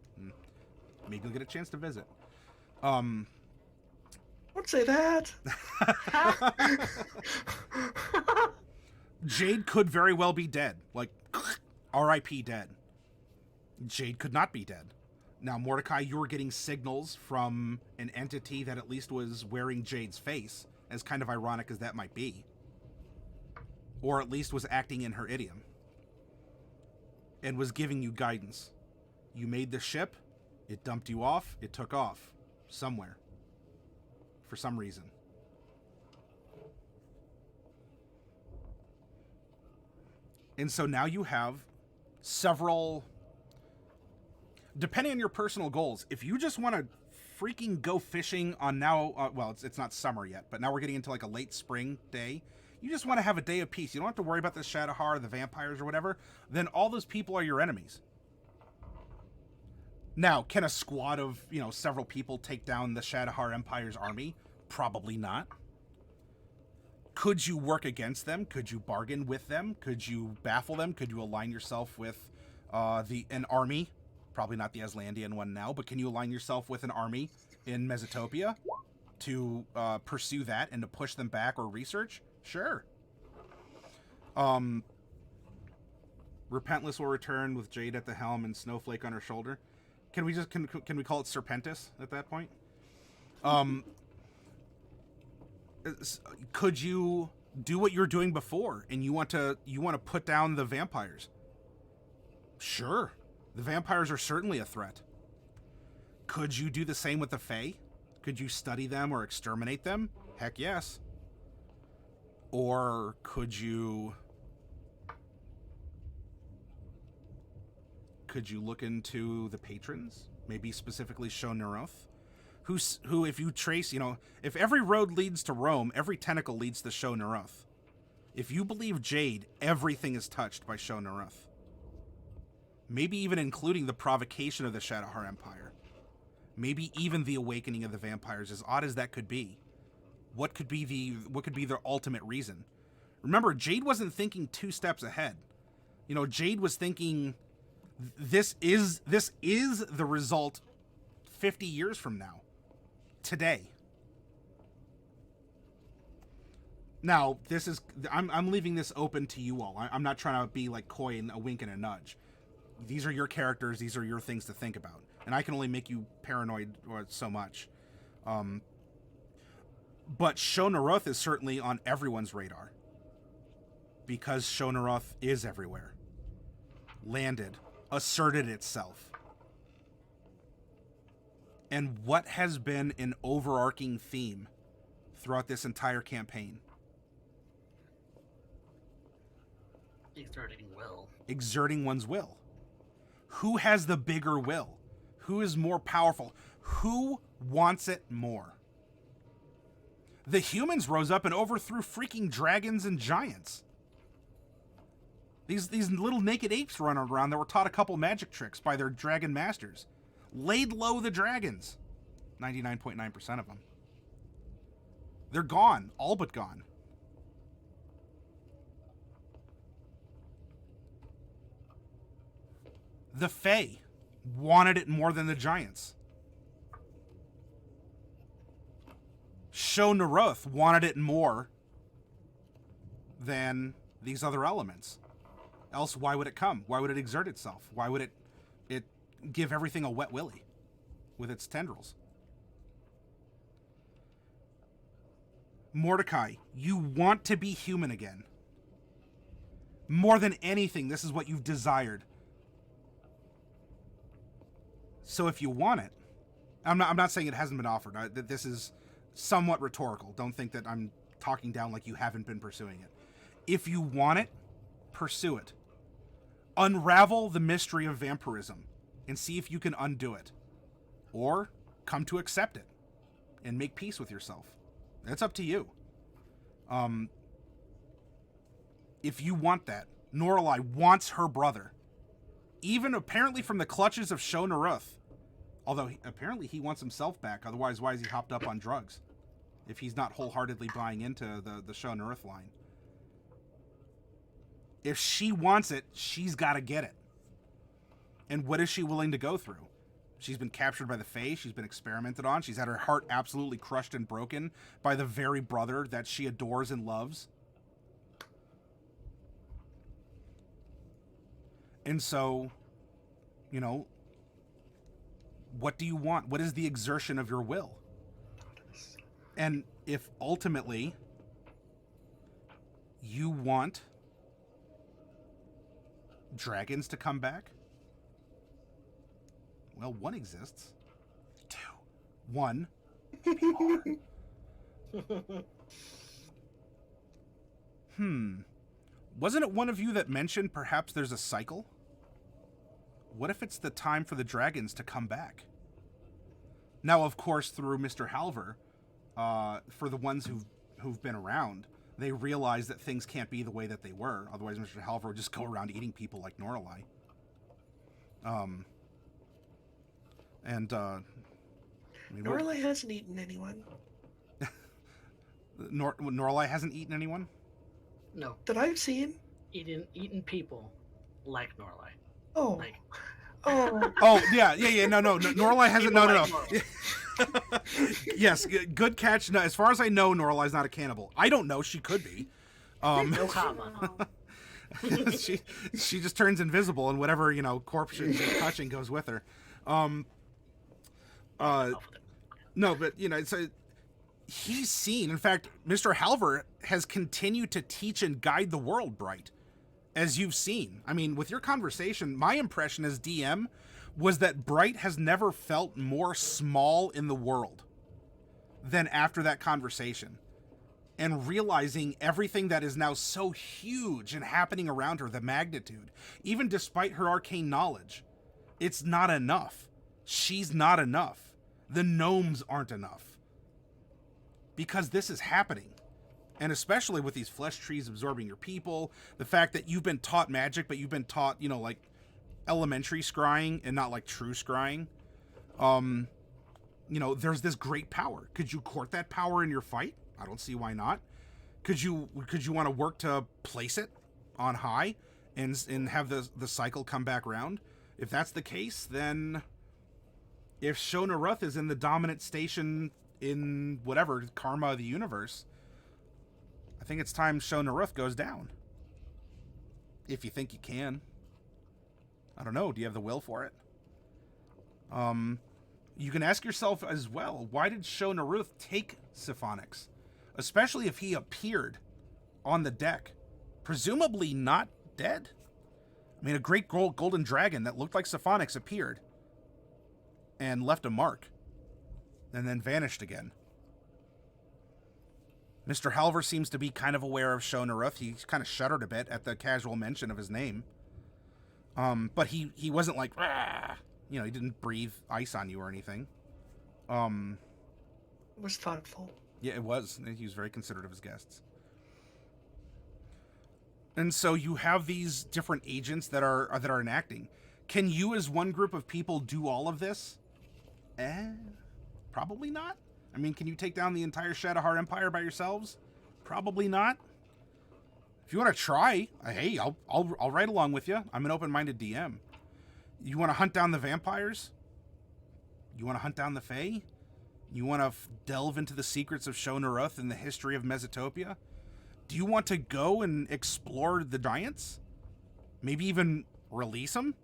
maybe you'll get a chance to visit. Don't say that. Jade could very well be dead. Like, R.I.P. dead. Jade could not be dead. Now, Mordecai, you were getting signals from an entity that at least was wearing Jade's face, as kind of ironic as that might be. Or at least was acting in her idiom. And was giving you guidance. You made the ship, it dumped you off, it took off. Somewhere. For some reason. And so now you have several... Depending on your personal goals, if you just want to freaking go fishing on now... it's not summer yet, but now we're getting into like a late spring day. You just want to have a day of peace. You don't have to worry about the Shadowheart, the vampires, or whatever. Then all those people are your enemies. Now, can a squad of, several people take down the Shadowheart Empire's army? Probably not. Could you work against them? Could you bargain with them? Could you baffle them? Could you align yourself with an army? Probably not the Aslandian one now, but can you align yourself with an army in Mesotopia to pursue that and to push them back or research? Sure. Repentless will return with Jade at the helm and Snowflake on her shoulder. Can we call it Serpentis at that point? Could you do what you're doing before and you want to put down the vampires? Sure. The vampires are certainly a threat. Could you do the same with the Fae? Could you study them or exterminate them? Heck yes. Or could you look into the patrons? Maybe specifically Shonuroth? Who, if you trace, if every road leads to Rome, every tentacle leads to Shonuroth. If you believe Jade, everything is touched by Shonuroth. Maybe even including the provocation of the Shadowheart Empire. Maybe even the awakening of the vampires, as odd as that could be. What could be their ultimate reason? Remember, Jade wasn't thinking 2 steps ahead. Jade was thinking, this is the result 50 years from now. Today. Now, I'm leaving this open to you all. I'm not trying to be like coy and a wink and a nudge. These are your characters. These are your things to think about. And I can only make you paranoid so much. But Shonuroth is certainly on everyone's radar. Because Shonuroth is everywhere. Landed. Asserted itself. And what has been an overarching theme throughout this entire campaign? Exerting will. Exerting one's will. Who has the bigger will? Who is more powerful? Who wants it more? The humans rose up and overthrew freaking dragons and giants. These little naked apes running around that were taught a couple magic tricks by their dragon masters. Laid low the dragons. 99.9% of them. They're gone. All but gone. The Fae wanted it more than the giants. Shonuroth wanted it more than these other elements. Else, why would it come? Why would it exert itself? Why would it give everything a wet willy with its tendrils? Mordecai, you want to be human again. More than anything, this is what you've desired. So if you want it, I'm not saying it hasn't been offered. This is somewhat rhetorical. Don't think that I'm talking down like you haven't been pursuing it. If you want it, pursue it. Unravel the mystery of vampirism and see if you can undo it. Or come to accept it and make peace with yourself. That's up to you. If you want that, Norallie wants her brother. Even apparently from the clutches of Shonuroth. Although, apparently he wants himself back. Otherwise, why is he hopped up on drugs? If he's not wholeheartedly buying into the Shonuroth line. If she wants it, she's got to get it. And what is she willing to go through? She's been captured by the Fae. She's been experimented on. She's had her heart absolutely crushed and broken by the very brother that she adores and loves. And so, what do you want? What is the exertion of your will? And if ultimately you want dragons to come back, well, one exists. 2. 1. Wasn't it one of you that mentioned perhaps there's a cycle? What if it's the time for the dragons to come back? Now, of course, through Mr. Halver, for the ones who've been around, they realize that things can't be the way that they were. Otherwise, Mr. Halver would just go around eating people like Norallie. Norallie hasn't eaten anyone. Norallie hasn't eaten anyone? No. That I've seen. Eaten people like Norallie. Oh. Like, Oh, yeah. No. Norallie hasn't. No. Yes, good catch. No, as far as I know, Norallie's not a cannibal. I don't know. She could be. no comment. she just turns invisible, and whatever corpse she's touching goes with her. No, but so he's seen. In fact, Mr. Halver has continued to teach and guide the world, Bright, as you've seen. I mean, with your conversation, my impression as DM was that Bright has never felt more small in the world than after that conversation. and realizing everything that is now so huge and happening around her, the magnitude, even despite her arcane knowledge, it's not enough. She's not enough. The gnomes aren't enough. Because this is happening. And especially with these flesh trees absorbing your people, the fact that you've been taught magic, but you've been taught, you know, like elementary scrying and not like true scrying. You know, there's this great power. Could you court that power in your fight? I don't see why not. Could you want to work to place it on high and have the cycle come back round? If that's the case, then if Shona Ruth is in the dominant station in whatever karma of the universe, I think it's time Shona Ruth goes down. If you think you can. I don't know. Do you have the will for it? You can ask yourself as well, why did Shona Ruth take Siphonix? Especially if he appeared on the deck. Presumably not dead. I mean, a great golden dragon that looked like Siphonix appeared and left a mark and then vanished again. Mr. Halver seems to be kind of aware of Shona Ruth. He kind of shuddered a bit at the casual mention of his name. But he wasn't like, "Rah!" You know, he didn't breathe ice on you or anything. It was thoughtful. Yeah, it was. He was very considerate of his guests. And so you have these different agents that are enacting. Can you, as one group of people, do all of this? Probably not. I mean, can you take down the entire Shadowheart Empire by yourselves? Probably not. If you want to try, hey, I'll ride along with you. I'm an open-minded DM. You want to hunt down the vampires? You want to hunt down the Fae? You want to delve into the secrets of Shona Ruth and the history of Mesotopia? Do you want to go and explore the giants? Maybe even release them?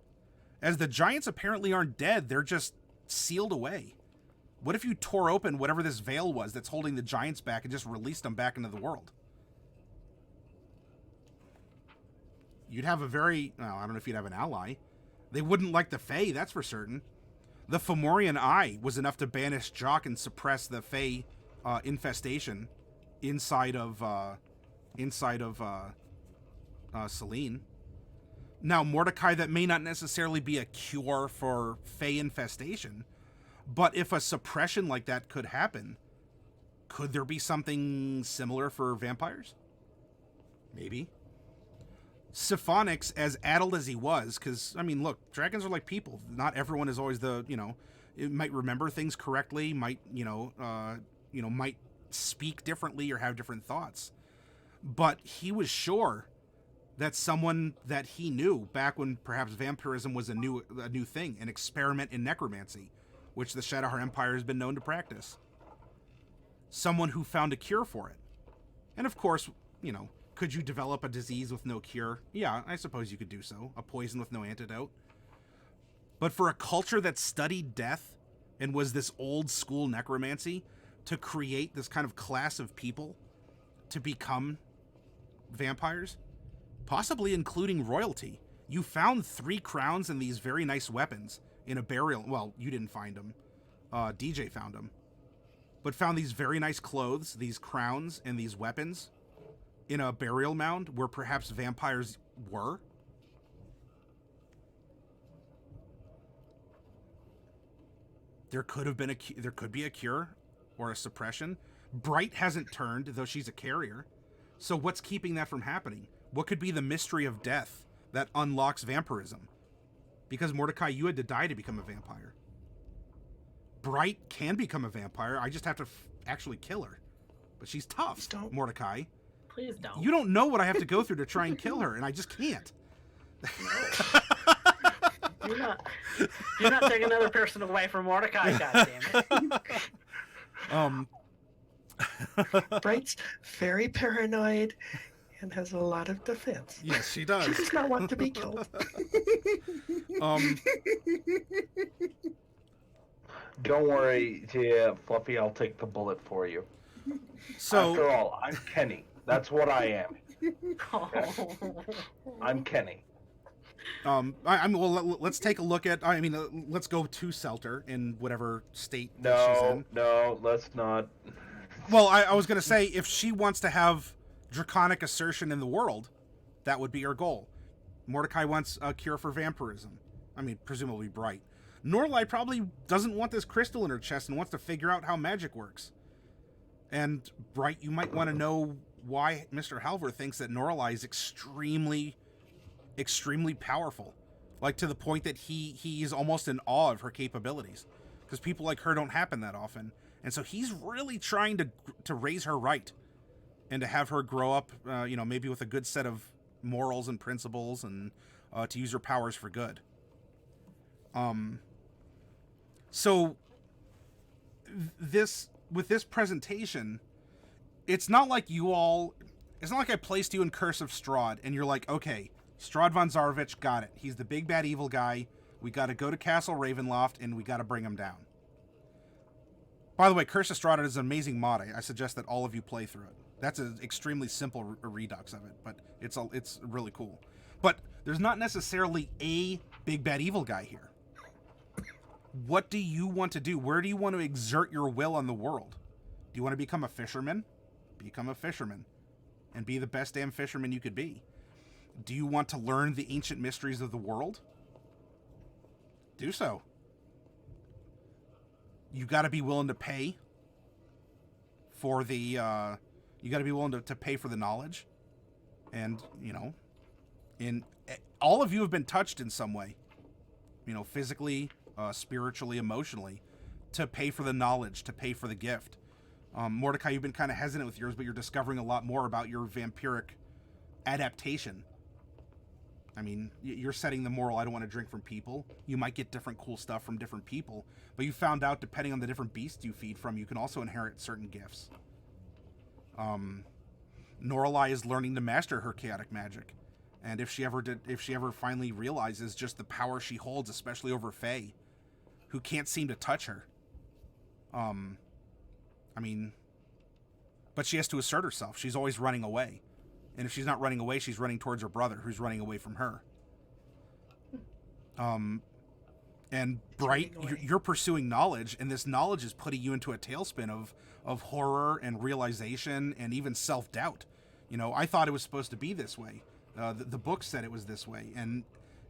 As the giants apparently aren't dead, they're just sealed away. What if you tore open whatever this veil was that's holding the giants back and just released them back into the world? You'd have a very... well, I don't know if you'd have an ally. They wouldn't like the Fae, that's for certain. The Fomorian Eye was enough to banish Jock and suppress the Fae infestation inside of Selene. Now, Mordecai, that may not necessarily be a cure for Fae infestation, but if a suppression like that could happen, could there be something similar for vampires? Maybe. Siphonix, as addled as he was, because, I mean, look, dragons are like people. Not everyone is always the, it might remember things correctly, might speak differently or have different thoughts. But he was sure that someone that he knew back when perhaps vampirism was a new thing, an experiment in necromancy, which the Shadowheart Empire has been known to practice. Someone who found a cure for it. And of course, could you develop a disease with no cure? Yeah, I suppose you could do so. A poison with no antidote. But for a culture that studied death and was this old school necromancy, to create this kind of class of people to become vampires, possibly including royalty. You found 3 crowns and these very nice weapons in a burial. Well, you didn't find them. DJ found them. But found these very nice clothes, these crowns, and these weapons in a burial mound where perhaps vampires were. There could be a cure or a suppression. Bright hasn't turned, though she's a carrier. So what's keeping that from happening? What could be the mystery of death that unlocks vampirism? Because Mordecai, you had to die to become a vampire. Bright can become a vampire. I just have to actually kill her. But she's tough, Mordecai. Please don't. You don't know what I have to go through to try and kill her, and I just can't. Do not take another person away from Mordecai, goddammit. Bright's very paranoid and has a lot of defense. Yes, she does. She does not want to be killed. Don't worry, dear Fluffy, I'll take the bullet for you. So, after all, I'm Kenny. That's what I am. I'm Kenny. Let's take a look at. Let's go to Selter in whatever state that she's in. No, let's not. Well, I was going to say, if she wants to have draconic assertion in the world, that would be her goal. Mordecai wants a cure for vampirism. I mean, presumably Bright. Norallie probably doesn't want this crystal in her chest and wants to figure out how magic works. And Bright, you might want to know why Mr. Halver thinks that Norallie is extremely, extremely powerful. Like, to the point that he is almost in awe of her capabilities. Because people like her don't happen that often. And so he's really trying to raise her right. And to have her grow up, maybe with a good set of morals and principles, and to use her powers for good. So with this presentation, it's not like I placed you in Curse of Strahd and you're like, okay, Strahd von Zarovich, got it. He's the big bad evil guy. We got to go to Castle Ravenloft and we got to bring him down. By the way, Curse of Strahd is an amazing mod. I suggest that all of you play through it. That's an extremely simple redux of it, but it's really cool. But there's not necessarily a big bad evil guy here. What do you want to do? Where do you want to exert your will on the world? Do you want to become a fisherman? Become a fisherman. And be the best damn fisherman you could be. Do you want to learn the ancient mysteries of the world? Do so. You got to be willing to pay for the, you got to be willing to pay for the knowledge. And, all of you have been touched in some way. Physically, spiritually, emotionally, to pay for the knowledge, to pay for the gift. Mordecai, you've been kind of hesitant with yours, but you're discovering a lot more about your vampiric adaptation. I mean, you're setting the moral, I don't want to drink from people. You might get different cool stuff from different people, but you found out, depending on the different beasts you feed from, you can also inherit certain gifts. Norallie is learning to master her chaotic magic. And if she ever finally realizes just the power she holds, especially over Fae, who can't seem to touch her. But she has to assert herself. She's always running away. And if she's not running away, she's running towards her brother, who's running away from her. And Bright, you're pursuing knowledge, and this knowledge is putting you into a tailspin of horror and realization and even self-doubt. I thought it was supposed to be this way. The book said it was this way, and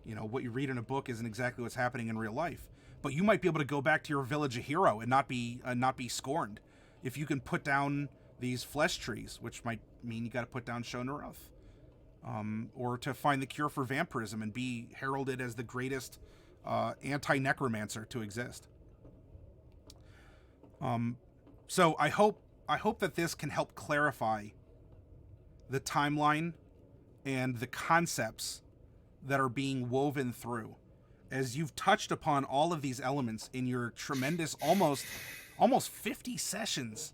what you read in a book isn't exactly what's happening in real life. But you might be able to go back to your village a hero and not be scorned if you can put down these flesh trees, which might mean you got to put down Shonaroth, or to find the cure for vampirism and be heralded as the greatest anti-necromancer to exist. So I hope that this can help clarify the timeline and the concepts that are being woven through, as you've touched upon all of these elements in your tremendous, almost 50 sessions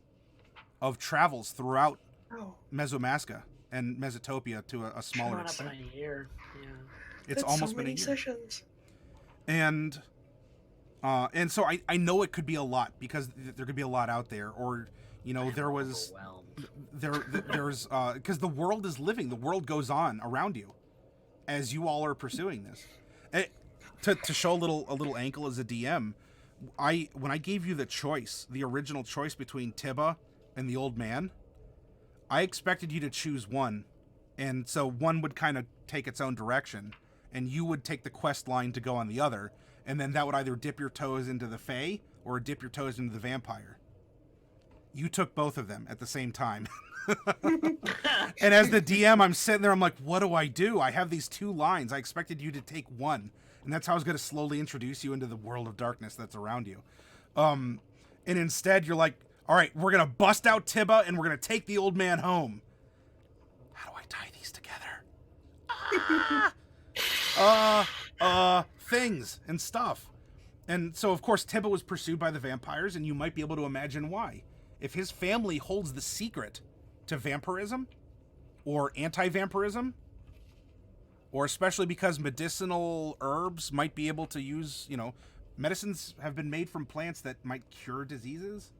of travels throughout Mesomasca and Mesotopia to a smaller extent. Up in a year. Yeah. It's That's almost so been a many year. sessions. And so I know it could be a lot, because there could be a lot out there, or there's because the world is living, the world goes on around you as you all are pursuing this. To show a little ankle as a DM, when I gave you the original choice between Tibba and the old man, I expected you to choose one, and so one would kind of take its own direction, and you would take the quest line to go on the other, and then that would either dip your toes into the Fae or dip your toes into the vampire. You took both of them at the same time. And as the DM, I'm sitting there, I'm like, what do? I have these two lines. I expected you to take one. And that's how I was going to slowly introduce you into the world of darkness that's around you. And instead, you're like, all right, we're going to bust out Tibba, and we're going to take the old man home. How do I tie these together? Things and stuff. And so, of course, Tibba was pursued by the vampires, and you might be able to imagine why. If his family holds the secret to vampirism, or anti-vampirism, or especially because medicinal herbs might be able to use, medicines have been made from plants that might cure diseases.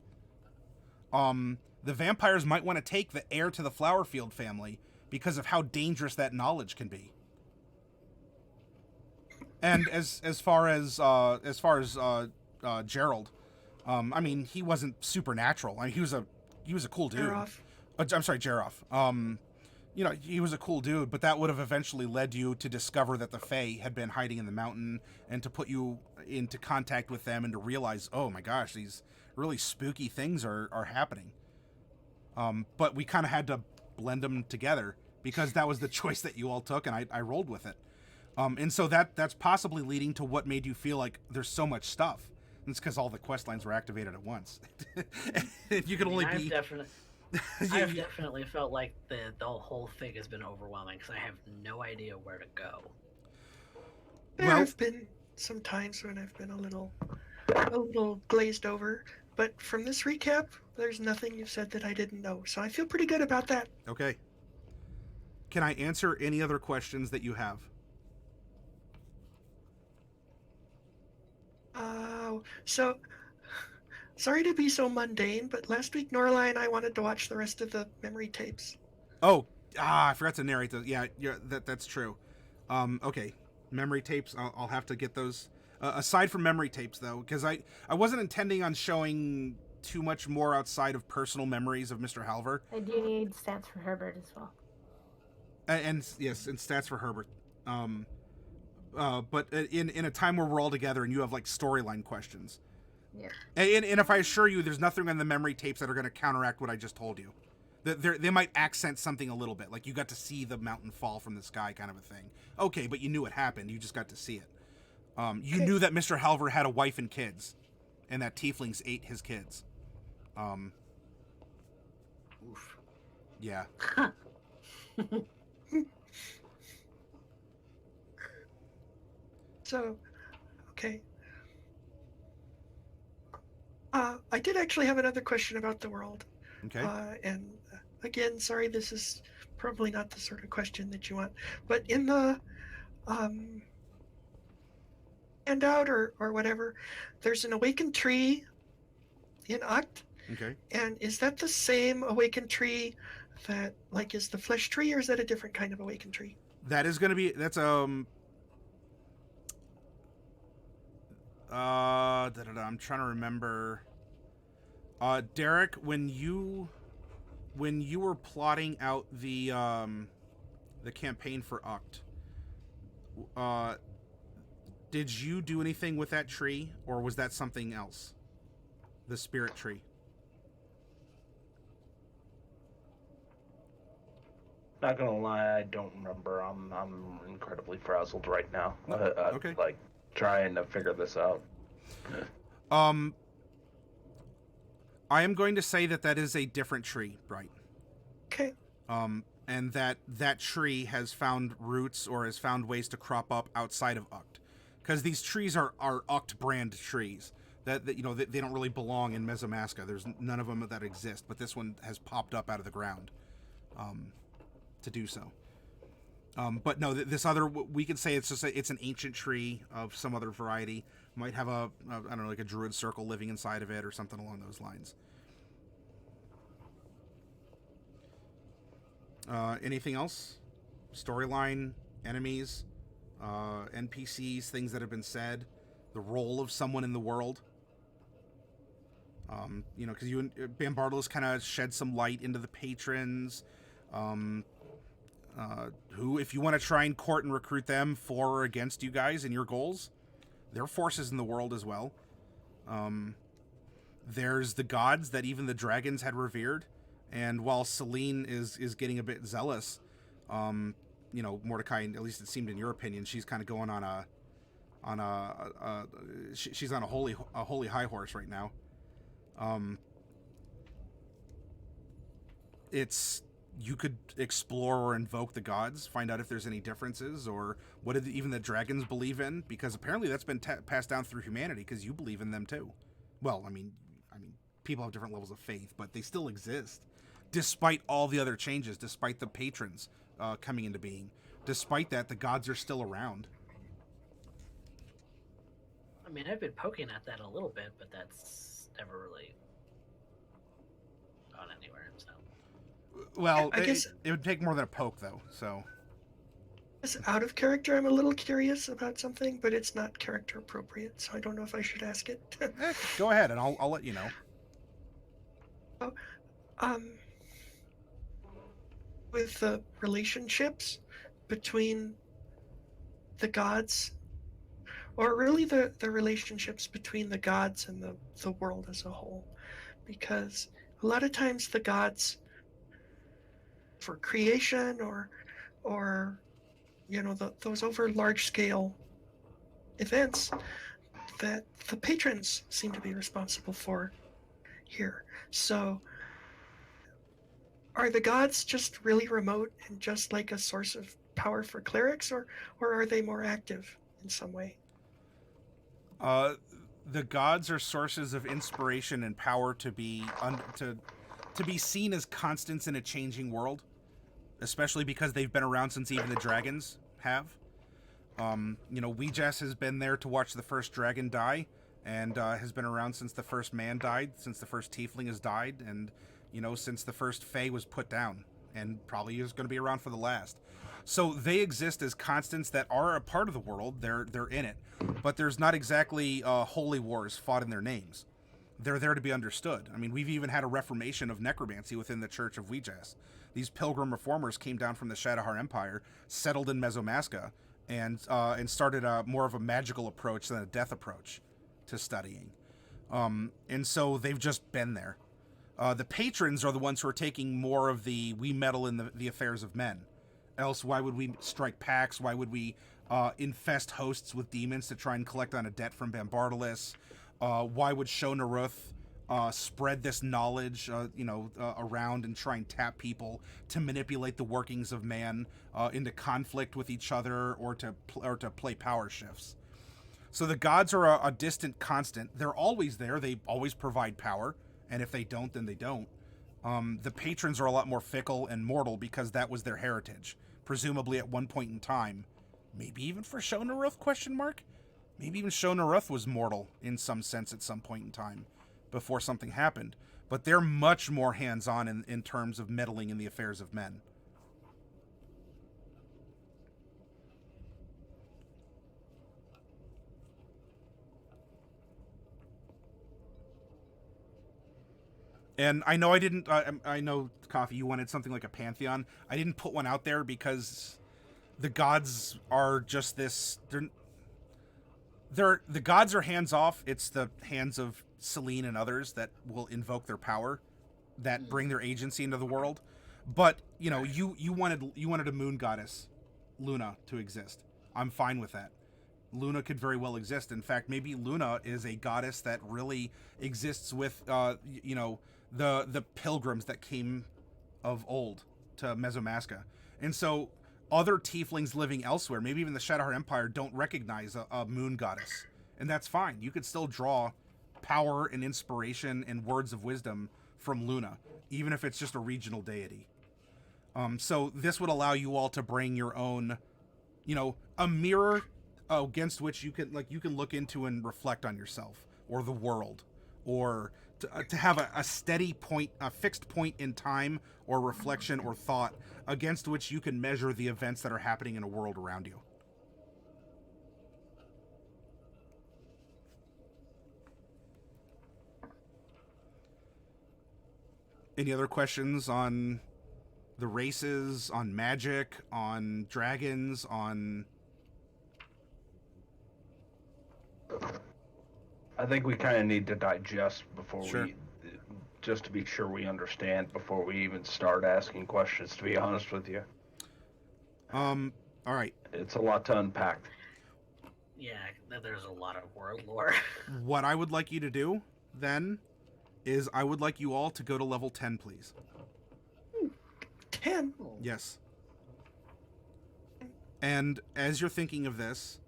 The vampires might want to take the heir to the Flowerfield family because of how dangerous that knowledge can be. And as far as Gerald, he wasn't supernatural. He was a he was a cool dude. Aroth. I'm sorry, Jeroth. He was a cool dude, but that would have eventually led you to discover that the Fae had been hiding in the mountain, and to put you into contact with them, and to realize, oh my gosh, these really spooky things are happening. But we kind of had to blend them together because that was the choice that you all took, and I rolled with it. And so that's possibly leading to what made you feel like there's so much stuff. And it's because all the quest lines were activated at once. You could only be... I've definitely felt like the whole thing has been overwhelming because I have no idea where to go. There have been some times when I've been a little glazed over, but from this recap, there's nothing you've said that I didn't know, so I feel pretty good about that. Okay. Can I answer any other questions that you have? So, sorry to be so mundane, but last week Norallie and I wanted to watch the rest of the memory tapes. Oh, I forgot to narrate those. Yeah, that's true. Okay, memory tapes. I'll have to get those. Aside from memory tapes, though, because I wasn't intending on showing too much more outside of personal memories of Mr. Halver. I do need stats for Herbert as well. And yes, and stats for Herbert. But in a time where we're all together and you have like storyline questions. Yeah. And if I assure you, there's nothing on the memory tapes that are going to counteract what I just told you. They might accent something a little bit, like you got to see the mountain fall from the sky, kind of a thing. Okay, but you knew it happened. You just got to see it. You knew that Mr. Halver had a wife and kids, and that tieflings ate his kids. Oof. Yeah. So, okay. I did actually have another question about the world. Okay. And again, sorry, this is probably not the sort of question that you want, but in the handout or whatever, there's an awakened tree in Uct. Okay. And is that the same awakened tree that like is the flesh tree, or is that a different kind of awakened tree? That is going to be I'm trying to remember. Derek, when you were plotting out the campaign for Uct, did you do anything with that tree, or was that something else? The spirit tree. Not gonna lie, I don't remember. I'm incredibly frazzled right now. Okay. Like trying to figure this out. I am going to say that is a different tree, Bright. Okay. And that tree has found roots or has found ways to crop up outside of Uct, because these trees are Uct brand trees that they don't really belong in Mesomasca. There's none of them that exist, but this one has popped up out of the ground, to do so. But no, this other, we could say it's an ancient tree of some other variety. Might have I don't know, like a druid circle living inside of it or something along those lines. Anything else? Storyline, enemies, NPCs, things that have been said, the role of someone in the world. Because you and Bambardo's kind of shed some light into the patrons. Who, if you want to try and court and recruit them for or against you guys and your goals, they're forces in the world as well. There's the gods that even the dragons had revered, and while Celine is getting a bit zealous, Mordecai, at least it seemed in your opinion, she's kind of going she's on a holy high horse right now. You could explore or invoke the gods, find out if there's any differences, or what did even the dragons believe in, because apparently that's been passed down through humanity, because you believe in them too. Well, I mean, people have different levels of faith, but they still exist, despite all the other changes, despite the patrons coming into being. Despite that, the gods are still around. I mean, I've been poking at that a little bit, but that's never really gone anywhere, so... Well, I guess it would take more than a poke, though, so... out of character, I'm a little curious about something, but it's not character appropriate, so I don't know if I should ask it. Go ahead, and I'll let you know. Um, with the relationships between the gods, or really the relationships between the gods and the world as a whole. Because a lot of times the gods, for creation or those over large scale events that the patrons seem to be responsible for here. So are the gods just really remote and just like a source of power for clerics, or are they more active in some way? The gods are sources of inspiration and power to be to be seen as constants in a changing world, especially because they've been around since even the dragons have. Weejas has been there to watch the first dragon die, and has been around since the first man died, since the first tiefling has died, and since the first fae was put down, and probably is going to be around for the last. So they exist as constants that are a part of the world. They're in it, but there's not exactly holy wars fought in their names. They're there to be understood. I mean, we've even had a reformation of necromancy within the Church of Weejas. These pilgrim reformers came down from the Shadowheart Empire, settled in Mesomaska, and started more of a magical approach than a death approach to studying. And so they've just been there. The patrons are the ones who are taking more of we meddle in the affairs of men. Else, why would we strike pacts? Why would we infest hosts with demons to try and collect on a debt from Bambardalis? Why would Shonaruth spread this knowledge, around and try and tap people to manipulate the workings of man into conflict with each other, or to play power shifts? So the gods are a distant constant. They're always there. They always provide power, and if they don't, then they don't. The patrons are a lot more fickle and mortal because that was their heritage. Presumably at one point in time, maybe even for Shonaruth, ? Maybe even Shonaruth was mortal in some sense at some point in time before something happened. But they're much more hands-on in terms of meddling in the affairs of men. And I know I didn't. I know, Coffee, you wanted something like a pantheon. I didn't put one out there because the gods are just this. The gods are hands off. It's the hands of Selene and others that will invoke their power, that bring their agency into the world. But you wanted a moon goddess, Luna, to exist. I'm fine with that. Luna could very well exist. In fact, maybe Luna is a goddess that really exists with the pilgrims that came of old to Mesomaska. And so other tieflings living elsewhere, maybe even the Shadowheart Empire, don't recognize a moon goddess. And that's fine. You could still draw power and inspiration and words of wisdom from Luna, even if it's just a regional deity. So this would allow you all to bring your own, a mirror against which you can look into and reflect on yourself or the world, or to have a steady point, a fixed point in time or reflection or thought against which you can measure the events that are happening in a world around you. Any other questions on the races, on magic, on dragons, on... I think we kind of need to digest before Sure. just to be sure we understand before we even start asking questions, to be honest with you. All right. It's a lot to unpack. Yeah, there's a lot of world lore. What I would like you to do, then, is I would like you all to go to level 10, please. 10? Yes. And as you're thinking of this,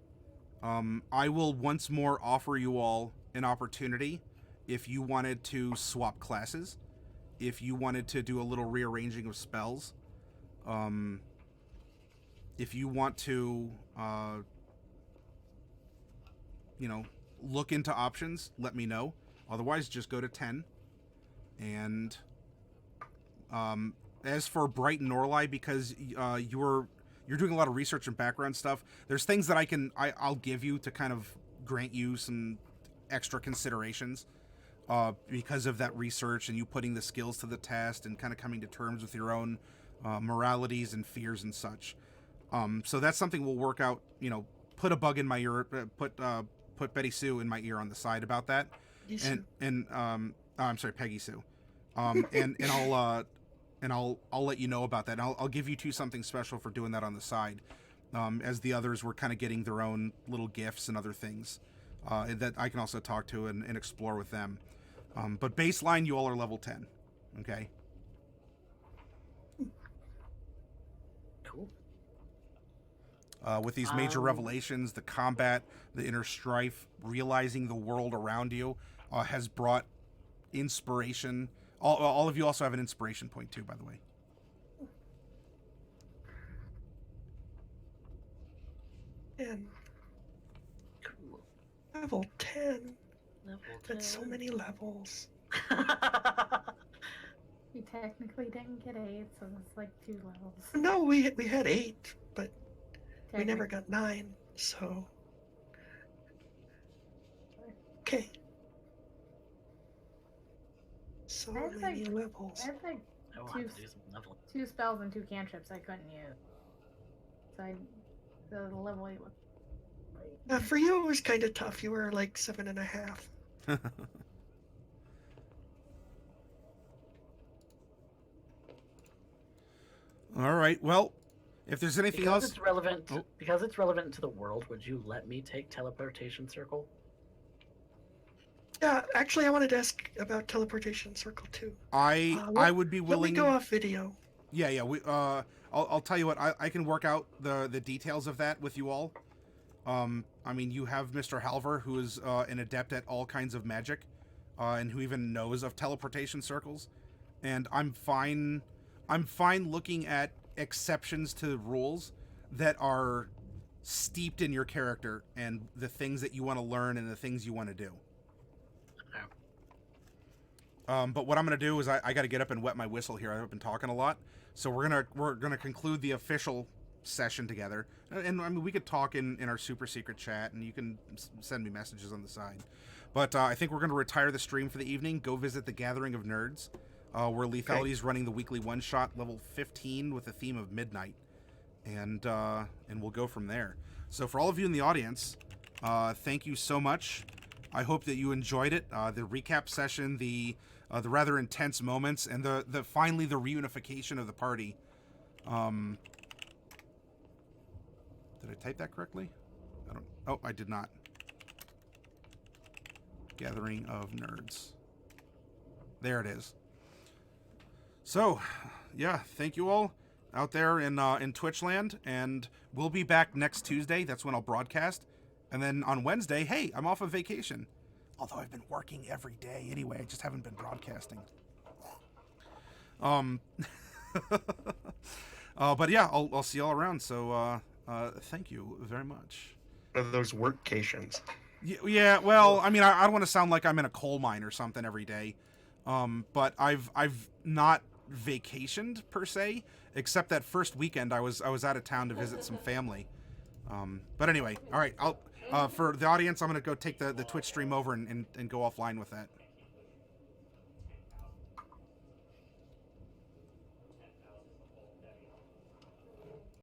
I will once more offer you all an opportunity if you wanted to swap classes, if you wanted to do a little rearranging of spells, if you want to, look into options, let me know. Otherwise, just go to 10. And as for Bright and Norallie, because you're doing a lot of research and background stuff, there's things that I'll give you to kind of grant you some extra considerations. because of that research and you putting the skills to the test and kind of coming to terms with your own moralities and fears and such. So that's something we'll work out. You know, put a bug in my ear, put Betty Sue in my ear on the side about that, and I'm sorry, Peggy Sue, and I'll let you know about that. And I'll give you two something special for doing that on the side, as the others were kind of getting their own little gifts and other things that I can also talk to and explore with them. But baseline, you all are level 10. Okay. Cool. With these major revelations, the combat, the inner strife, realizing the world around you has brought inspiration. All of you also have an inspiration point too, by the way. And Cool. level 10. Level 10. That's so many levels. We technically didn't get 8, so it's like 2 levels. No, we had 8, but we never got 9, so... Okay. So That's many like- levels. I had like I will Two- have to do some leveling. 2 spells and 2 cantrips I couldn't use. So the level 8 was... For you, it was kind of tough. You were like 7.5. All right. Well, if there's anything Because else, it's relevant. Oh. Because it's relevant to the world. Would you let me take teleportation circle? Yeah, actually, I wanted to ask about teleportation circle too. I would be willing. Let me go off video. Yeah. I'll tell you what. I can work out the details of that with you all. I mean, you have Mr. Halver, who is an adept at all kinds of magic, and who even knows of teleportation circles. And I'm fine looking at exceptions to rules that are steeped in your character and the things that you want to learn and the things you want to do. But what I'm gonna do is I got to get up and wet my whistle here. I've been talking a lot, so we're gonna conclude the official session together. And I mean, we could talk in our super secret chat, and you can send me messages on the side. But I think we're gonna retire the stream for the evening. Go visit the Gathering of Nerds, where Lethality is running the weekly one shot level 15 with the theme of midnight, and we'll go from there. So for all of you in the audience, thank you so much. I hope that you enjoyed it. The recap session, the rather intense moments, and the finally the reunification of the party. Did I type that correctly? I don't. Oh, I did not. Gathering of Nerds. There it is. So, yeah, thank you all out there in Twitch land, and we'll be back next Tuesday. That's when I'll broadcast, and then on Wednesday, hey, I'm off of vacation. Although I've been working every day anyway, I just haven't been broadcasting. But yeah, I'll see y'all around. So thank you very much. One of those workcations. Yeah. Well, I mean, I don't want to sound like I'm in a coal mine or something every day. But I've not vacationed per se, except that first weekend I was out of town to visit some family. But anyway, all right. I'll for the audience, I'm gonna go take the Twitch stream over and go offline with that.